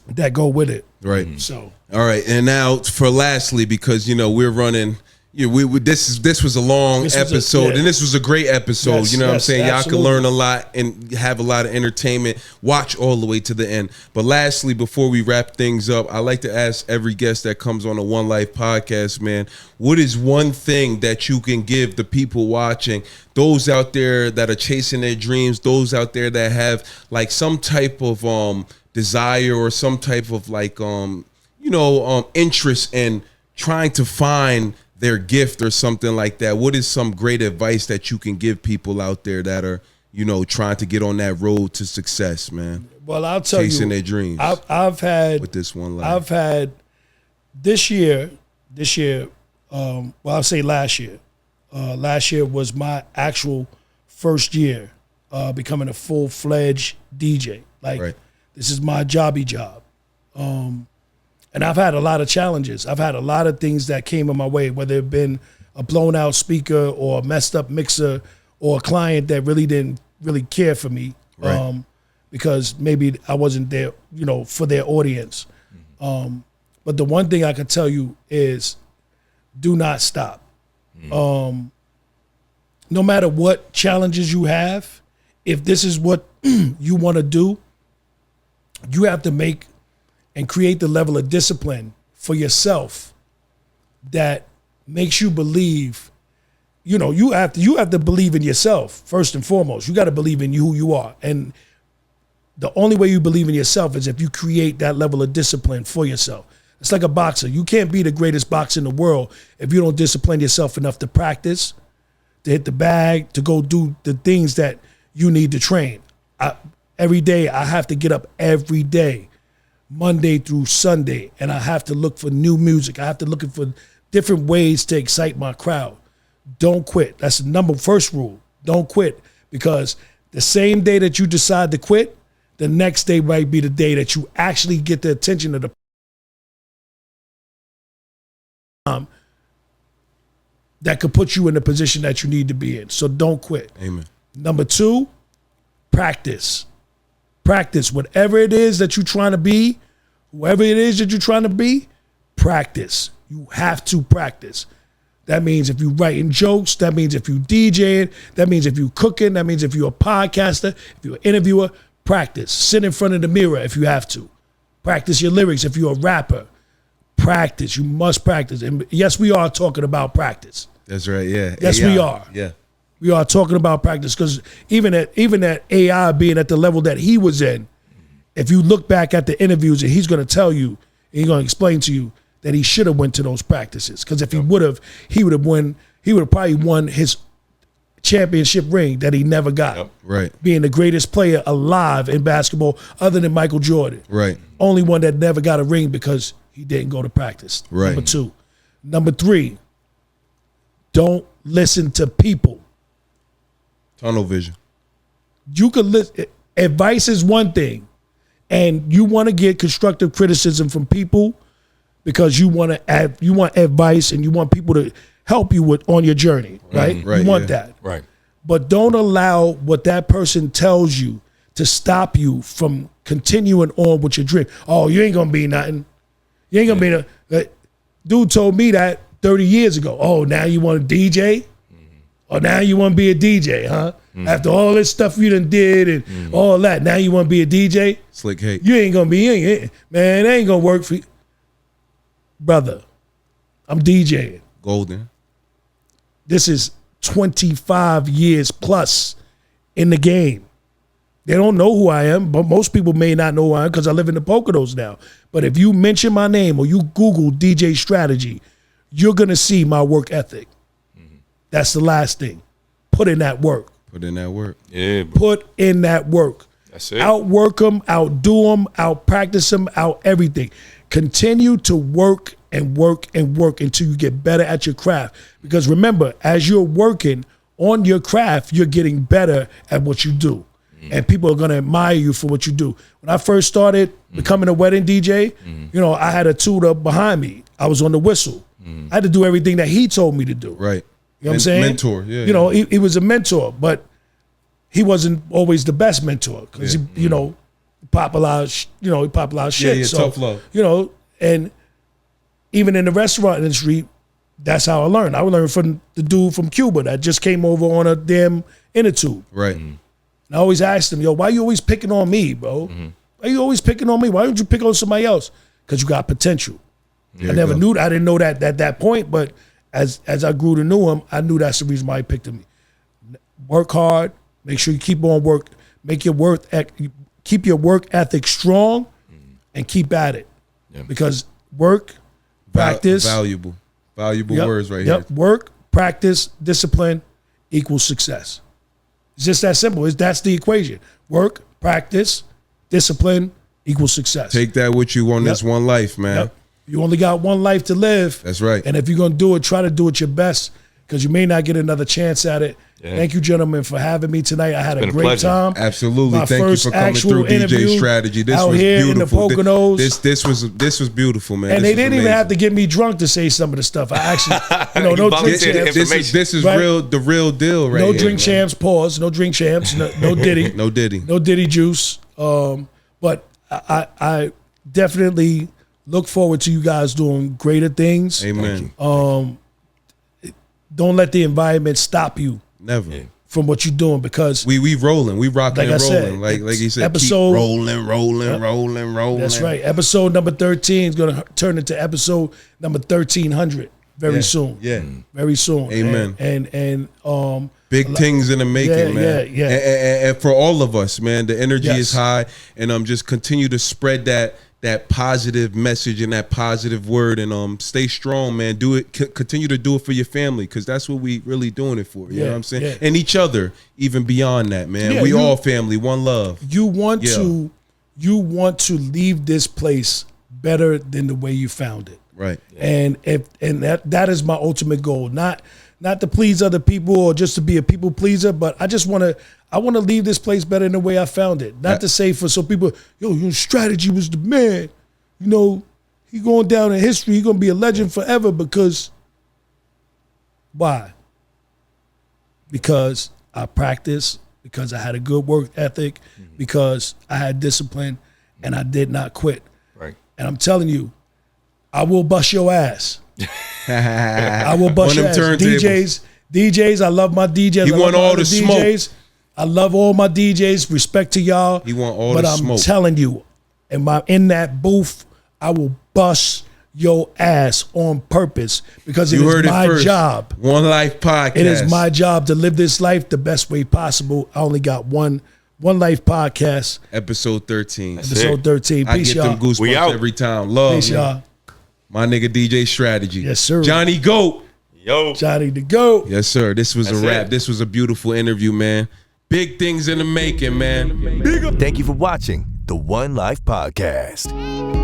that go with it. Right. So all right, and now for lastly, because we're running. This was a long episode, and this was a great episode. Yes, you know what I'm yes, saying? absolutely. Y'all can learn a lot and have a lot of entertainment. Watch all the way to the end. But lastly, before we wrap things up, I like to ask every guest that comes on the One Life podcast, man, what is one thing that you can give the people watching, those out there that are chasing their dreams, those out there that have like some type of desire or some type of like interest in trying to find their gift or something like that? What is some great advice that you can give people out there that are, trying to get on that road to success, man? Well, I'll tell you, chasing their dreams. I've had with this One Life. I've had this year. I'll say last year. Last year was my actual first year becoming a full-fledged DJ. Like Right. This is my job. And I've had a lot of challenges. I've had a lot of things that came in my way, whether it been a blown out speaker or a messed up mixer or a client that really didn't really care for me, Right. because maybe I wasn't there, for their audience. But the one thing I can tell you is do not stop. No matter what challenges you have, if this is what you want to do, you have to make and create the level of discipline for yourself that makes you believe, you have to believe in yourself first and foremost. You got to believe in who you are. And the only way you believe in yourself is if you create that level of discipline for yourself. It's like a boxer. You can't be the greatest boxer in the world if you don't discipline yourself enough to practice, to hit the bag, to go do the things that you need to train. Every day I have to get up every day, Monday through Sunday, and I have to look for new music. I have to look for different ways to excite my crowd. Don't quit. That's the first rule. Don't quit, because the same day that you decide to quit, the next day might be the day that you actually get the attention of the that could put you in the position that you need to be in. So don't quit. Amen. Number 2, practice. Practice whatever it is that you're trying to be, whoever it is that you're trying to be, practice. You have to practice. That means if you're writing jokes, that means if you DJing, that means if you're cooking, that means if you're a podcaster, if you're an interviewer, practice. Sit in front of the mirror if you have to. Practice your lyrics if you're a rapper. Practice. You must practice. And yes, we are talking about practice. That's right, yeah. Yes, AI. we are. Yeah. We are talking about practice, because even that AI being at the level that he was in, if you look back at the interviews, and he's going to tell you, he's going to explain to you that he should have went to those practices. Because if he would have probably won his championship ring that he never got. Yep. Right. Being the greatest player alive in basketball other than Michael Jordan. Right. Only one that never got a ring because he didn't go to practice. Right. Number 2. Number 3, don't listen to people. Tunnel vision. You could listen. Advice is one thing, and you want to get constructive criticism from people because you want advice and you want people to help you on your journey, right? Right, you want yeah. that. Right. But don't allow what that person tells you to stop you from continuing on with your dream. Oh, you ain't gonna be nothing. You ain't gonna be nothing. Dude told me that 30 years ago. Oh, now you want to DJ? Or now you want to be a DJ, huh? After all this stuff you done did and all that, now you want to be a DJ? Slick hate. You ain't gonna be, man, it ain't gonna work for you. Brother, I'm DJing. Golden. This is 25 years plus in the game. They don't know who I am, but most people may not know who I am because I live in the Poconos now. But if you mention my name or you Google DJ Stratagee, you're going to see my work ethic. That's the last thing. Put in that work. Put in that work. Yeah, bro. Put in that work. That's it. Outwork them, outdo them, out-practice them, out everything. Continue to work and work and work until you get better at your craft. Because remember, as you're working on your craft, you're getting better at what you do. And people are going to admire you for what you do. When I first started becoming a wedding DJ, you know, I had a tutor behind me. I was on the whistle. I had to do everything that he told me to do. Right. You know what I'm saying? Mentor. Yeah. You know, he was a mentor, but he wasn't always the best mentor because he, you know, popularized shit. Yeah, so, tough love. You know, and even in the restaurant industry, that's how I learned. I learned from the dude from Cuba that just came over on a damn inner tube. Right. And I always asked him, yo, why you always picking on me, bro? Why you always picking on me? Why don't you pick on somebody else? Because you got potential. I never knew that. I didn't know that at that point, but as I grew to know him, I knew that's the reason why he picked me. Work hard. Make sure you keep on work. Keep your work ethic strong, and keep at it. Yeah. Because work, practice, valuable words right here. Work, practice, discipline equals success. It's just that simple. That's the equation. Work, practice, discipline equals success. Take that with you on this one life, man. You only got one life to live. That's right. And if you're going to do it, try to do it your best because you may not get another chance at it. Yeah. Thank you, gentlemen, for having me tonight. I had a great time. Absolutely. My Thank you for coming through, DJ Stratagee. This was beautiful. In the Poconos. This was beautiful, man. And they didn't even have to get me drunk to say some of the stuff. I actually, no drink champs. This is right? the real deal, right? No drink champs. Pause. No drink champs. No Diddy. No Diddy. No Diddy juice. But I definitely look forward to you guys doing greater things. Amen. Don't let the environment stop you. Never. From what you're doing because we rolling, we rocking and rolling. Said, like he said, episode, keep rolling. That's right. Episode number 13 is going to turn into episode number 1300 very soon. Yeah. Very soon. Amen. And big things in the making, man. Yeah. And for all of us, man, the energy is high, and just continue to spread that positive message and that positive word, and stay strong, man. Do it. Continue to do it for your family, because that's what we really doing it for. You know what I'm saying? And each other, even beyond that, man. We all family, one love. You want to leave this place better than the way you found it. Right. And that is my ultimate goal. Not to please other people or just to be a people pleaser, but I want to leave this place better than the way I found it. Not to say for some people, your Stratagee was the man. You know, he going down in history. He going to be a legend forever because, why? Because I practiced, because I had a good work ethic, because I had discipline, and I did not quit. Right. And I'm telling you, I will bust your ass. I will bust your ass. DJs, I love my DJs. He want all the DJs. Smoke. I love all my DJs. Respect to y'all. He want all the smoke. But I'm telling you, in that booth, I will bust your ass on purpose because it is my job. One Life Podcast. It is my job to live this life the best way possible. I only got one Life Podcast. Episode 13. Episode 13. Peace, y'all. I get them goosebumps every time. Love. Peace, y'all. My nigga DJ Stratagee. Yes, sir. Johnny Goat. Yo. Johnny the Goat. Yes, sir. This was a wrap. This was a beautiful interview, man. Big things in the making, man. Thank you for watching the One Life Podcast.